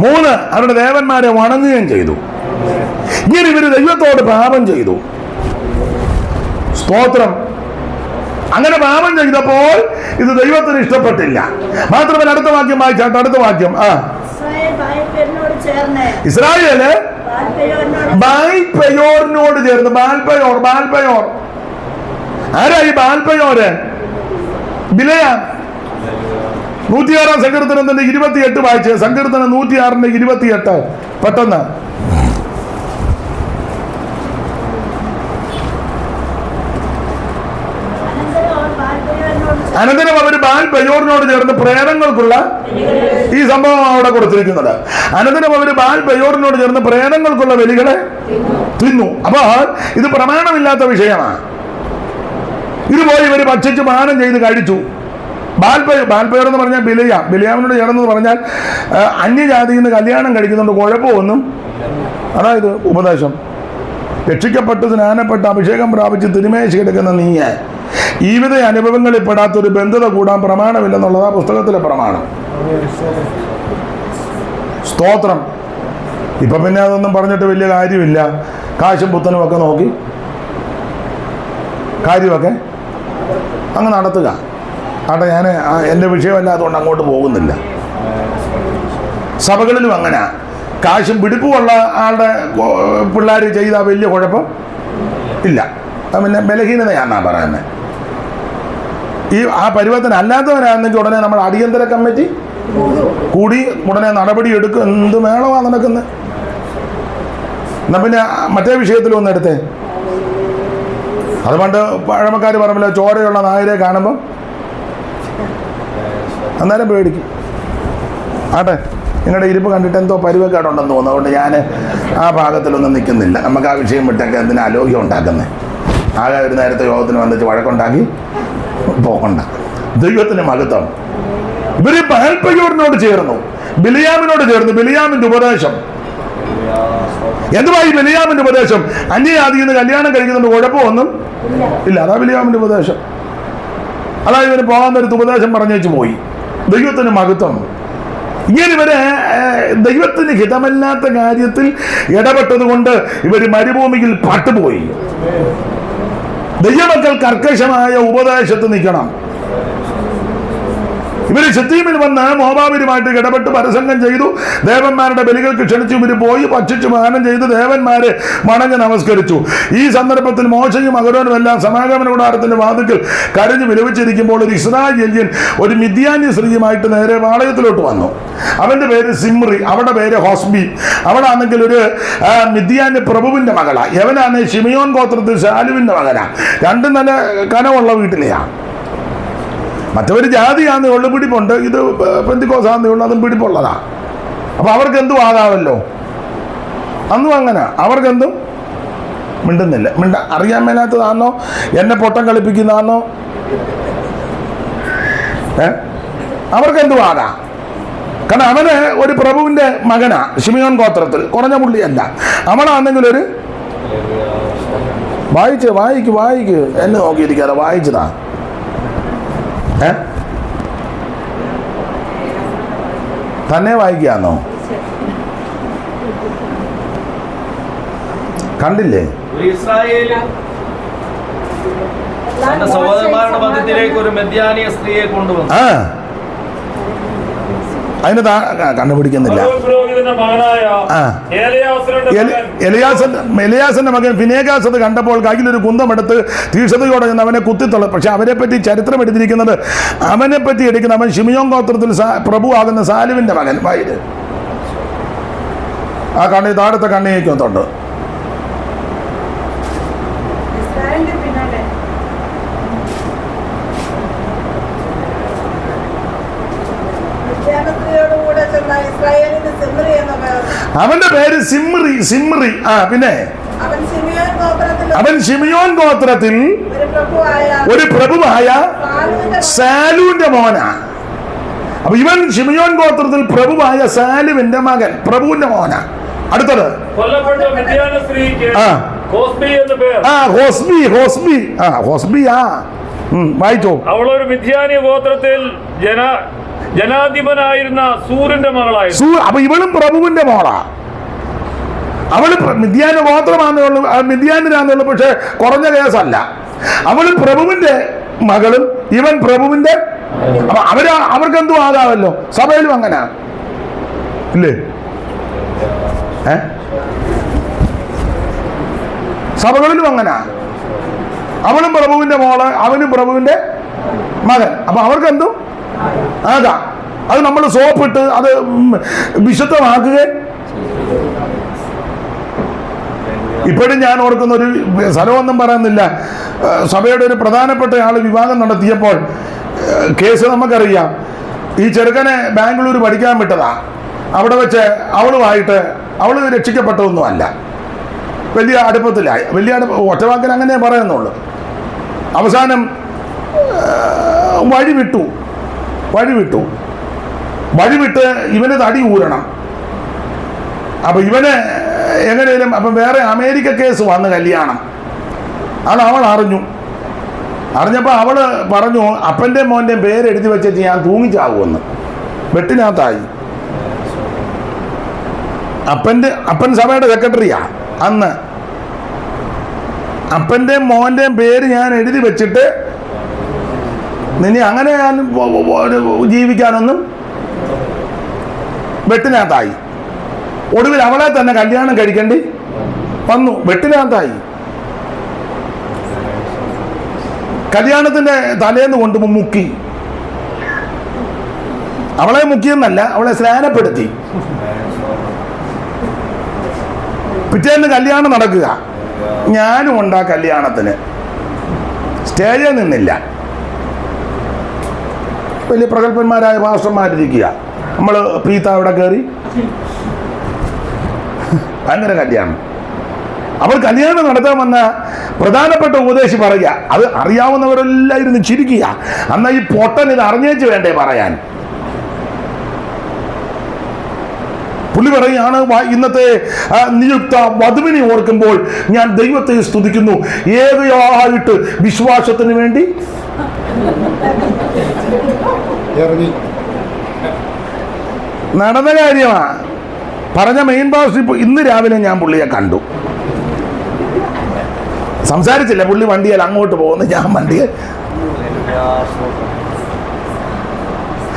3, അവരുടെ ദേവന്മാരെ വണങ്ങുകയും ചെയ്തു. ഇങ്ങനെ ഇവര് ദൈവത്തോട് പാപം ചെയ്തു. സ്തോത്രം. അങ്ങനെ പാപം ചെയ്തപ്പോൾ ഇത് ദൈവത്തിന് ഇഷ്ടപ്പെട്ടില്ല. മാത്രമല്ല അടുത്ത വാക്യം വായിച്ചാട്ട്, അടുത്ത വാക്യം ഇസ്രായേല് ബാൽപെയോറിനോട് ചേർന്ന്. ബാൽപെയോർ ആരാ ഈ ബാൽപെയോര്? ബിലയാം. 106 സങ്കീർത്തനത്തിന്റെ 28 വായിച്ച്. സങ്കീർത്തനം 106ന്റെ 28 പെട്ടെന്ന്. അനന്തരം അവർ ബാൽപെയോറിനോട് ചേർന്ന് പ്രേതങ്ങൾക്കുള്ള ഈ സംഭവം അവിടെ കൊടുത്തിരിക്കുന്നത്. അനന്തരം അവർ ബാൽപെയോറിനോട് ചേർന്ന് പ്രേതങ്ങൾക്കുള്ള ബലികളെ തിന്നു. അപ്പൊ ഇത് പ്രമാണമില്ലാത്ത വിഷയമാണ്. ഇതുപോലെ ഇവർ ഭക്ഷിച്ച് പാനം ചെയ്ത് കഴിച്ചു. ബാൽപെയോർ എന്ന് പറഞ്ഞാൽ ബിലയാമിനോട് ചേർന്ന് പറഞ്ഞാൽ അന്യജാതിയിൽ നിന്ന് കല്യാണം കഴിക്കുന്നുണ്ട്, കുഴപ്പമൊന്നും. അതായത് ഉപദേശം. രക്ഷിക്കപ്പെട്ട് സ്നാനപ്പെട്ട് അഭിഷേകം പ്രാപിച്ച് തിരുമേശ കിടക്കുന്ന നീയെ ജീവിത അനുഭവങ്ങളിൽ പെടാത്തൊരു ബന്ധത കൂടാൻ പ്രമാണമില്ലെന്നുള്ളതാ പുസ്തകത്തിലെ പ്രമാണം. സ്തോത്രം. ഇപ്പൊ പിന്നെ അതൊന്നും പറഞ്ഞിട്ട് വലിയ കാര്യമില്ല. കാശും പുത്തനും ഒക്കെ നോക്കി കാര്യമൊക്കെ അങ്ങ് നടത്തുക. അവിടെ ഞാൻ എൻ്റെ വിഷയമല്ല, അതുകൊണ്ട് അങ്ങോട്ട് പോകുന്നില്ല. സഭകളിലും അങ്ങനെ കാശും പിടിപ്പുമുള്ള ആളുടെ പിള്ളേർ ചെയ്താൽ വലിയ കുഴപ്പം ഇല്ല. പിന്നെ ബലഹീനതയാണെന്നാ പറയുന്നത്. ആ പരുവത്തിന് അല്ലാത്തവരാണെങ്കിൽ ഉടനെ നമ്മൾ അടിയന്തര കമ്മിറ്റി കൂടി ഉടനെ നടപടി എടുക്കും. എന്ത് മേളമാണ് നടക്കുന്നത്. എന്നാ പിന്നെ മറ്റേ വിഷയത്തിലൊന്നും എടുത്തേ. അതുകൊണ്ട് പഴമക്കാർ പറഞ്ഞില്ല, ചോരയുള്ള നായരെ കാണുമ്പം അന്നേരം പേടിക്കും. ആട്ടെ, നിങ്ങളുടെ ഇരിപ്പ് കണ്ടിട്ട് എന്തോ പരുവക്കേടുണ്ടെന്ന് തോന്നുന്നു. അതുകൊണ്ട് ഞാൻ ആ ഭാഗത്തിലൊന്നും നിൽക്കുന്നില്ല. നമുക്ക് ആ വിഷയം വിട്ടൊക്കെ എന്തിനാ അലോഗ്യം ഉണ്ടാക്കുന്നത്? ആകെ ഒരു നേരത്തെ യോഗത്തിന് വന്നിട്ട് വഴക്കുണ്ടാക്കി പോകണ്ട. ദൈവത്തിന് മഹത്വം. ഇവര് ബാൽപെയോറിനോട് ചേർന്നു, ബിലയാമിനോട് ചേർന്നു. ബിലയാമിന്റെ ഉപദേശം എന്തുവായി? ബിലയാമിന്റെ ഉപദേശം അന്യജാതിയിൽ നിന്ന് കല്യാണം കഴിക്കുന്നുണ്ട്, കുഴപ്പമൊന്നും ഇല്ല. അതാ ബിലയാമിന്റെ ഉപദേശം. അതായത് ഇവന് പോകാൻ നേരത്ത് ഉപദേശം പറഞ്ഞേച്ചു പോയി. ദൈവത്തിന് മഹത്വം. ഇങ്ങനെ ഇവര് ദൈവത്തിന് ഹിതമല്ലാത്ത കാര്യത്തിൽ ഇടപെട്ടത് കൊണ്ട് ഇവര് മരുഭൂമിയിൽ പട്ടുപോയി. ദൈവമക്കൾ കർക്കശമായ ഉപദേശത്ത് നിൽക്കണം. ഇവര് ശിത്തീമിൽ വന്ന് മോവാബിലുമായിട്ട് ഇടപെട്ട് പരസംഗം ചെയ്തു. ദേവന്മാരുടെ ബലികൾക്ക് ക്ഷണിച്ചു. ഇവര് പോയി ഭക്ഷിച്ചു പാനം ചെയ്ത് ദേവന്മാരെ വണങ്ങി നമസ്കരിച്ചു. ഈ സന്ദർഭത്തിൽ മോശയും അഹരോനും എല്ലാം സമാഗമന കൂടാരത്തിന്റെ വാതിൽക്കൽ കരഞ്ഞു വിലപിച്ചിരിക്കുമ്പോൾ ഒരു ഇസ്രായേല്യൻ ഒരു മിദ്യാന്യ സ്ത്രീയുമായിട്ട് നേരെ പാളയത്തിലോട്ട് വന്നു. അവന്റെ പേര് സിമ്രി, അവരുടെ പേര് ഹോസ്ബി. അവളാണെങ്കിൽ ഒരു മിദ്യാന്യ പ്രഭുവിന്റെ മകളാ. യവനാണ് ശിമിയോൻ ഗോത്രത്തിൽ ശാലുവിന്റെ മകനാ. രണ്ടും നല്ല കനമുള്ള വീട്ടിലെയാ. മറ്റവര് ജാതിയാന്നേ ഉള്ളു, പിടിപ്പുണ്ട്. ഇത് പെന്തിക്കോസാന്നേ ഉള്ളു, അതും പിടിപ്പുള്ളതാ. അപ്പൊ അവർക്ക് എന്തും ആകാമല്ലോ. അന്നും അങ്ങനെ അവർക്കെന്തും മിണ്ടുന്നില്ല. അറിയാൻ മേലാത്തതാണോ, എന്നെ പൊട്ടം കളിപ്പിക്കുന്നതാണോ? അവർക്കെന്തും ആകാം. കാരണം അവന് ഒരു പ്രഭുവിന്റെ മകനാ, ശിമിയോൻ ഗോത്രത്തിൽ, കുറഞ്ഞ പുള്ളിയല്ല. അവളാണെങ്കിൽ ഒരു വായിക്ക് എന്നെ നോക്കിയിരിക്കാതെ വായിച്ചതാ. തന്നെ വായിക്കാന്നോ? കണ്ടില്ലേ? സഹോദരന്മാരുടെ മധ്യത്തിലേക്ക് ഒരു മിദ്യാനിയ സ്ത്രീയെ കൊണ്ടുവന്നു. അതിന് കണ്ടുപിടിക്കുന്നില്ല. എലിയാസിന്റെ മകൻ ഫിനേഗാസ് അത് കണ്ടപ്പോൾ കയ്യിലൊരു കുന്തമെടുത്ത് തീക്ഷണതയോടെ നിന്ന് അവനെ കുത്തിത്തുള്ള. പക്ഷെ അവനെ പറ്റി ചരിത്രം എടുത്തിരിക്കുന്നത്, അവനെ പറ്റി എടുക്കുന്ന അവൻ ശിമിയോൻ ഗോത്രത്തിൽ പ്രഭു ആകുന്ന സാലുവിന്റെ മകൻ. വൈര് ആ കണ്ണി താഴത്തെ കണ്ണിയേക്കുന്നുണ്ട്. അവന്റെ പേര് സിമ്രി. പിന്നെ അവൻ ശിമിയോൻ ഗോത്രത്തിൽ ഒരു പ്രഭുവായ സാലുവിന്റെ മോനാ. അപ്പൊ ഇവൻ ശിമിയോൻ ഗോത്രത്തിൽ പ്രഭുവായ സാലുവിന്റെ മകൻ, പ്രഭുവിന്റെ മോനാ. അടുത്തത് വായിച്ചോ. അവളൊരു മിദ്യാന്യ ഗോത്രത്തിൽ ജനാധിപനായിരുന്ന സൂറിന്റെ മകളായിരുന്നു. അപ്പൊ ഇവളും പ്രഭുവിന്റെ മോളാ. അവള് മിദ്യാന ഗോത്രമാണെന്നുള്ളൂ, മിദ്യാനാന്നുള്ളൂ. പക്ഷെ കുറഞ്ഞ കേസല്ല. അവള് പ്രഭുവിന്റെ മകളും ഇവൻ പ്രഭുവിന്റെ. അപ്പൊ അവർക്കെന്തും ആകാമല്ലോ. സഭയിലും അങ്ങനെ ഇല്ലേ? സഭകളിലും അങ്ങനെ. അവളും പ്രഭുവിന്റെ മോള്, അവനും പ്രഭുവിന്റെ മകൻ. അപ്പൊ അവർക്കെന്തും ആകാം. അത് നമ്മൾ സോപ്പിട്ട് അത് വിശുദ്ധമാക്കുക. ഇപ്പോഴും ഞാൻ ഓർക്കുന്ന ഒരു സ്ഥലമൊന്നും പറയുന്നില്ല, സഭയുടെ ഒരു പ്രധാനപ്പെട്ട ആൾ വിവാഹം നടത്തിയപ്പോൾ കേസ് നമുക്കറിയാം. ഈ ചെറുക്കനെ ബാംഗ്ലൂർ പഠിക്കാൻ വിട്ടതാ. അവിടെ വെച്ച് അവളുമായിട്ട് അവൾ രക്ഷിക്കപ്പെട്ടതൊന്നുമല്ല. വലിയ അടുപ്പത്തിലായി. ഒറ്റവാക്കിൽ അങ്ങനെ പറയുന്നുള്ളൂ. അവസാനം വഴിവിട്ട് ഇവന് തടി ഊരണം. അപ്പൊ ഇവന് എങ്ങനെയും അപ്പം വേറെ അമേരിക്ക കേസ് വന്ന് കല്യാണം. അത് അവൾ അറിഞ്ഞപ്പോൾ അവള് പറഞ്ഞു, അപ്പൻ്റെ മോൻ്റെ പേരെഴുതി വെച്ചിട്ട് ഞാൻ തൂങ്ങിച്ചാകുമെന്ന്. വെട്ടിനകത്തായി. അപ്പൻ സഭയുടെ സെക്രട്ടറിയാ അന്ന്. അപ്പൻ്റെ മോൻ്റെ പേര് ഞാൻ എഴുതി വെച്ചിട്ട് നിന്നെ അങ്ങനെ ഞാൻ ജീവിക്കാനൊന്നും വെട്ടിനകത്തായി. ഒടുവിൽ അവളെ തന്നെ കല്യാണം കഴിക്കേണ്ടി വന്നു. വെട്ടിനകത്തായി. കല്യാണത്തിന്റെ തലേന്ന് കൊണ്ട് മുക്കി. അവളെ മുക്കിയെന്നല്ല, അവളെ സ്നാനപ്പെടുത്തി. പിറ്റേന്ന് കല്യാണം നടക്കുക. ഞാനും ഉണ്ടാ കല്യാണത്തിന്. സ്റ്റേജിൽ നിന്നില്ല. വലിയ പ്രഗത്ഭന്മാരായ പാസ്റ്റർമാരിരിക്കുക. നമ്മൾ പീത്ത അവിടെ കയറി അങ്ങനെ കല്യാണം. അവർ കല്യാണം നടത്താൻ വന്ന പ്രധാനപ്പെട്ട ഉപദേശി പറയുക, അത് അറിയാവുന്നവരെല്ലാം ഇരുന്ന് ചിരിക്കുക. അന്നാ ഈ പൊട്ടൻ ഇത് അറിഞ്ഞേച്ച് വേണ്ടേ പറയാൻ. പുള്ളി പറയുകയാണ്, ഇന്നത്തെ നിയുക്ത വധുവിനെ ഓർക്കുമ്പോൾ ഞാൻ ദൈവത്തെ സ്തുതിക്കുന്നു. ഏകയായിട്ട് വിശ്വാസത്തിന് വേണ്ടി നടന്ന കാര്യമാണ്. പറഞ്ഞ മെയിൻ പാസ്റ്റർ ഇന്ന് രാവിലെ ഞാൻ പുള്ളിയെ കണ്ടു. സംസാരിച്ചില്ല. പുള്ളി വണ്ടിയിൽ അങ്ങോട്ട് പോകുന്നു, ഞാൻ വണ്ടിയെ.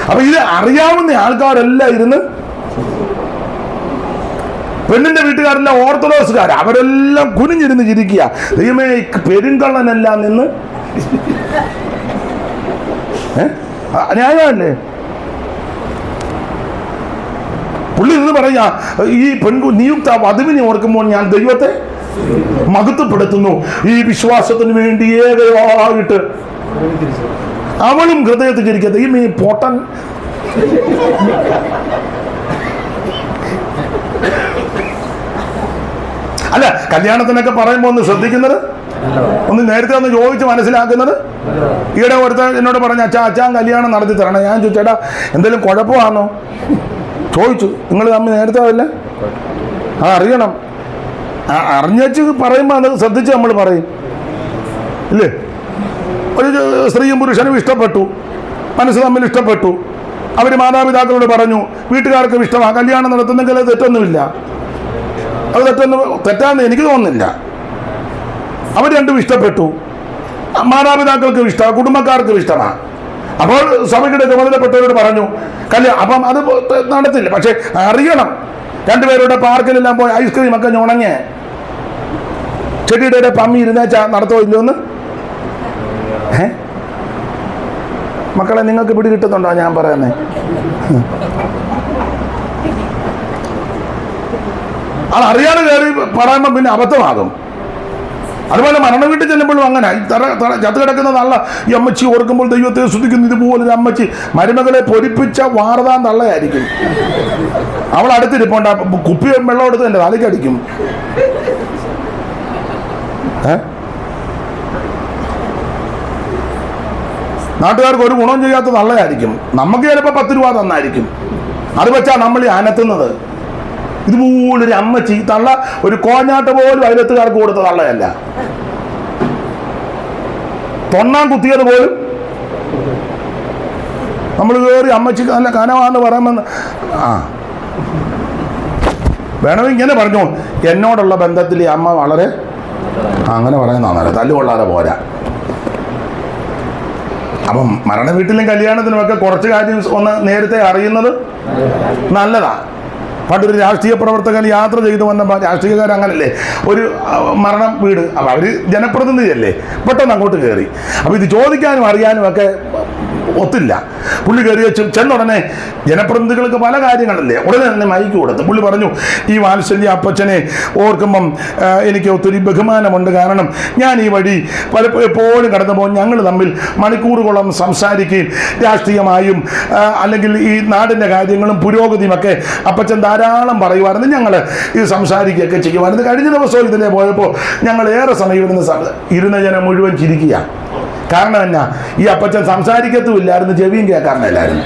അപ്പൊ ഇത് അറിയാവുന്ന ആൾക്കാരെല്ലാം ഇരുന്ന്, പെണ്ണിന്റെ വീട്ടുകാരെല്ലാം ഓർത്തഡോക്സുകാർ, അവരെല്ലാം കുനിഞ്ഞിരുന്ന് ചിരിക്കുക. ദൈവമേ, പെരുങ്കള്ളനെല്ലാം നിന്ന് ന്യായമല്ലേ? പുള്ളി നിന്ന് പറയാ, ഈ നിയുക്ത വധുവിനെ ഓർക്കുമ്പോൾ ഞാൻ ദൈവത്തെ മഹത്വപ്പെടുത്തുന്നു. ഈ വിശ്വാസത്തിന് വേണ്ടി ഏകമായിട്ട് അവളും ഹൃദയത്തിൽ ചിരിക്കുക. ദൈവമേ, പോട്ടൻ അല്ല, കല്യാണത്തിനൊക്കെ പറയുമ്പോൾ ഒന്ന് ശ്രദ്ധിക്കുന്നത്, ഒന്ന് നേരത്തെ ഒന്ന് ചോദിച്ച് മനസ്സിലാക്കുന്നത്. ഈയിടെ ഒരുത്തൻ എന്നോട് പറഞ്ഞ, അച്ഛാൻ കല്യാണം നടത്തി തരണം. ഞാൻ ചോദിച്ചേട്ടാ എന്തെങ്കിലും കുഴപ്പമാണോ ചോദിച്ചു. നിങ്ങൾ തമ്മിൽ നേരത്തെ അതല്ല, അറിയണം. അറിഞ്ഞു പറയുമ്പോൾ അത് ശ്രദ്ധിച്ച് നമ്മൾ പറയും, ഇല്ലേ? ഒരു സ്ത്രീയും പുരുഷനും ഇഷ്ടപ്പെട്ടു, മനസ്സ് തമ്മിൽ ഇഷ്ടപ്പെട്ടു, അവർ മാതാപിതാക്കളോട് പറഞ്ഞു, വീട്ടുകാർക്കും ഇഷ്ടമാണ്, കല്യാണം നടത്തുന്നെങ്കിൽ അത് തെറ്റൊന്നുമില്ല. അത് തെറ്റാന്ന് എനിക്ക് തോന്നുന്നില്ല. അവർ രണ്ടും ഇഷ്ടപ്പെട്ടു, മാതാപിതാക്കൾക്കും ഇഷ്ടമാണ്, കുടുംബക്കാർക്കും ഇഷ്ടമാണ്. അപ്പോൾ സഭയുടെ ചുമതലപ്പെട്ടവരോട് പറഞ്ഞു അപ്പം അത് നടത്തില്ല. പക്ഷെ അറിയണം, രണ്ടുപേരുടെ പാർക്കിലെല്ലാം പോയി ഐസ്ക്രീം ഒക്കെ ഞുണങ്ങ് ചെടിയുടെ പമ്മി ഇരുന്നേച്ചാ നടത്തോ ഇല്ലയോന്ന്. മക്കളെ, നിങ്ങൾക്ക് പിടി കിട്ടുന്നുണ്ടോ ഞാൻ പറയുന്നേ? അത് അറിയാതെ കയറി പറയുമ്പോൾ പിന്നെ അബദ്ധമാകും. അതുപോലെ മരണ വീട്ടിൽ ചെല്ലുമ്പോഴും അങ്ങനെ ചത്ത് കിടക്കുന്ന നല്ല ഈ അമ്മച്ചി ഓർക്കുമ്പോൾ ദൈവത്തെ സ്തുതിക്കുന്ന ഇതുപോലൊരു അമ്മച്ചി മരുമകളെ പൊരിപ്പിച്ച വാർതാൻ തള്ളയായിരിക്കും. അവൾ അടുത്തിരിപ്പുണ്ട്, കുപ്പി വെള്ളം എടുത്ത് എൻ്റെ തലയ്ക്കടിക്കും. നാട്ടുകാർക്ക് ഒരു ഗുണം ചെയ്യാത്ത തള്ളയായിരിക്കും. നമുക്ക് ചിലപ്പോൾ 10 രൂപ തന്നായിരിക്കും. അത് വെച്ചാൽ നമ്മൾ ഈ അനത്തുന്നത്. ഇതുപോലൊരു അമ്മച്ചി തള്ള ഒരു കോഞ്ഞാട്ട് പോലും അയലത്തുകാർക്ക് കൊടുത്ത തള്ളയല്ല. തൊണ്ണാൻ കുത്തിയത് പോലും നമ്മൾ കയറി അമ്മച്ചി നല്ല കനവാന്ന് പറയുമെന്ന് വേണമെങ്കിൽ ഇങ്ങനെ പറഞ്ഞു, എന്നോടുള്ള ബന്ധത്തിൽ ഈ അമ്മ വളരെ അങ്ങനെ പറയുന്നതാണ്, തല്ലുകൊള്ളാതെ പോരാ. അപ്പം മരണ വീട്ടിലും കല്യാണത്തിനുമൊക്കെ കുറച്ച് കാര്യം ഒന്ന് നേരത്തെ അറിയുന്നത് നല്ലതാണ്. പണ്ടൊരു രാഷ്ട്രീയ പ്രവർത്തകൻ യാത്ര ചെയ്തു വന്നപ്പോൾ, രാഷ്ട്രീയക്കാർ അങ്ങനല്ലേ, ഒരു മരണം വീട്, അപ്പം അവർ ജനപ്രതിനിധിയല്ലേ, പെട്ടെന്ന് അങ്ങോട്ട് കയറി. അപ്പോൾ ഇത് ചോദിക്കാനും അറിയാനും ഒക്കെ ഒത്തില്ല. പുള്ളി കയറി വെച്ചു ചെന്നുടനെ ജനപ്രതിനിധികൾക്ക് പല കാര്യങ്ങളല്ലേ, ഉടനെ തന്നെ മൈക്ക് കൊടുത്തു. പുള്ളി പറഞ്ഞു, ഈ വാത്സല്യ അപ്പച്ചനെ ഓർക്കുമ്പം എനിക്ക് ഒത്തിരി ബഹുമാനമുണ്ട്. കാരണം ഞാൻ ഈ വഴി എപ്പോഴും കടന്നുപോകും, ഞങ്ങൾ തമ്മിൽ മണിക്കൂറുകളോളം സംസാരിക്കുകയും രാഷ്ട്രീയമായും അല്ലെങ്കിൽ ഈ നാടിൻ്റെ കാര്യങ്ങളും പുരോഗതിയുമൊക്കെ അപ്പച്ചൻ ധാരാളം പറയുമായിരുന്നു. ഞങ്ങൾ ഇത് സംസാരിക്കുകയൊക്കെ ചെയ്യുമായിരുന്നു. കഴിഞ്ഞ ദിവസവും ഇതിലെ പോയപ്പോൾ ഞങ്ങൾ ഏറെ സമയം ഇരുന്ന ജനം മുഴുവൻ ചിരിക്കുക. കാരണം എന്നാ, ഈ അപ്പച്ചൻ സംസാരിക്കത്തുമില്ലായിരുന്നു, ചെവിയും കേൾക്കാറില്ലായിരുന്നു.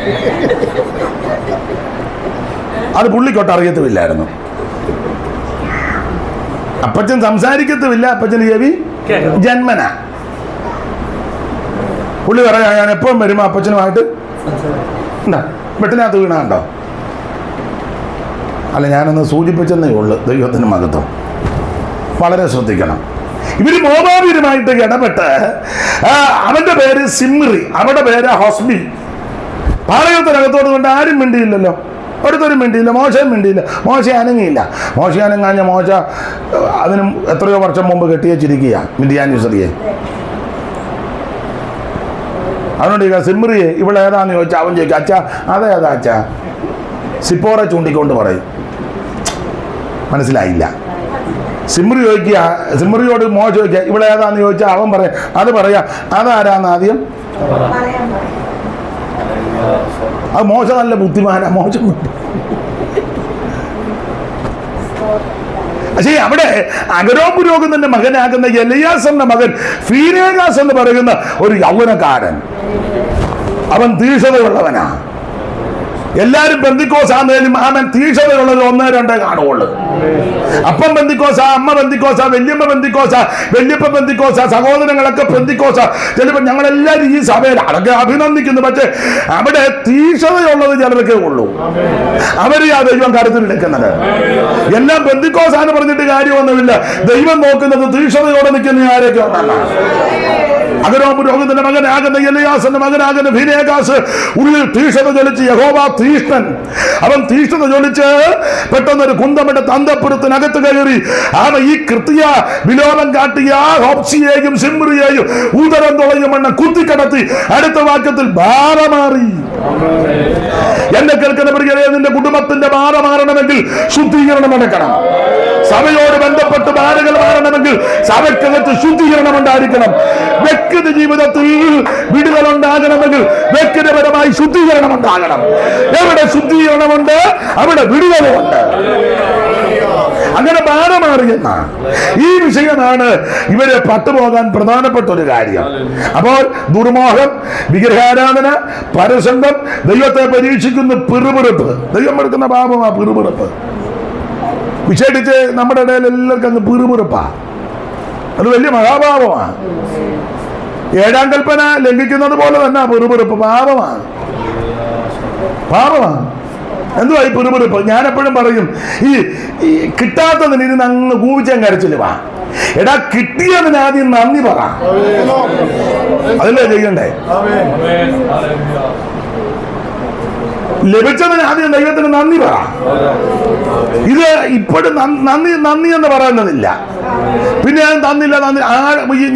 അത് പുള്ളിക്കൊട്ട് അറിയത്തുമില്ലായിരുന്നു. അപ്പച്ചൻ സംസാരിക്കത്തുമില്ല, അപ്പച്ചന് ചെവി ജന്മന. പുള്ളി പറയാ, ഞാൻ എപ്പോഴും വരുമ്പോൾ അപ്പച്ചനുമായിട്ട് എന്താ വെട്ടിനകത്ത് വീണാണ്ടോ? അല്ല, ഞാനൊന്ന് സൂചിപ്പിച്ചെന്നേ ഉള്ളു. ദൈവത്തിന് മഹത്വം. വളരെ ശ്രദ്ധിക്കണം. ഇവര് മോബാബിയരുമായിട്ട് ഇടപെട്ട്, അവന്റെ പേര് സിമ്രി, അവരുടെ പേര് ഹൊസ്ബി. പാളയത്തിനകത്തോട് കൊണ്ട് ആരും മിണ്ടിയില്ലല്ലോ, ഒരുത്തരും മിണ്ടിയില്ല, മോശം മിണ്ടിയില്ല. മോശ അനങ്ങിയില്ല. മോശ അനങ്ങാഞ്ഞ മോശ അതിനും എത്രയോ വർഷം മുമ്പ് കെട്ടിയച്ചിരിക്കുക മിദ്യാനുസരിയെ. അതുകൊണ്ട് സിമ്രിയെ ഇവളേതാന്ന് ചോദിച്ചാൽ അവൻ ചോദിക്കും, അച്ഛാ അതേതാ അച്ഛാ? സിപ്പോറെ ചൂണ്ടിക്കൊണ്ട് പറയും. മനസ്സിലായില്ല. സിമ്രി ചോദിക്കുക, സിമ്രിയോട് മോശം ചോദിക്കുക, ഇവിടെ ഏതാന്ന് ചോദിച്ചാൽ അവൻ പറയാം, അത് പറയാ അതാരാന്ന് ആദ്യം. അത് മോശം നല്ല ബുദ്ധിമാനാ, മോശം. പക്ഷേ അവിടെ അഗരോൻ പുരോഹിതന്റെ മകനാകുന്ന എലിയാസന്റെ മകൻ ഫീനേഗാസ് എന്ന് പറയുന്ന ഒരു യൗവനക്കാരൻ, അവൻ തീക്ഷണതയുള്ളവനാ. എല്ലാരും പെന്തിക്കോസ് ആണെങ്കിലും അവൻ തീക്ഷണതയുള്ളത് 1, 2 കാണുള്ളൂ. അപ്പം പെന്തിക്കോസ, അമ്മ പെന്തിക്കോസ, വല്യമ്മ പെന്തിക്കോസ, വല്യപ്പ പെന്തിക്കോസ, സഹോദരങ്ങളൊക്കെ പെന്തിക്കോസ. ചിലപ്പോൾ ഞങ്ങളെല്ലാവരും ഈ സഭയിൽ അതൊക്കെ അഭിനന്ദിക്കുന്നു. പക്ഷെ അവിടെ തീക്ഷണതയുള്ളത് ചിലരൊക്കെ ഉള്ളൂ. അവരെയാ ദൈവം കരുത്തിലെടുക്കുന്നത്. എല്ലാം പെന്തിക്കോസാന്ന് പറഞ്ഞിട്ട് കാര്യമൊന്നുമില്ല. ദൈവം നോക്കുന്നത് തീക്ഷണതയോടെ നിൽക്കുന്ന ആരൊക്കെ ഉണ്ടല്ല. അഹരോൻ പുരോഹിതന്റെ മകനാകുന്ന എലിയാസിന്റെ മകനാകുന്ന ഫിനെഹാസ് ഉള്ളിൽ തീഷ്ണത ജ്വലിച്ച് യഹോവ തീഷ്ണൻ. അവൻ തീഷ്ണത ജ്വലിച്ച് പെട്ടെന്നൊരു കുന്തമെടുത്ത് അന്തഃപുരത്തിനകത്ത് കയറി ഈ കൃത്യ വിലോപം കാട്ടിയ ഹോപ്സിയെയും സിമ്രിയെയും ഉദരം തുളയുമെന്ന് കുത്തിക്കടത്തി അടുത്ത വാക്യത്തിൽ ബാധ മാറി. എന്നെ കേൾക്കുന്ന പ്രിയരേ, നിന്റെ കുടുംബത്തിന്റെ ബാധ മാറണമെങ്കിൽ ശുദ്ധീകരണം നടക്കണം. സഭയോട് ബന്ധപ്പെട്ട് ബാധകൾ മാറണമെങ്കിൽ സഭയ്ക്കകത്ത് ശുദ്ധീകരണം ഉണ്ടായിരിക്കണം. വ്യക്തി ജീവിതത്തിൽ വിടുതൽ ഉണ്ടാകണമെങ്കിൽ വ്യക്തിപരമായി ശുദ്ധീകരണം ഉണ്ടാകണം. എവിടെ ശുദ്ധീകരണമുണ്ട് അവിടെ വിടുതലുമുണ്ട്. അങ്ങനെ ബാധ മാറിയെന്ന ഈ വിഷയമാണ് ഇവരെ പട്ടുപോകാൻ പ്രധാനപ്പെട്ട ഒരു കാര്യം. അപ്പോൾ ദുർമോഹം, വിഗ്രഹാരാധന, പരസംഗം, ദൈവത്തെ പരീക്ഷിക്കുന്ന പിറുപിറുപ്പ്, ദൈവം എടുക്കുന്ന പാപമാ പിറുപിറുപ്പ്. വിശേഷിച്ച് നമ്മുടെ ഇടയിൽ എല്ലാവർക്കും അങ്ങ് പിറുപിറുപ്പാ. അത് വലിയ മഹാപാപമാണ്. 7-ാം കൽപ്പന ലംഘിക്കുന്നത് പോലെ തന്നെ പിറുപിറുപ്പ് പാപമാണ്. പാപമാണ്. എന്തുവാ ഈ പിറുപിറുപ്പ്? ഞാൻ എപ്പോഴും പറയും, ഈ കിട്ടാത്തതിന് ഇരുന്ന് അങ്ങ് കൂവിച്ചാൻ കരച്ചില് വാ. എടാ, കിട്ടിയതിന് ആദ്യം നന്ദി പറ. അതല്ലേ ചെയ്യണ്ടേ? ലഭിച്ചതിന് ആദ്യം ദൈവത്തിന് നന്ദി പറ. ഇത് ഇപ്പോഴും നന്ദി എന്ന് പറയുന്നതില്ല. പിന്നെ തന്നില്ല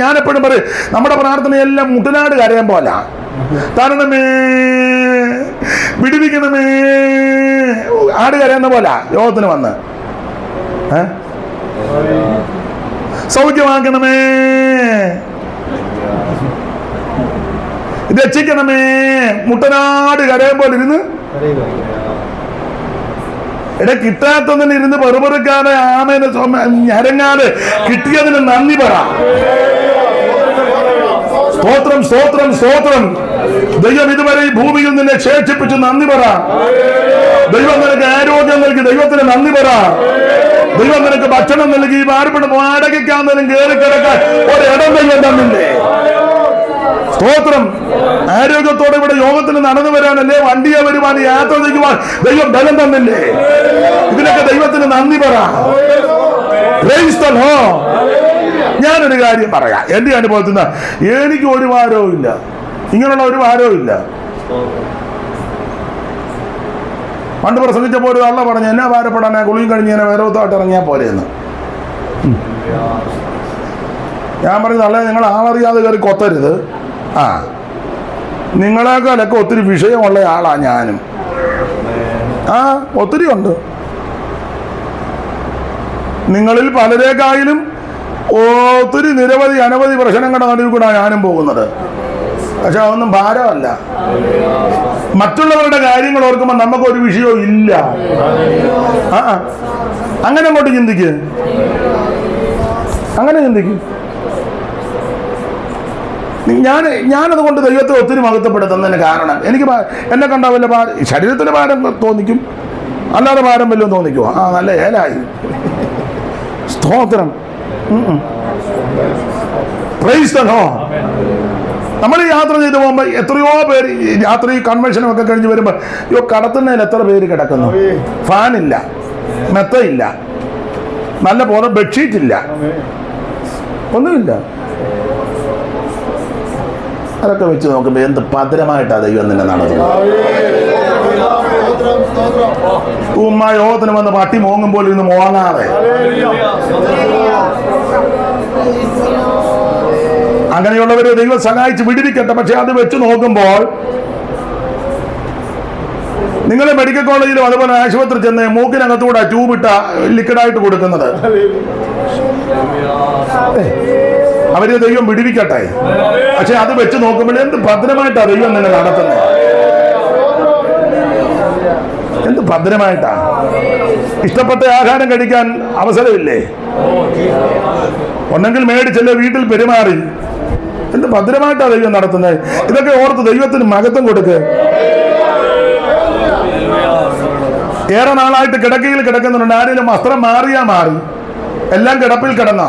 ഞാനെപ്പോഴും പറയും, നമ്മുടെ പ്രാർത്ഥനയെല്ലാം മുട്ടനാട് കരയാൻ പോലെ. തരണമേ, വിടുവിക്കണമേ, ആട് കരയുന്ന പോലെ യോഗത്തിന് വന്ന് സൗഖ്യമാക്കണമേ, രക്ഷിക്കണമേ, മുട്ടനാട് കരയാൻ പോലെ ഇരുന്ന് കിട്ടാത്തതിന് ഇരുന്ന് പെറുപെറുക്കാതെ ആമേനെ ഞരങ്ങാതെ കിട്ടിയതിന് നന്ദി പറ. സ്തോത്രം, സ്തോത്രം, സ്തോത്രം. ദൈവം ഇതുവരെ ഈ ഭൂമിയിൽ നിന്നെ ശേഷിപ്പിച്ച് നന്ദി പറ. ദൈവം നിനക്ക് ആരോഗ്യം നൽകി, ദൈവത്തിന് നന്ദി പറ. ദൈവം നിനക്ക് ഭക്ഷണം നൽകി, ഭാരപ്പെട്ട് വാടകയ്ക്കാന്നതിനും കയറി കിടക്കാൻ ഒരിടം ദൈവം തന്നില്ലേ? സ്തോത്രം. ആരോഗ്യത്തോടെ ഇവിടെ യോഗത്തിന് നടന്നു വരാനല്ലേ, വണ്ടിയെ വരുവാൻ, യാത്ര ചെയ്യുവാൻ ദൈവം ബലം തന്നില്ലേ? ഇതിനൊക്കെ ദൈവത്തിന് നന്ദി പറ. ഞാനൊരു കാര്യം പറയാം. എന്റെ അനുഭവത്തിൽ എനിക്ക് ഒരു ഭാരവും ഇല്ല, ഇങ്ങനെയുള്ള ഒരു ഭാരവും ഇല്ല. പണ്ട് പ്രസംഗിച്ചപ്പോൾ ഒരു തള്ള പറഞ്ഞു, എന്നാ ഭാരപ്പെടാനാ, കുളിയും കഴിഞ്ഞ് ഇങ്ങനെ വേറോത്തായിട്ട് ഇറങ്ങിയാൽ പോരെയെന്ന്. ഞാൻ പറഞ്ഞു, തള്ളേ, നിങ്ങൾ ആളറിയാതെ കയറി കൊത്തരുത്. നിങ്ങളെക്കാളൊക്കെ ഒത്തിരി വിഷയമുള്ള ആളാ ഞാനും. ഒത്തിരി ഉണ്ട്. നിങ്ങളിൽ പലരേക്കായാലും ഒത്തിരി നിരവധി അനവധി പ്രശ്നങ്ങളുടെ നടുവിൽ കൂടെ ഞാനും പോകുന്നത്. പക്ഷെ അതൊന്നും ഭാരമല്ല. മറ്റുള്ളവരുടെ കാര്യങ്ങൾ ഓർക്കുമ്പോൾ നമുക്കൊരു വിഷയവും ഇല്ല. അങ്ങനെ അങ്ങോട്ട് ചിന്തിക്ക്, അങ്ങനെ ചിന്തിക്കും. ഞാനതുകൊണ്ട് ദൈവത്തെ ഒത്തിരി മഹത്വപ്പെടുത്തുന്നതിന് കാരണം എനിക്ക് എന്നെ കണ്ട വല്ല ശരീരത്തിന് ഭാരം തോന്നിക്കും, അല്ലാതെ ഭാരം വല്ലതും തോന്നിക്കുമോ? നല്ല ഏലായി. സ്തോത്രം. Praise the Lord. നമ്മൾ യാത്ര ചെയ്ത് പോകുമ്പോൾ എത്രയോ പേര് രാത്രി കൺവെൻഷനും ഒക്കെ കഴിഞ്ഞ് വരുമ്പോൾ കടത്തുന്നതിൽ എത്ര പേര് കിടക്കുന്നു. ഫാനില്ല, മെത്തയില്ല, നല്ല പോലെ ബെഡ്ഷീറ്റ് ഇല്ല, ഒന്നുമില്ല. അതൊക്കെ വെച്ച് നോക്കുമ്പോൾ എന്ത് ഭദ്രമായിട്ടാണ് ദൈവം നിന്നെ നടത്തുന്നത്. യോഗത്തിന് വന്ന് പട്ടി മോങ്ങുമ്പോൾ ഇന്ന് മോങ്ങാതെ അങ്ങനെയുള്ളവരെ ദൈവം സഹായിച്ച് വിടുവിക്കട്ടെ. പക്ഷെ അത് വെച്ച് നോക്കുമ്പോൾ നിങ്ങൾ മെഡിക്കൽ കോളേജിലും അതുപോലെ ആശുപത്രി ചെന്ന് മൂക്കിനകത്തൂടെ ട്യൂബിട്ട ലിക്വിഡായിട്ട് കൊടുക്കുന്നത്. അവരെ ദൈവം വിടുവിക്കട്ടെ. പക്ഷെ അത് വെച്ച് നോക്കുമ്പോൾ എന്ത് ഭദ്രമായിട്ടാണ് ദൈവം നിന്നെ നടത്തുന്നത്. എന്ത് ഭദ്രമായിട്ടാ. ഇഷ്ടപ്പെട്ട ആഹാരം കഴിക്കാൻ അവസരമില്ലേ? ഒന്നെങ്കിൽ മേടിച്ചല്ലേ വീട്ടിൽ പെരുമാറി. എന്ത് ഭദ്രമായിട്ടാണ് ദൈവം നടത്തുന്നത്. ഇതൊക്കെ ഓർത്ത് ദൈവത്തിന് മഹത്വം കൊടുക്ക്. ഏറെ നാളായിട്ട് കിടക്കയിൽ കിടക്കുന്നുണ്ട്. ആരെങ്കിലും വസ്ത്രം മാറിയാ മാറി, എല്ലാം കിടപ്പിൽ കിടന്ന.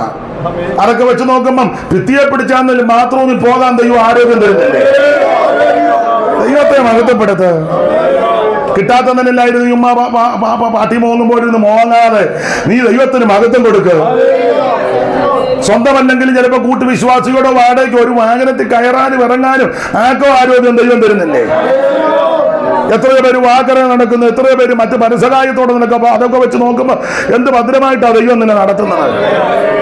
അതൊക്കെ വെച്ച് നോക്കുമ്പം ഭിത്തിയെ പിടിച്ചാൽ ബാത്റൂമിൽ പോകാൻ ദൈവം ആരോഗ്യം തരുന്നില്ലേ? ദൈവത്തെ മഹത്വപ്പെടുത്ത്. കിട്ടാത്തതിനല്ലായിരുന്നു ഉമ്മ പാട്ടി മോങ്ങുമ്പോഴിരുന്ന് മോങ്ങാതെ നീ ദൈവത്തിന് മഹത്വം കൊടുക്കുക. സ്വന്തമല്ലെങ്കിലും ചിലപ്പോൾ കൂട്ടുവിശ്വാസിയോടെ വാടകയ്ക്ക് ഒരു വാഹനത്തിൽ കയറാനും ഇറങ്ങാനും ആക്കോ ആരോഗ്യം ദൈവം തരുന്നില്ലേ? എത്രയോ പേര് വാക്കര നടക്കുന്നു, എത്രയോ പേര് മറ്റ് പരസഹായത്തോടെ നടക്കുമ്പോൾ അതൊക്കെ വെച്ച് നോക്കുമ്പോൾ എന്ത് ഭദ്രമായിട്ടാണ് ദൈവം നിന്നെ നടത്തുന്നത്.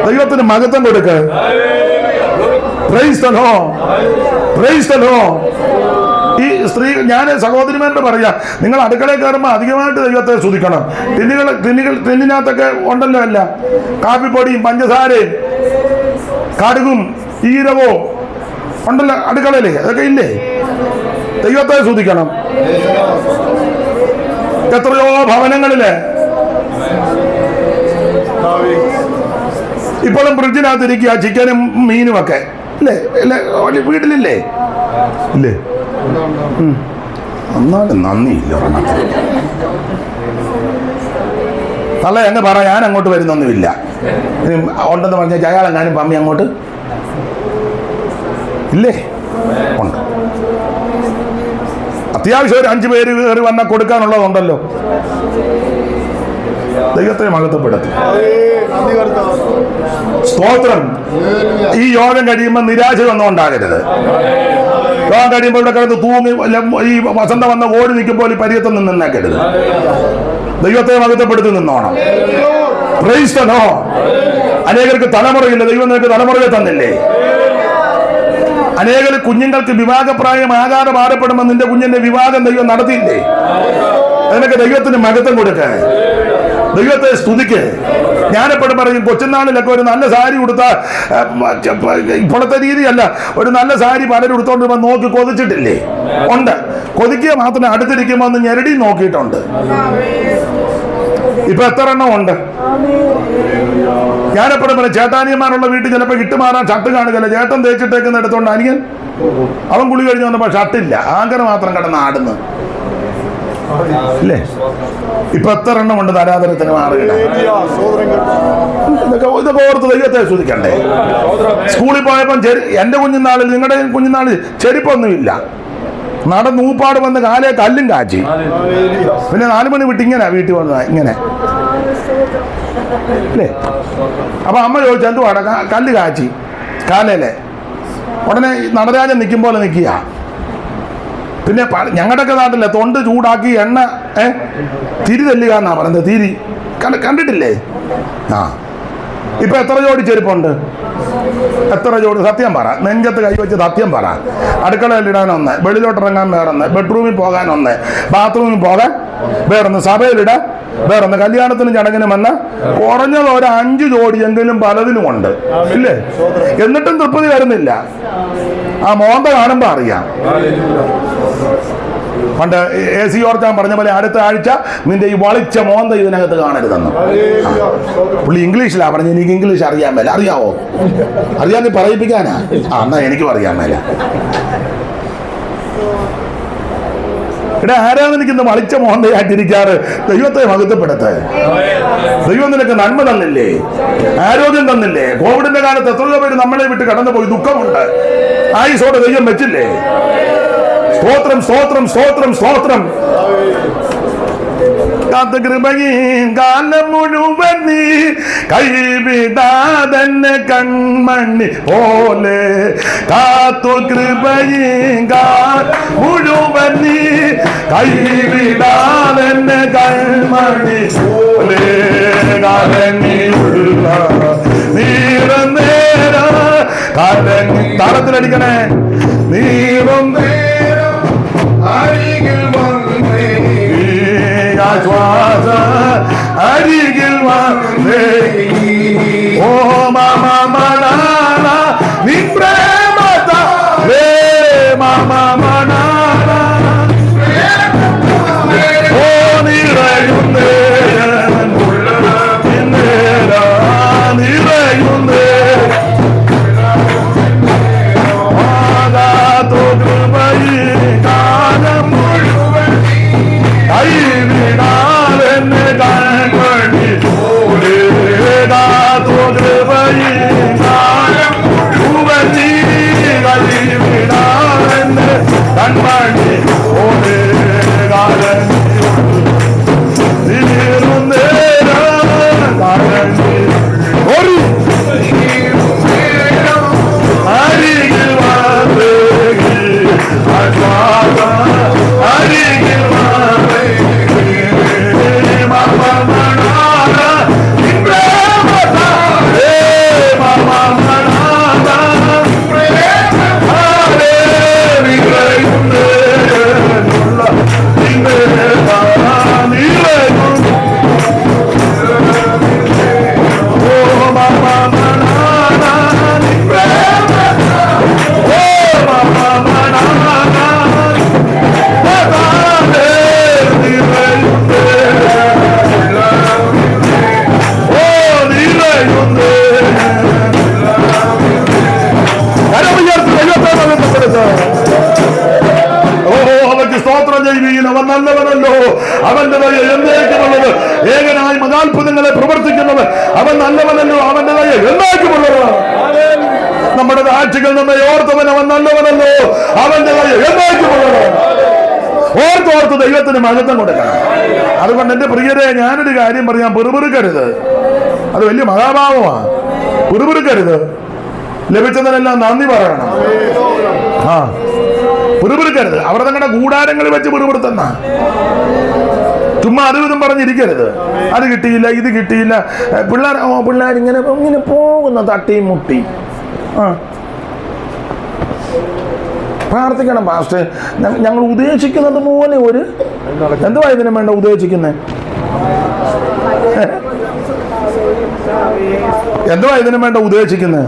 ദൈവത്തിന് മഹത്വം കൊടുക്കുക. Price the Lord, price the Lord. ഈ സ്ത്രീ, ഞാൻ സഹോദരിമാരോട് പറയാം, നിങ്ങൾ അടുക്കളയിൽ കയറുമ്പോൾ അധികമായിട്ട് ദൈവത്തെ സ്തുതിക്കണം. ടിന്നിനകത്തൊക്കെ ഉണ്ടല്ലോ അല്ല, കാപ്പിപ്പൊടിയും പഞ്ചസാരയും കടുകും ഈരവോ ഉണ്ടല്ലോ അടുക്കളയില്, അതൊക്കെ ഇല്ലേ? ദൈവത്തെ സ്തുതിക്കണം. എത്രയോ ഭവനങ്ങളില് ഇപ്പോഴും ഫ്രിഡ്ജിനകത്തിരിക്കുക ചിക്കനും മീനും ഒക്കെ ഇല്ലേ? ഇല്ലേ? വീട്ടിലില്ലേ? ഇല്ലേ? എന്നാലും നന്ദിയില്ല. തള്ള എന്നെ പറ, ഞാൻ അങ്ങോട്ട് വരുന്നൊന്നുമില്ല. ഉണ്ടെന്ന് പറഞ്ഞാൽ അയാളെങ്ങാനും പമ്മി അങ്ങോട്ട് ഇല്ലേ? ഉണ്ട്. അത്യാവശ്യം ഒരു 5 പേര് കയറി വന്നാൽ കൊടുക്കാനുള്ളതുണ്ടല്ലോ. ദൈവത്തെ മഹത്വപ്പെടുത്തി. സ്തോത്രം. ഈ യോഗം കഴിയുമ്പോൾ നിരാശ ഒന്നും ഉണ്ടാകരുത്. യോഗം കഴിയുമ്പോൾ ഇവിടെ കിടന്ന് തൂങ്ങി ഈ വസന്ത വന്ന ഓടി നിൽക്കുമ്പോൾ ഈ പരിയത്തിൽ നിന്ന് നിന്നേക്കരുത്. ദൈവത്തെ മഹത്വപ്പെടുത്തി നിന്നോണം. Praise the Lord. അനേകർക്ക് തലമുറയില്ല, ദൈവം നിനക്ക് തലമുറയെ തന്നില്ലേ? അനേകം കുഞ്ഞുങ്ങൾക്ക് വിവാഹപ്രായമാകാതെ ഭാരപ്പെടുമ്പോൾ നിന്റെ കുഞ്ഞിന്റെ വിവാഹം ദൈവം നടത്തിയില്ലേ? അതിനൊക്കെ ദൈവത്തിന് മഹത്വം കൊടുക്കുക. ദൈവത്തെ സ്തുതിക്ക്. ഞാനെപ്പോഴും പറയും, കൊച്ചുനാളിലൊക്കെ ഒരു നല്ല സാരി കൊടുത്താൽ, ഇപ്പോഴത്തെ രീതിയല്ല, ഒരു നല്ല സാരി പലരും എടുത്തോണ്ട് നോക്കി കൊതിച്ചിട്ടില്ലേ? ഉണ്ട്. കൊതിക്കുക മാത്രമേ അടുത്തിരിക്കുമ്പോൾ ഒന്ന് ഞെരടി നോക്കിയിട്ടുണ്ട്. ഇപ്പൊ എത്ര എണ്ണം ഉണ്ട്? ഞാനെപ്പോഴും പറയും, ചേട്ടാനിയന്മാരുള്ള വീട്ടിൽ ചിലപ്പോൾ ഇട്ടുമാറാൻ ഷർട്ട് കാണുകയല്ല. ചേട്ടൻ തേച്ചിട്ടേക്കുന്ന എടുത്തോണ്ട് അനിയൻ അവൻ കുളി കഴിഞ്ഞ് വന്നപ്പോൾ ഷർട്ടില്ല, ആങ്കർ മാത്രം കിടന്ന് ആടുന്നു ഇല്ലേ? ഇപ്പൊ എത്ര എണ്ണം ഉണ്ട് തരാതരത്തിന് മാറുകയില്ല. ഇതൊക്കെ ഓർത്ത് ദൈവത്തെ സ്തുതിക്കണ്ടേ? സ്കൂളിൽ പോയപ്പം എന്റെ കുഞ്ഞുനാളിൽ, നിങ്ങളുടെ കുഞ്ഞുനാളിൽ ചെരുപ്പൊന്നുമില്ല. നടന്നൂപ്പാട് വന്ന് കാലേ കല്ലും കാച്ചി. പിന്നെ 4 മണി വിട്ട് ഇങ്ങനെ വീട്ടിൽ വന്നതാ, ഇങ്ങനെ അല്ലേ? അപ്പൊ അമ്മ ചോദിച്ചു, എന്തുവാടാ? കല്ല് കാച്ചി കാലയിലെ. ഉടനെ നടരാജൻ നിൽക്കും പോലെ നിൽക്കുക. പിന്നെ ഞങ്ങളുടെയൊക്കെ നാട്ടിലെ തൊണ്ട് ചൂടാക്കി എണ്ണ തിരി തല്ലുക എന്നാ പറയുന്നത്. തിരി കണ്ടിട്ടില്ലേ? ആ, ഇപ്പൊ എത്ര ജോഡി ചെരുപ്പുണ്ട്? എത്ര ജോഡി? സത്യം പറ, നെഞ്ചത്ത് കൈവച്ച് സത്യം പറ. അടുക്കളയിൽ ഇടാനൊന്ന്, വെളിയിലോട്ടിറങ്ങാൻ വേറൊന്ന്, ബെഡ്റൂമിൽ പോകാനൊന്ന്, ബാത്റൂമിൽ പോകാൻ വേറൊന്ന്, സഭയിലിടാൻ വേറൊന്ന്, കല്യാണത്തിനും ചടങ്ങിനും വന്ന കുറഞ്ഞത് ഒരു 5 ജോഡിയെങ്കിലും പലതിനും ഉണ്ട് ഇല്ലേ? എന്നിട്ടും തൃപ്തി വരുന്നില്ല. ആ മോന്ത കാണുമ്പോ അറിയാം. പണ്ട് AC ഓർക്കാൻ പറഞ്ഞ പോലെ അടുത്ത ആഴ്ച നിന്റെ ഈ വളിച്ച മോന്ത ഇതിനകത്ത് കാണരുതെന്ന്. പുള്ളി ഇംഗ്ലീഷിലാ പറഞ്ഞ, എനിക്ക് ഇംഗ്ലീഷ് അറിയാൻ മേല. അറിയാവോ? അറിയാൻ പറയിപ്പിക്കാനാ? എന്നാ എനിക്കും അറിയാൻ മേല. ഇവിടെ ആരാധനിക്കുന്ന വളിച്ച മോന്തയായിട്ടിരിക്കാറ്. ദൈവത്തെ മഹത്വപ്പെടുത്ത്. ദൈവം നിനക്ക് നന്മ തന്നില്ലേ? ആരോഗ്യം തന്നില്ലേ? കോവിഡിന്റെ കാലത്ത് എത്രയോ പേര് നമ്മളെ വിട്ട് കടന്നുപോയി. ദുഃഖമുണ്ട്. ആയുസോടെ ദൈവം വെച്ചില്ലേ? സ്തോത്രം, സ്തോത്രം, സ്തോത്രം, സ്തോത്രം. കാത്തുകൃപയും കാലം മുഴുവൻ നീ കൈവിടാതെന്നെ കൺമണി പോലെ. കാത്തുകൃപയും കാലം മുഴുവൻ നീ കൈവിടാതെന്നെ കൺമണി പോലെ. കലങ്ങിയുള്ള നീറുന്നേര കലങ്ങി. താളത്തിലടിക്കണേ. നീറും അരികിൽ വന്നേ, ആശ്വാസ അരികിൽ വന്നേ. ഓ മാമ മണാന നീ പ്രേമത വേ മാമ മണാന. ഓ നിറയുന്നേ നിറയുന്നേ. കാലം മുഴുവൻ കൈവിടാതെന്നെ കൺമണി പോലെ. കാത്തുകൃപയും സാക്ഷികൾ നമ്മെ ഓർത്തവൻ അവൻ നല്ലവനല്ലോ, അവന്റെ കൈ എന്നേക്കുമുള്ളതാണ്. ഓർത്തോർത്ത് ദൈവത്തിന് മഹത്വം കൊടുക്കണം. അതുകൊണ്ട് എൻ്റെ പ്രിയരെ, ഞാനൊരു കാര്യം പറയാം, പിറുപിറുക്കരുത്. അത് വലിയ മഹാഭാവമാണ്. പിറുപിറുക്കരുത്. ലഭിച്ചതിനെല്ലാം നന്ദി പറയണം. പിറുപിറുക്കരുത്. അവർ തങ്ങളുടെ കൂടാരങ്ങളിൽ വെച്ച് പിറുപിറുത്തുന്ന ചുമ്മാ അതും ഇതും പറഞ്ഞിരിക്കരുത്. അത് കിട്ടിയില്ല, ഇത് കിട്ടിയില്ല. പിള്ളേർ ഇങ്ങനെ പോകുന്ന തട്ടിയും മുട്ടി. പ്രാർത്ഥിക്കണം പാസ്റ്റർ, ഞങ്ങൾ ഉദ്ദേശിക്കുന്നത് പോലെ ഒരു എന്തുവാ ഇതിനു വേണ്ട ഉദ്ദേശിക്കുന്നത്? എന്തുവാ ഇതിനു വേണ്ട ഉദ്ദേശിക്കുന്നത്?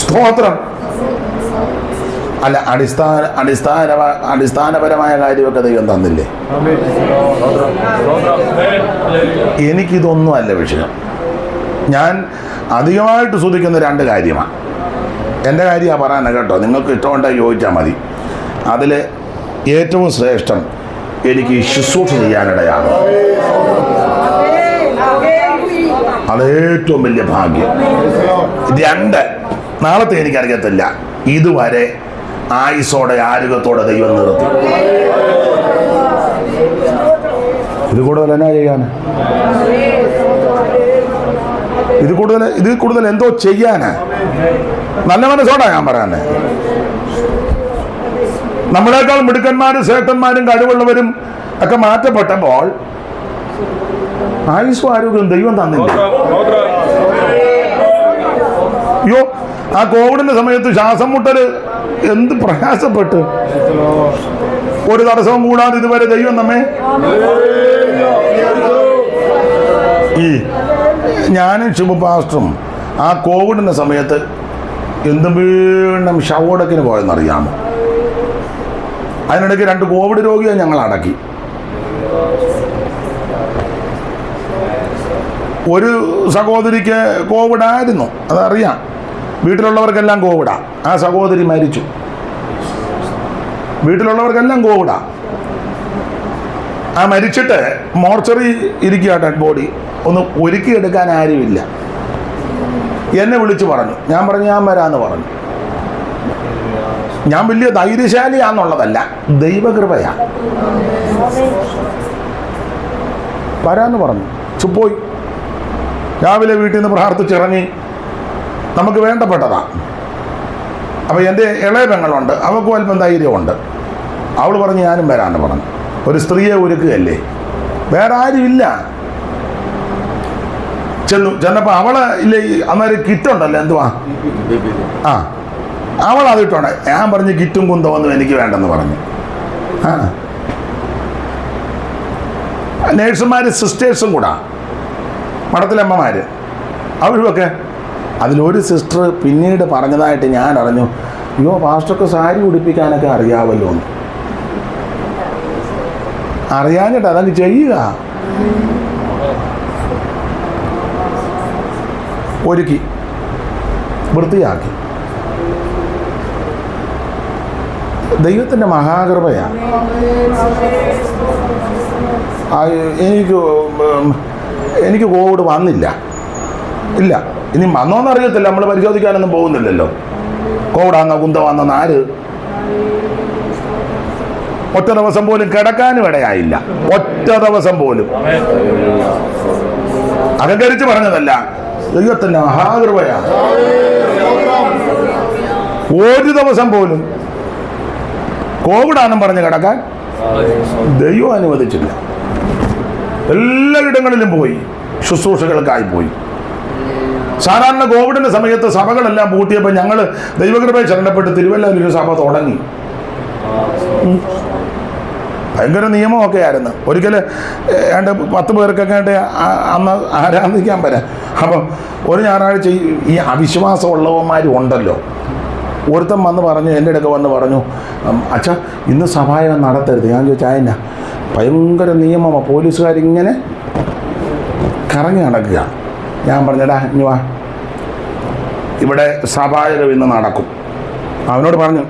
സ്തോത്രം. അല്ല, അടിസ്ഥാനപരമായ കാര്യമൊക്കെ ദൈവം തന്നില്ലേ? എനിക്കിതൊന്നും അല്ല വിഷയം. ഞാൻ അധികമായിട്ട് ശ്രദ്ധിക്കുന്ന രണ്ട് കാര്യമാണ്. എൻ്റെ കാര്യമാണ് പറയാനാ കേട്ടോ. നിങ്ങൾക്ക് ഇഷ്ടമുണ്ടെങ്കിൽ ചോദിച്ചാൽ മതി. അതിൽ ഏറ്റവും ശ്രേഷ്ഠം എനിക്ക് ശുശ്രൂഷ ചെയ്യാനിടയാണ്. അതേറ്റവും വലിയ ഭാഗ്യം. രണ്ട്, നാളത്തെ എനിക്കറിയത്തില്ല, ഇതുവരെ ആയുസോടെ ആരോഗ്യത്തോടെ ദൈവം നിർത്തി. ഇത് കൂടുതൽ എന്നാ ചെയ്യാന്? ഇത് കൂടുതൽ എന്തോ ചെയ്യാനാ? നല്ല മനസ്സോടാ ഞാൻ പറയാന്. നമ്മളെക്കാൾ മിടുക്കന്മാരും ശ്രേഷ്ഠന്മാരും കഴിവുള്ളവരും ഒക്കെ മാറ്റപ്പെട്ടപ്പോൾ ആയുസ്സും ആരോഗ്യവും ദൈവം തന്നില്ല. അയ്യോ, ആ കോവിഡിന്റെ സമയത്ത് ശ്വാസം മുട്ടല് എന്ത് പ്രയാസപ്പെട്ട്. ഒരു തടസ്സവും കൂടാതെ ഇതുവരെ ദൈവം നമ്മെ ഞാനും ശുഭ പാസ്റ്ററും ആ കോവിഡിന്റെ സമയത്ത് എന്തും വീണ്ടും ഷവോടക്കിന് പോയെന്നറിയാമോ? അതിനിടയ്ക്ക് 2 കോവിഡ് രോഗിയെ ഞങ്ങൾ അടക്കി. ഒരു സഹോദരിക്ക് കോവിഡായിരുന്നു, അതറിയാം. വീട്ടിലുള്ളവർക്കെല്ലാം കോവിഡാ. ആ സഹോദരി മരിച്ചു. വീട്ടിലുള്ളവർക്കെല്ലാം കോവിഡാ. ആ മരിച്ചിട്ട് മോർച്ചറി ഇരിക്കുക, ഡെഡ് ബോഡി ഒന്ന് ഒരുക്കിയെടുക്കാൻ ആരുമില്ല. എന്നെ വിളിച്ചു പറഞ്ഞു. ഞാൻ പറഞ്ഞു ഞാൻ വരാമെന്ന് പറഞ്ഞു. ഞാൻ വലിയ ധൈര്യശാലിയാന്നുള്ളതല്ല, ദൈവകൃപയാ. വരാമെന്ന് പറഞ്ഞു. പോയി. രാവിലെ വീട്ടിൽ നിന്ന് പ്രാർത്ഥിച്ചിറങ്ങി. നമുക്ക് വേണ്ടപ്പെട്ടതാ. അപ്പോൾ എൻ്റെ ഇളയ പെങ്ങളുണ്ട്, അവൾക്കും അല്പം ധൈര്യമുണ്ട്. അവൾ പറഞ്ഞ് ഞാനും വരാമെന്ന് പറഞ്ഞു. ഒരു സ്ത്രീയെ ഒരുക്കുകയല്ലേ, വേറെ ആരുമില്ല. ചെന്നപ്പോൾ അവളെ ഇല്ലേ അന്നേരം കിറ്റുണ്ടല്ലോ, എന്തുവാ അവൾ അതിട്ടോണേ. ഞാൻ പറഞ്ഞു കിറ്റും കുന്തമൊന്നും എനിക്ക് വേണ്ടെന്ന് പറഞ്ഞു. നേഴ്സുമാർ സിസ്റ്റേഴ്സും കൂടാ, മഠത്തിലമ്മമാർ, അവരുമൊക്കെ. അതിലൊരു സിസ്റ്റർ പിന്നീട് പറഞ്ഞതായിട്ട് ഞാൻ അറിഞ്ഞു, അയ്യോ പാസ്റ്റർക്ക് സാരി ഉടുപ്പിക്കാനൊക്കെ അറിയാമല്ലോ എന്ന്. അറിയാഞ്ഞിട്ട് അതങ്ങ് ചെയ്യുക. ഒരുക്കി വൃത്തിയാക്കി. ദൈവത്തിൻ്റെ മഹാകൃപയാണ്. എനിക്ക് കോവിഡ് വന്നില്ല. ഇല്ല, ഇനി വന്നോന്നറിയത്തില്ല. നമ്മൾ പരിശോധിക്കാനൊന്നും പോകുന്നില്ലല്ലോ. കോവിഡാന്നോ കുന്തമാന്നോ ആര്? ഒറ്റ ദിവസം പോലും കിടക്കാനും ഇടയായില്ല. ഒറ്റ ദിവസം പോലും. അഹങ്കരിച്ച് പറഞ്ഞതല്ല, ദൈവത്തിൻ്റെ മഹാകൃപയാണ്. ഒരു ദിവസം പോലും കോവിഡാണെന്നും പറഞ്ഞ് കിടക്കാൻ ദൈവം അനുവദിച്ചില്ല. എല്ലായിടങ്ങളിലും പോയി, ശുശ്രൂഷകൾക്കായി പോയി. സാധാരണ കോവിഡിൻ്റെ സമയത്ത് സഭകളെല്ലാം പൂട്ടിയപ്പോൾ ഞങ്ങൾ ദൈവകൃപയെ ശരണപ്പെട്ട് തിരുവല്ലയിൽ ഒരു സഭ തുടങ്ങി. ഭയങ്കര നിയമമൊക്കെ ആയിരുന്നു. ഒരിക്കൽ 10 പേർക്കൊക്കെ ആയിട്ട് അന്ന് ആരാധിക്കാൻ വരാം. അപ്പം ഒരു ഞായറാഴ്ച ഈ അവിശ്വാസമുള്ളവന്മാരും ഉണ്ടല്ലോ. ഒരുത്തൻ വന്ന് പറഞ്ഞു, എൻ്റെ അടുക്ക വന്ന് പറഞ്ഞു, അച്ഛാ ഇന്ന് സഭായം നടത്തരുത്. ഞാൻ ചോദിച്ചാൽ അതിനാ? ഭയങ്കര നിയമമാണ്, പോലീസുകാരിങ്ങനെ കറങ്ങി നടക്കുക. ഞാൻ പറഞ്ഞടാ ഇനി വാ, ഇവിടെ സഭായകം ഇന്ന് നടക്കും. അവനോട് പറഞ്ഞു,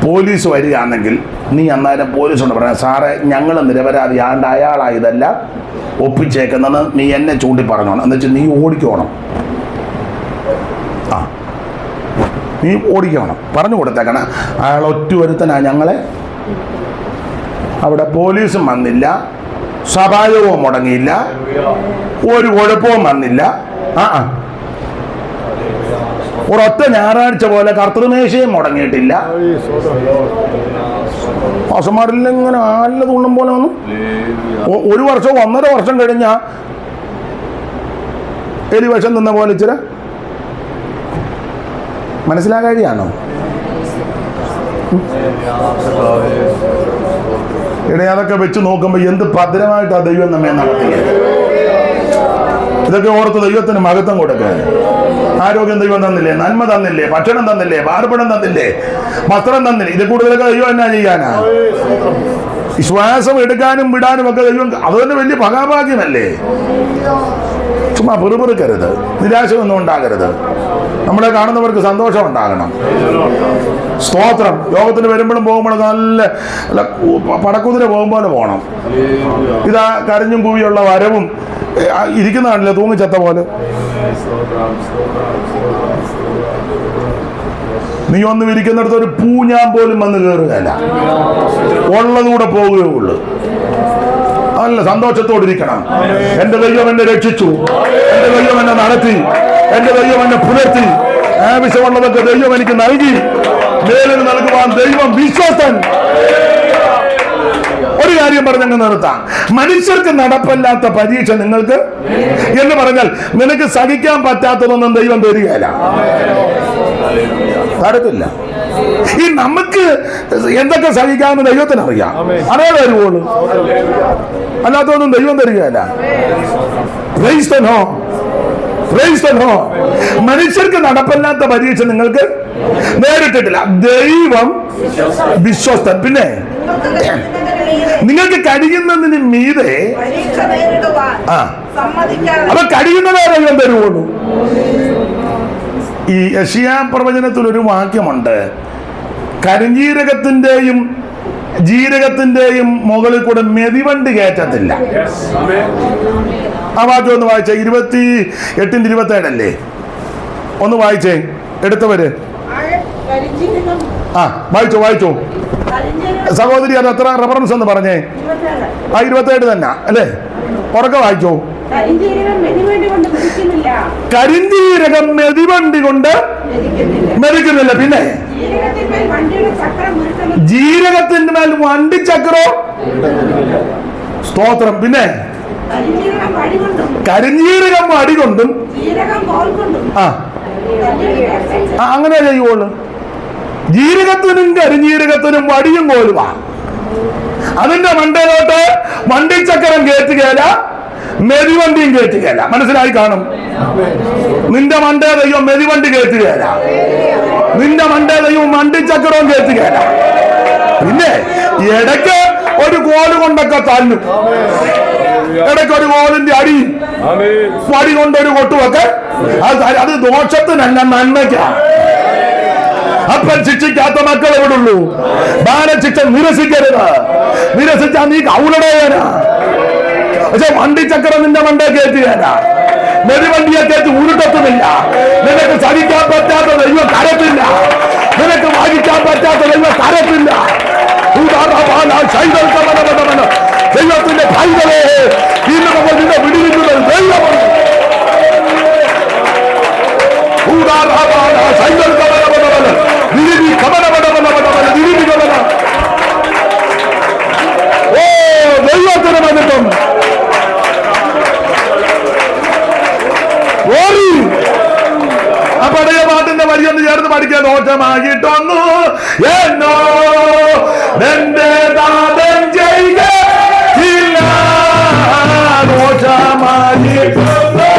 പോലീസ് വരികയാണെങ്കിൽ നീ അന്നേരം പോലീസോട് പറയാം, സാറേ ഞങ്ങൾ നിരപരാധി ആണ്ട് അയാളാണ് ഇതെല്ലാം ഒപ്പിച്ചേക്കുന്നത്, നീ എന്നെ ചൂണ്ടി പറഞ്ഞോണം, എന്ന് വെച്ചാൽ നീ ഓടിക്കോണം. നീ ഓടിക്കണം, പറഞ്ഞു കൊടുത്തേക്കണം. അയാൾ ഒറ്റ ഒരുത്തനാ ഞങ്ങളെ. അവിടെ പോലീസും വന്നില്ല, സഭായവും മുടങ്ങിയില്ല, ഒരു കുഴപ്പവും വന്നില്ല. ഒരൊറ്റ ഞായറാഴ്ച പോലെ കർത്തൃമേശയും മുടങ്ങിയിട്ടില്ല. മാസന്മാരിൽ ഇങ്ങനെ ആല്ല തുള്ളും പോലെ വന്നു. 1 വർഷം 1.5 വർഷം കഴിഞ്ഞ എലി വിഷം നിന്ന പോലെ ഇച്ചിരി മനസ്സിലാകാതെയാണോ? ഇടയെ അതൊക്കെ വെച്ച് നോക്കുമ്പോൾ എന്ത് ഭദ്രമായിട്ടാ ദൈവം നമ്മെ നടത്തിയത്. ഇതൊക്കെ ഓർത്ത് ദൈവത്തിന് മഹത്വം കൊടുക്കുക. ആരോഗ്യം ദൈവം തന്നില്ലേ, നന്മ തന്നില്ലേ, ഭക്ഷണം തന്നില്ലേ, പാർപ്പിടം തന്നില്ലേ, വസ്ത്രം തന്നില്ലേ, ഇത് കൂടുതലൊക്കെ ദൈവം എന്നാ ചെയ്യാനാ? വിശ്വാസം എടുക്കാനും വിടാനും ഒക്കെ ദൈവം, അതുതന്നെ വലിയ മഹാഭാഗ്യമല്ലേ. ചുമ്മാ പെറുപെറുക്കരുത്, നിരാശയൊന്നും ഉണ്ടാകരുത്. നമ്മളെ കാണുന്നവർക്ക് സന്തോഷം ഉണ്ടാകണം. സ്തോത്രം. യോഗത്തിന് വരുമ്പോഴും പോകുമ്പോഴും നല്ല പടക്കുതിര പോകുമ്പോലെ പോകണം. ഇതാ കരഞ്ഞും കൂവിയുള്ള വരവും ഇരിക്കുന്നതാണല്ലേ തൂങ്ങിച്ചത്ത പോലെ. നീ ഒന്നും ഇരിക്കുന്നിടത്ത് ഒരു പൂഞ്ഞാൻ പോലും വന്ന് കയറുകയല്ല, ഉള്ളതുകൂടെ പോവുകയുള്ളൂ. നല്ല സന്തോഷത്തോടിരിക്കണം. എന്റെ ദൈവം എന്നെ രക്ഷിച്ചു, എന്റെ ദൈവം എന്നെ നടത്തി, എന്റെ ദൈവം എന്നെ പുലർത്തി, ആവശ്യമുള്ളതൊക്കെ ദൈവം എനിക്ക് നൽകി, മേലിന് നൽകുവാൻ ദൈവം വിശ്വസ്തൻ. ഒരു കാര്യം പറഞ്ഞങ്ങ് നിർത്താം. മനുഷ്യർക്ക് നടപ്പല്ലാത്ത പരീക്ഷ നിങ്ങൾക്ക് എന്ന് പറഞ്ഞാൽ നിനക്ക് സഹിക്കാൻ പറ്റാത്തതൊന്നും ദൈവം തരികയില്ല, തരത്തില്ല. ഈ നമുക്ക് എന്തൊക്കെ സഹിക്കാമെന്ന് ദൈവത്തിന് അറിയാം, അതേ തരുവുള്ളൂ, അല്ലാത്തൊന്നും ദൈവം തരികയില്ല. മനുഷ്യർക്ക് നടപ്പല്ലാത്ത പരീക്ഷ നിങ്ങൾക്ക് നേരിട്ടിട്ടില്ല, ദൈവം വിശ്വസ്തൻ. പിന്നെ നിങ്ങൾക്ക് കഴിയുന്നതിന് മീതെ അപ്പൊ കഴിയുന്നതേ ദൈവം തരുവുള്ളൂ. ഈ യെശയ്യാ പ്രവചനത്തിൽ ഒരു വാക്യമുണ്ട്, കരിഞ്ജീരകത്തിന്റെയും ജീരകത്തിന്റെയും മുകളിൽ കൂടെ മെതിവണ്ടി കയറ്റത്തില്ല. ആ വാക്യം ഒന്ന് വായിച്ചേ, 28-27 അല്ലേ? ഒന്ന് വായിച്ചേ എടുത്തവര്. വായിച്ചോ സഹോദരി. അത് എത്ര റെഫറൻസ് എന്ന് പറഞ്ഞേ? 27 തന്നെ അല്ലേ? ഉറക്കെ വായിച്ചോ. കരിഞ്ജീരകം മെതിവണ്ടി കൊണ്ട് മെതിക്കുന്നില്ല. പിന്നെ ജീരകത്തിന്റെ മേൽ വണ്ടിച്ചക്രോ? സ്തോത്രം. പിന്നെ കരിഞ്ജീരകം അടികൊണ്ടും അങ്ങനെ ചെയ്യുള്ളൂ. ജീരകത്തിനും കരിഞ്ജീരകത്തിനും വടിയും കോലുവാ. അതിന്റെ മണ്ടയിലോട്ട് വണ്ടിച്ചക്രം കയറ്റുകയില്ല, മെതിവണ്ടിയും കയറ്റുകയില്ല. മനസ്സിലായി കാണും. നിന്റെ മണ്ടേ ദൈവം മെതിവണ്ടി കയറ്റുകയില്ല, നിന്റെ മണ്ടേ ദൈവം വണ്ടിച്ചക്രവും കയറ്റുകയില്ല. പിന്നെ ഇടയ്ക്ക് ഒരു കോല് കൊണ്ടൊക്കെ തല്ലും, ഇടയ്ക്ക് ഒരു കോലിന്റെ അടി വടി കൊണ്ടൊരു കൊട്ടുമൊക്കെ. അത് ദോഷത്തിനല്ല, നന്മയ്ക്കാണ്. അപ്പൻ ശിക്ഷിക്കാത്ത മക്കൾ എവിടെ ഉള്ളൂ? ബാലശിക്ഷ നിരസിക്കരുത്. നിരസിച്ചാൽ നീ കൗലടേയനാ. പക്ഷെ വണ്ടിച്ചക്രം നിന്റെ മണ്ടേ കയറ്റുകയല്ല, മെതിവണ്ടിയെ കയറ്റി ഉരുട്ടത്തുമില്ല. നിനക്ക് സഹിക്കാൻ പറ്റാത്ത ദൈവം കരത്തില്ല, നിനക്ക് വാങ്ങിക്കാൻ പറ്റാത്ത ദൈവം കരത്തില്ല. ദൈവത്തിന്റെ ഭൈതലേ, ഇന്ന് നമ്മൾ നിന്നെ വിടുവിക്കുന്നത് ദൈവമാണ്. ദൈവത്തിന് മതിപ്പം ആ പഴയ പാട്ടിന്റെ വരിയൊന്ന് ചേർന്ന് പഠിക്കാൻ. ദോഷമാകിട്ടൊന്നു എന്നോ എന്റെ ദാതൻ ചെയ്യുകയില്ല, ദോഷമാകിട്ടൊന്നു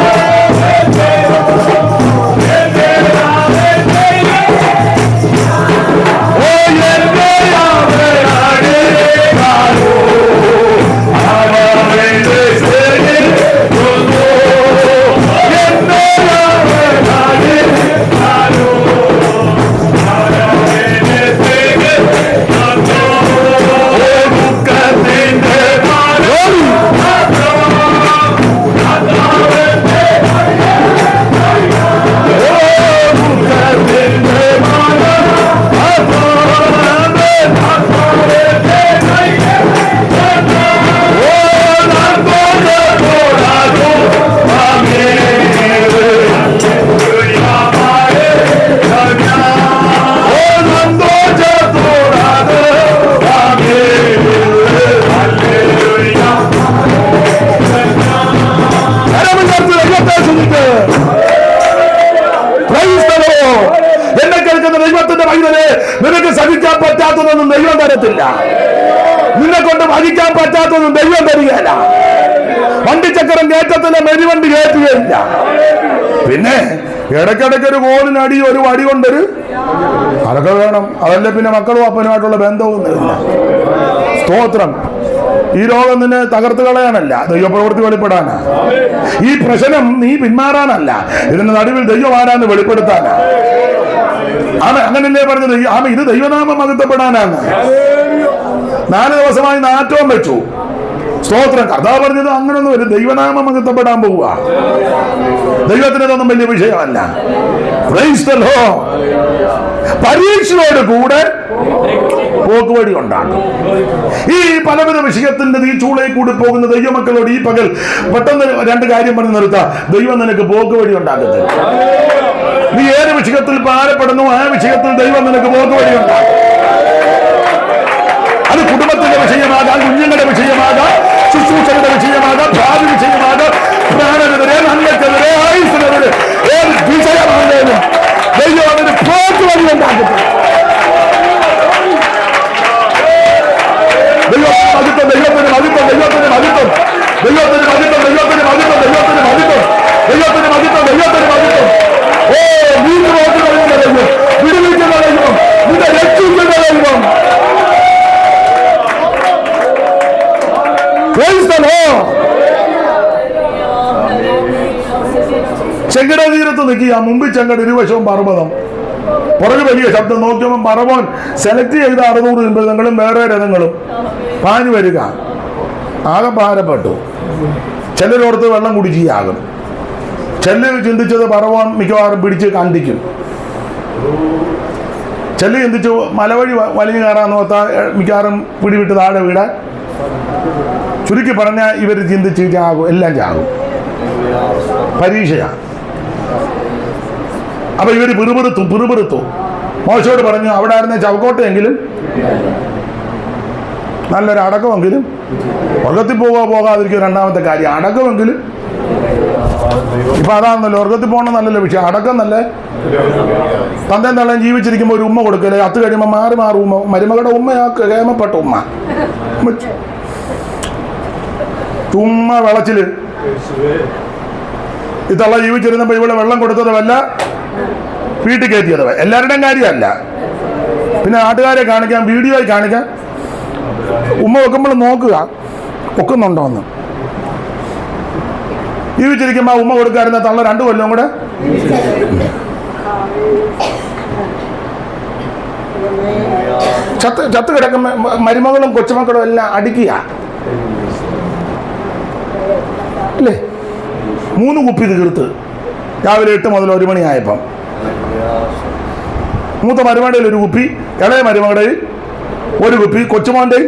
തരത്തില്ല. നിന്നെ കൊണ്ട് വഹിക്കാൻ പറ്റാത്തതൊന്നും ദൈവം തരികയില്ല. വണ്ടിച്ചക്രം കയറ്റത്തില്ല, മെരിവണ്ടി കയറ്റുകയില്ല. പിന്നെ ഇടയ്ക്കിടയ്ക്ക് ഒരു കോലിനടി, ഒരു വടി കൊണ്ടൊരു അതൊക്കെ വേണം. അതല്ല പിന്നെ മക്കളും അപ്പനുമായിട്ടുള്ള ബന്ധമൊന്നുമില്ല. സ്തോത്രം. ഈ രോഗം നിന്നെ തകർത്ത് കളയാനല്ല, ദൈവപ്രവൃത്തി വെളിപ്പെടാനാ. ഈ പ്രശ്നം നീ പിന്മാറാനല്ല, ഇതിന്റെ നടുവിൽ ദൈവം ആരാന്ന് വെളിപ്പെടുത്താനാ. അങ്ങനല്ലേ പറഞ്ഞത്? ഇത് ദൈവനാമം മഹത്വപ്പെടാനാണ്. 4 ദിവസമായി നാറ്റവും വെച്ചു. സ്തോത്രം. കർത്താവ് പറഞ്ഞത് അങ്ങനൊന്നും ഒരു ദൈവനാമം മഹത്വപ്പെടാൻ പോവുക. ദൈവത്തിനതൊന്നും വലിയ വിഷയമല്ല. Price the Lord. പരീക്ഷയോട് കൂടെ പോക്കുവഴി ഉണ്ടാകും. ഈ പലവിധ വിഷയത്തിന്റെ ഈ ചൂളയിൽ കൂടി പോകുന്ന ദൈവമക്കളോട് ഈ പകൽ പെട്ടെന്ന് 2 കാര്യം പറഞ്ഞ് നിർത്താം. ദൈവം നിനക്ക് പോക്കുവഴി ഉണ്ടാക്കത്തില്ല. നീ ഏത് വിഷയത്തിൽ ഭാരപ്പെടുന്നു ആ വിഷയത്തിൽ ദൈവം നിനക്ക് പോക്കുവഴി ഉണ്ടാക്കും. അത് കുടുംബത്തിന്റെ വിഷയമാകാം, കുഞ്ഞുങ്ങളുടെ വിഷയമാകാം, ശുശ്രൂഷയുടെ വിഷയമാകാം, ഭാവി വിഷയമാകാം, പ്രാണനെതിരെ, നന്മക്കെതിരെ, ആയുസിനെതിരെ, ഏത് വിഷയമാണെങ്കിലും ദൈവം അതിന് പോക്കുവഴി ഉണ്ടാക്കത്തില്ല. ചെങ്കട തീരത്ത് നിൽക്കുക, മുമ്പിൽ ചെങ്കട, ഇരുവശവും പർവ്വതം, പുറകെ വലിയ ശബ്ദം. നോക്കിയപ്പോൾ പറവോൻ സെലക്ട് ചെയ്ത 600 രഥങ്ങളും വേറെ രഥങ്ങളും പാഞ്ഞു വരിക. ആകെ ഭാരപ്പെട്ടു. ചിലരോടത്ത് വെള്ളം കുടിച്ചാകും. ചിലർ ചിന്തിച്ചത് പറവോൻ മിക്കവാറും പിടിച്ച് കണ്ടിക്കും. ചിലർ ചിന്തിച്ചു മലവഴി വലിഞ്ഞു കയറാന്ന് ഓർത്താൽ മിക്കവാറും പിടിവിട്ട് താഴെ വീടാൻ. ചുരുക്കി പറഞ്ഞാൽ ഇവർ ചിന്തിച്ച് ചാകും, എല്ലാം ചാകും. പരീക്ഷയാണ്. അപ്പൊ ഇവർ പിറുപിറുത്തു. മോശയോട് പറഞ്ഞു, അവിടെ ആയിരുന്ന ചവക്കോട്ടെയെങ്കിലും നല്ലൊരു അടക്കമെങ്കിലും, സ്വർഗത്തിൽ പോകാതിരിക്കും. 2ാമത്തെ കാര്യം അടക്കമെങ്കിലും. ഇപ്പൊ അതാണല്ലോ, സ്വർഗത്തിൽ പോകണം നല്ലല്ലോ വിഷയം. അടക്കം നല്ല തന്തേം തള്ളേം ജീവിച്ചിരിക്കുമ്പോൾ ഒരു ഉമ്മ കൊടുക്കല്ലേ, 10 കഴിയുമ്പോൾ മാറി ഉമ്മ. മരുമകളുടെ ഉമ്മയാക്ക് കേമപ്പെട്ട ഉമ്മ. ചുമ്മാ വെളച്ചില്. ഈ തള്ള ജീവിച്ചിരുന്നപ്പോൾ ഇവിടെ വെള്ളം കൊടുത്തത് വല്ല വീട്ടിൽ കയറ്റിയത്. എല്ലാവരുടെയും കാര്യമല്ല. പിന്നെ നാട്ടുകാരെ കാണിക്കാൻ, വീഡിയോയിൽ കാണിക്കാൻ. ഉമ്മ വെക്കുമ്പോൾ നോക്കുക ഒക്കുന്നുണ്ടോന്ന്. ജീവിച്ചിരിക്കുമ്പോൾ ഉമ്മ കൊടുക്കാറുന്ന തള്ള 2 കൊല്ലം കൂടെ ചത്ത് കിടക്കുന്ന മരുമകളും കൊച്ചുമക്കളും എല്ലാം അടിക്കുക അല്ലേ. 3 കുപ്പി തീർത്ത് രാവിലെ 8 മുതൽ 1 മണിയായപ്പം. മൂത്ത മരുമകളുടെ 1 കുപ്പി, ഇളയ മരുമകളുടെ 1 കുപ്പി, കൊച്ചുമോന്റെ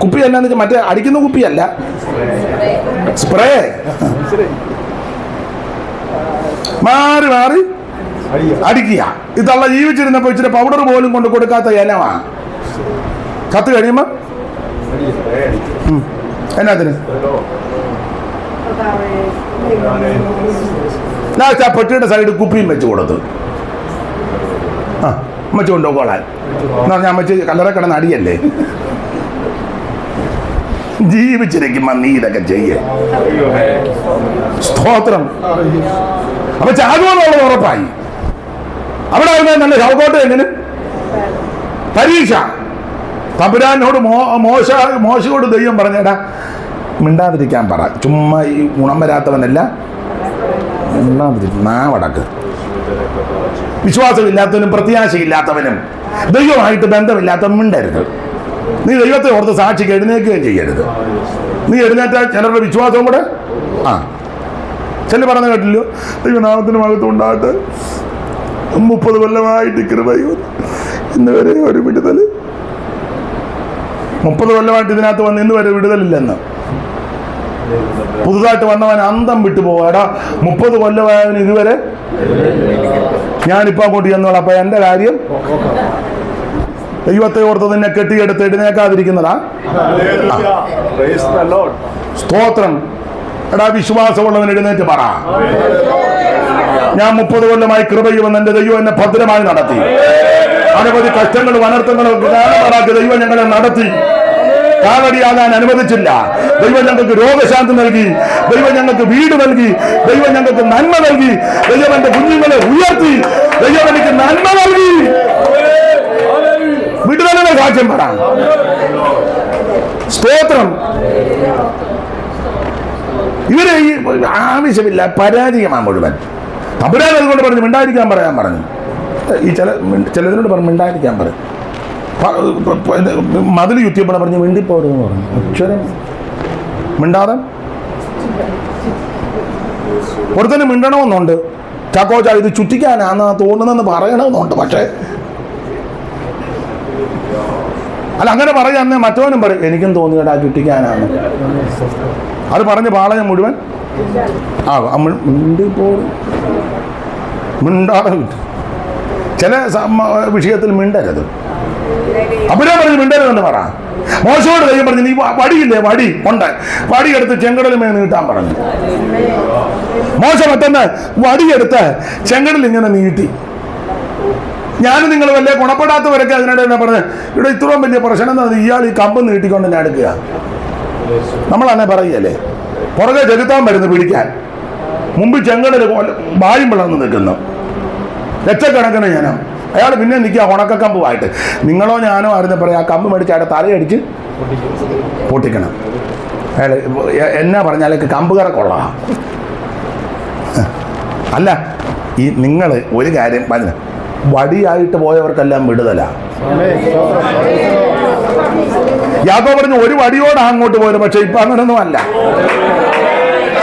കുപ്പി എന്നാന്ന് വെച്ചാൽ മറ്റേ അടിക്കുന്ന കുപ്പിയല്ല, സ്പ്രേ. മാറി അടിക്കുക. ഇതള്ള ജീവിച്ചിരുന്നപ്പോൾ ഇച്ചിരി പൗഡർ പോലും കൊണ്ട് കൊടുക്കാത്ത ഇനമാ. ചത്ത് കഴിയുമ്പോ എന്നാത്തിന് ലാസ്റ്റ് ആ പെട്ടിയുടെ സൈഡ് കുപ്പിയും വെച്ച് കൊടുത്തു. അമ്മച്ചി കൊണ്ടുപോക്കോളാൻ എന്ന് പറഞ്ഞാൽ അമ്മച്ചി കല്ലറ കിടന്ന് അടിയല്ലേ. ജീവിച്ചിരിക്കുമ്പോ നീ ഇതൊക്കെ ചെയ്യേ. സ്തോത്രം. അപ്പൊ ചാകുമെന്നുള്ളത് ഉറപ്പായി. അവിടെ നല്ല ചവക്കോട്ടെ എങ്കിലും പരീക്ഷ. തമ്പുരാനോട് മോശയോട് ദൈവം പറഞ്ഞേടാ മിണ്ടാതിരിക്കാൻ പറ. ചുമ്മാ ഈ ഗുണം വരാത്തവനല്ല, മിണ്ടാതിരിക്കും. നാവടക്ക്. വിശ്വാസമില്ലാത്തവനും പ്രത്യാശയില്ലാത്തവനും ദൈവമായിട്ട് ബന്ധമില്ലാത്തവനും മിണ്ടരുത്. നീ ദൈവത്തെ ഓർത്ത് സാക്ഷിക്ക് എഴുന്നേൽക്കുകയും ചെയ്യരുത്. നീ എഴുന്നേറ്റാൽ ചിലരുടെ വിശ്വാസവും കൂടെ ചില പറഞ്ഞു കേട്ടില്ലോ, ദൈവനാമത്തിന് മഹത്വം ഉണ്ടാകട്ടെ, 30 കൊല്ലമായിട്ട് കൃപയോ ഇന്ന് വരെ ഒരു വിടുതൽ. 30 കൊല്ലമായിട്ട് ഇതിനകത്ത് വന്ന് ഇന്ന് വരെ വിടുതലില്ലെന്ന്. പുതുതായിട്ട് വന്നവൻ അന്തം വിട്ടു പോവാടാ. 30 കൊല്ലമായവന് ഇതുവരെ ഞാനിപ്പോ അങ്ങോട്ട് ചെന്നോളാം. അപ്പൊ എന്റെ കാര്യം ദൈവത്തെ ഓർത്ത് നിന്നെ കെട്ടിയെടുത്ത് എഴുന്നേക്കാതിരിക്കുന്നതാ. സ്തോത്രം. എടാ വിശ്വാസമുള്ളവൻ എഴുന്നേറ്റ് പറ. ഞാൻ 30 കൊല്ലമായി കൃപയുമെന്ന് എന്റെ ദൈവം എന്നെ ഭദ്രമായി നടത്തി. അനവധി കഷ്ടങ്ങളും അനർത്ഥങ്ങളും കാരണമാക്കി ദൈവം ഞങ്ങളെ നടത്തി. കാലടിയാകാൻ അനുവദിച്ചില്ല. ദൈവം ഞങ്ങൾക്ക് രോഗശാന്തി നൽകി. ദൈവം ഞങ്ങൾക്ക് വീട് നൽകി. ദൈവം ഞങ്ങൾക്ക് നന്മ നൽകി. ദൈവം എന്റെ കുഞ്ഞുങ്ങളെ ഉയർത്തി. ദൈവം എനിക്ക് നന്മ നൽകി. വിടുതലിന്റെ സാക്ഷ്യം പറ. സ്തോത്രം. ഇവരെ ഈ ആവശ്യമില്ല പരാജയമാണ് മുഴുവൻ. തമ്പുരാൻ അതുകൊണ്ട് പറഞ്ഞു മിണ്ടായിരിക്കാൻ പറയാൻ പറഞ്ഞു. ഈ ചിലതിനോട് പറഞ്ഞു മിണ്ടായിരിക്കാൻ പറഞ്ഞു. മതിൽ യുത്തിയപ്പോൾ പറഞ്ഞു മിണ്ടിപ്പോരെന്ന് പറഞ്ഞു. അക്ഷരം മിണ്ടാതെ ഒരുത്തന്നെ മിണ്ടണമെന്നുണ്ട്. ചാക്കോച്ച ഇത് ചുറ്റിക്കാനാന്ന് തോന്നുന്നെന്ന് പറയണമെന്നുണ്ട്. പക്ഷേ അല്ല, അങ്ങനെ പറയാന്നേ മറ്റവനും പറയും എനിക്കും തോന്നിയടാ ചുറ്റിക്കാനാന്ന്. അത് പറഞ്ഞ് പാളയം മുഴുവൻ മിണ്ടാതെ കിട്ടും. ചില വിഷയത്തിൽ മിണ്ടരുത്. അപ്പുറം പറഞ്ഞ് മിണ്ടരുതെന്ന് പറ. മോശയോട് ദൈവം പറഞ്ഞു നീ വടിയില്ലേ, വടി ഉണ്ട്, വടിയെടുത്ത് ചെങ്കടലുമേ നീട്ടാൻ പറഞ്ഞു. മോശ പെട്ടെന്ന് വടിയെടുത്ത് ചെങ്കടൽ ഇങ്ങനെ നീട്ടി. ഞാനും നിങ്ങൾ വലിയ ഗുണപ്പെടാത്തവരൊക്കെ അതിനിടെ തന്നെ പറഞ്ഞ് ഇവിടെ ഇത്രയും വലിയ പ്രശ്നം എന്താ, ഇയാൾ ഈ കമ്പ് നീട്ടിക്കൊണ്ട് തന്നെ എടുക്കുക. നമ്മളങ്ങനെ പറയല്ലേ. പുറകെ ചെലുത്താൻ വരുന്നു പിടിക്കാൻ, മുമ്പ് ചെങ്കടൽ വായും പിളർന്ന് നിൽക്കുന്നു. ലക്ഷക്കണക്കിന് ജനം. അയാൾ പിന്നെ നിൽക്കുക ഉണക്കക്കമ്പുമായിട്ട്. നിങ്ങളോ ഞാനോ ആയിരുന്നു പറയാം ആ കമ്പ് മേടിച്ച് അയാളുടെ തലയടിച്ച് പൊട്ടിക്കണം. അയാൾ എന്നാ പറഞ്ഞാലേക്ക് കമ്പ് കറക്കൊള്ള. അല്ല, ഈ നിങ്ങൾ ഒരു കാര്യം പറഞ്ഞു, വടിയായിട്ട് പോയവർക്കെല്ലാം വിടുതല. യാക്കോബ് പറഞ്ഞു ഒരു വടിയോടാണ് അങ്ങോട്ട് പോയത്, പക്ഷെ ഇപ്പൊ അങ്ങനൊന്നും അല്ല.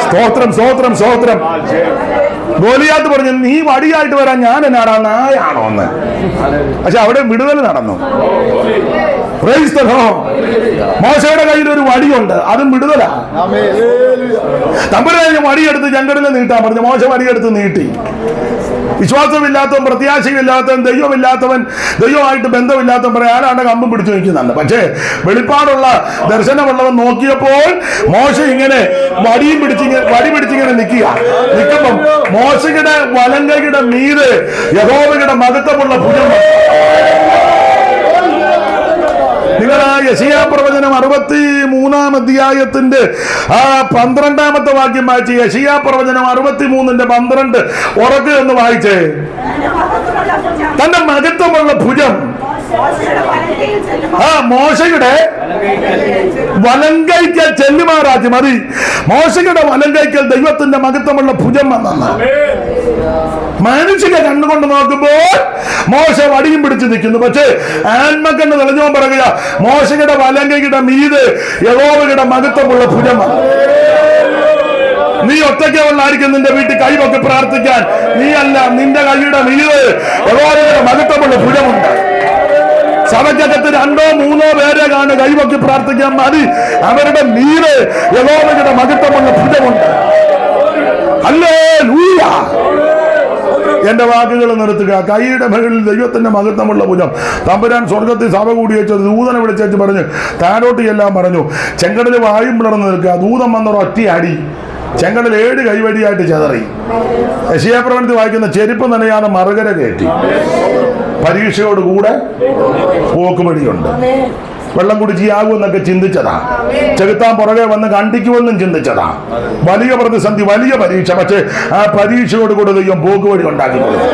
സ്തോത്രം സ്തോത്രം സ്തോത്രം. ഗോലിയാത്ത് പറഞ്ഞു നീ വടിയായിട്ട് വരാൻ ഞാൻ എന്നാടാ നായാണോ എന്ന്. പക്ഷെ അവിടെ വിടുതൽ നടന്നു. മോശയുടെ കയ്യിൽ ഒരു വടിയുണ്ട്, അതും വിടുതലാ. തമ്പുരാൻ വടിയെടുത്ത് ചെങ്കടലിൽ നീട്ടാൻ പറഞ്ഞു. മോശ വടിയെടുത്ത് നീട്ടി. വിശ്വാസമില്ലാത്തവൻ, പ്രത്യാശയില്ലാത്തവൻ, ദൈവമില്ലാത്തവൻ, ദൈവമായിട്ട് ബന്ധമില്ലാത്തവൻ പറയാൻ ആരാണ്ട് കമ്പും പിടിച്ചു നിൽക്കുന്നുണ്ട്. പക്ഷേ വെളിപ്പാടുള്ള ദർശനമുള്ളവൻ നോക്കിയപ്പോൾ മോശ ഇങ്ങനെ വടി പിടിച്ചിങ്ങനെ നിൽക്കുമ്പം മോശയുടെ വലങ്കയുടെ മീത് യഹോവയുടെ മഹത്വമുള്ള ഭുജം. നിങ്ങൾ യെശയ്യാ പ്രവചനം 63-ാം അധ്യായത്തിന്റെ 12-ാമത്തെ വാക്യം വായിച്ച് യെശയ്യാ പ്രവചനം 63:12 ഉറക്കെ ഒന്ന് വായിച്ചേ. തന്റെ മഹത്വമുള്ള ഭുജം മോശയുടെ വലങ്കൈക്കൽ ചെല്ലുമാറാക്കി മതി. മോശയുടെ വലങ്കൈക്കൽ ദൈവത്തിന്റെ മഹത്വമുള്ള ഭുജം വന്നെന്ന് മനുഷ്യനെ കണ്ണുകൊണ്ട് നോക്കുമ്പോൾ മോശ വടിയും പിടിച്ച് നിൽക്കുന്നു. പക്ഷേ ആത്മക്കണ്ണ് തെളിഞ്ഞോ പറയുക മോശയുടെ വലങ്കയുടെ മീത് യഹോവയുടെ മഹത്വമുള്ള ഭുജം വന്നു. നീ ഒറ്റയ്ക്കുള്ളായിരിക്കും നിന്റെ വീട്ടിൽ കൈവൊക്കെ പ്രാർത്ഥിക്കാൻ. നീ അല്ല, നിന്റെ കൈയുടെ മീത് യഹോവയുടെ മഹത്വമുള്ള ഭുജമുണ്ട്. സഭയ്ക്കകത്ത് 2-3 പേരെ കാണുക കൈവൊക്കെ പ്രാർത്ഥിക്കാൻ മതി. അവരുടെ മീത് യഹോവയുടെ മഹത്വമുള്ള ഭുജമുണ്ട്. ഹല്ലേലൂയ. എന്റെ വാക്കുകൾ നിർത്തുക. കൈയുടെ മുകളിൽ ദൈവത്തിന്റെ മഹത്വമുള്ള ഭുജം. തമ്പുരാൻ സ്വർഗത്തിൽ സഭ കൂടി വെച്ചത് ദൂതനെ വിളിച്ചു പറഞ്ഞു താഴോട്ട് എല്ലാം പറഞ്ഞു. ചെങ്കടൽ വായും പിളർന്ന് നിൽക്കുക. ദൂതം വന്നൊരു ഒറ്റ അടി ചെങ്കടൽ 7 കൈവടിയായിട്ട് ചെതറി. യെശയ്യാ പ്രവചനത്തിൽ വായിക്കുന്ന ചെരുപ്പ് നനയാതെ മറുകര കയറ്റി. പരീക്ഷയോടുകൂടെ പോക്കുവഴിയുണ്ട്. വെള്ളം കുടിച്ചിയാകുമെന്നൊക്കെ ചിന്തിച്ചതാ. ചെകുത്താൻ പുറകെ വന്ന് കണ്ടിക്കുമെന്നും ചിന്തിച്ചതാ. വലിയ പ്രതിസന്ധി, വലിയ പരീക്ഷ. പക്ഷേ ആ പരീക്ഷയോടുകൂടെ ദൈവം പോക്കുവഴി ഉണ്ടാക്കി കൊടുക്കും.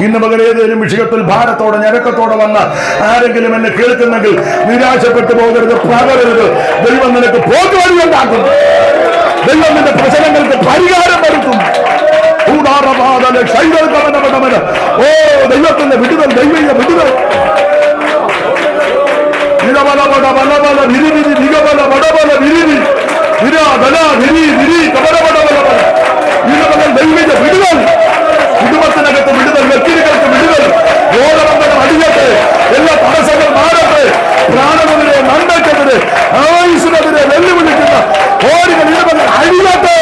ഇന്ന് മകൾ ഏതെങ്കിലും വിഷയത്തിൽ ഭാരത്തോടെ ഞരക്കത്തോടെ വന്ന ആരെങ്കിലും എന്നെ കേൾക്കുന്നെങ്കിൽ നിരാശപ്പെട്ടു പോകരുത്, പകരരുത്. ദൈവം നിനക്ക് പോക്കുവഴി ഉണ്ടാക്കും. ദൈവം നിന്റെ പ്രശ്നങ്ങൾക്ക് പരിഹാരം വരുത്തും. ഓ ദൈവത്തിന്റെ വിടുതൽ, ദൈവീയ വിടുതൽ. കുടുംബത്തിനകത്ത് വിടുതൽ, വ്യക്തികൾക്ക് വിടുതൽ, രോഗബന്ധനം അടിയട്ടെ, എല്ലാ തടസ്സങ്ങൾ മാറട്ടെ. പ്രാണനെതിരെ, നന്മയ്ക്കെതിരെ, ആയുസ്സിനെതിരെ വെല്ലുവിളിക്കുന്ന കോടികൾ ഇടപെടൽ അഴിയട്ടെ.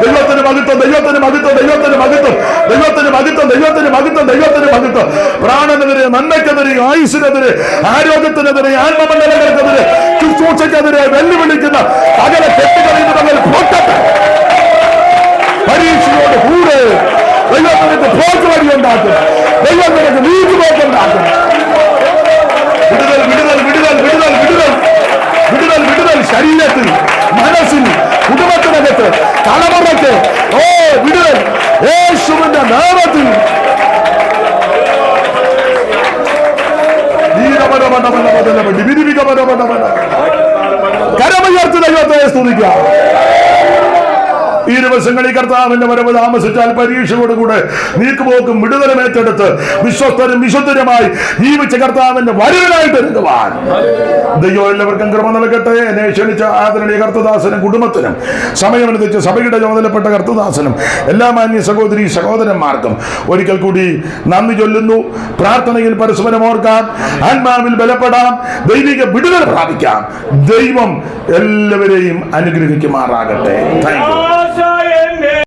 ദൈവത്തിന് മഹത്വം, ദൈവത്തിന് മഹത്വം, ദൈവത്തിന് മഹത്വം, ദൈവത്തിന് മഹത്വം, ദൈവത്തിന് മഹത്വം, ദൈവത്തിന് മഹത്വം. പ്രാണനെതിരെ, നന്മയ്ക്കെതിരെ, ആയുസ്സിനെതിരെ, ആരോഗ്യത്തിനെതിരെ, ആത്മമണ്ഡലങ്ങൾക്കെതിരെ, ശുശ്രൂഷയ്ക്കെതിരെ വെല്ലുവിളിക്കുന്ന സകല കെട്ടുകളിൽ തമ്മിൽ പൊട്ടട്ടെ. പരീക്ഷയോട് കൂടെ ദൈവം നിനക്ക് പോക്ക് വഴി ഉണ്ടാക്കും. ദൈവം നിനക്ക് നീക്കുപോക്കുണ്ടാക്കും. വിടുതൽ, വിടുതൽ, വിടുതൽ, വിടുതൽ, വിടുതൽ, വിടുതൽ, വിടുതൽ. ശരീരത്തിൽ, മനസ്സിൽ, കുടുംബത്തിനകത്ത്, തലമുറയ്ക്ക് ഓ വിടുതൽ യേശുവിന്റെ നാമത്തിൽ. കരമുയർത്തി ദൈവത്തെ സ്തുതിക്കാം. ഈ ദിവസങ്ങളിൽ കർത്താവിന്റെ വരവ് താമസിച്ചാൽ പരീക്ഷയോടുകൂടെ നീക്കുപോക്കും വിടുതലും ഏറ്റെടുത്ത് വിശ്വസ്തരും വിശുദ്ധരുമായി ജീവിച്ച കർത്താവിന്റെ വരവിനായിട്ട് ഒരുങ്ങുവാൻ ദൈവം എല്ലാവർക്കും കൃപ നൽകട്ടെ. എന്നെ ക്ഷണിച്ച ആദരണീയ കർത്തദാസനും കുടുംബത്തിനും സമയമനുസരിച്ച് സഭയുടെ ചുമതലപ്പെട്ട കർത്തദാസനും എല്ലാ മാന്യ സഹോദരി സഹോദരന്മാർക്കും ഒരിക്കൽ കൂടി നന്ദി ചൊല്ലുന്നു. പ്രാർത്ഥനയിൽ പരസ്പരം ഓർക്കാം, ആത്മാവിൽ ബലപ്പെടാം, ദൈവിക വിടുതൽ പ്രാപിക്കാം. ദൈവം എല്ലാവരെയും അനുഗ്രഹിക്കുമാറാകട്ടെ. Thank you.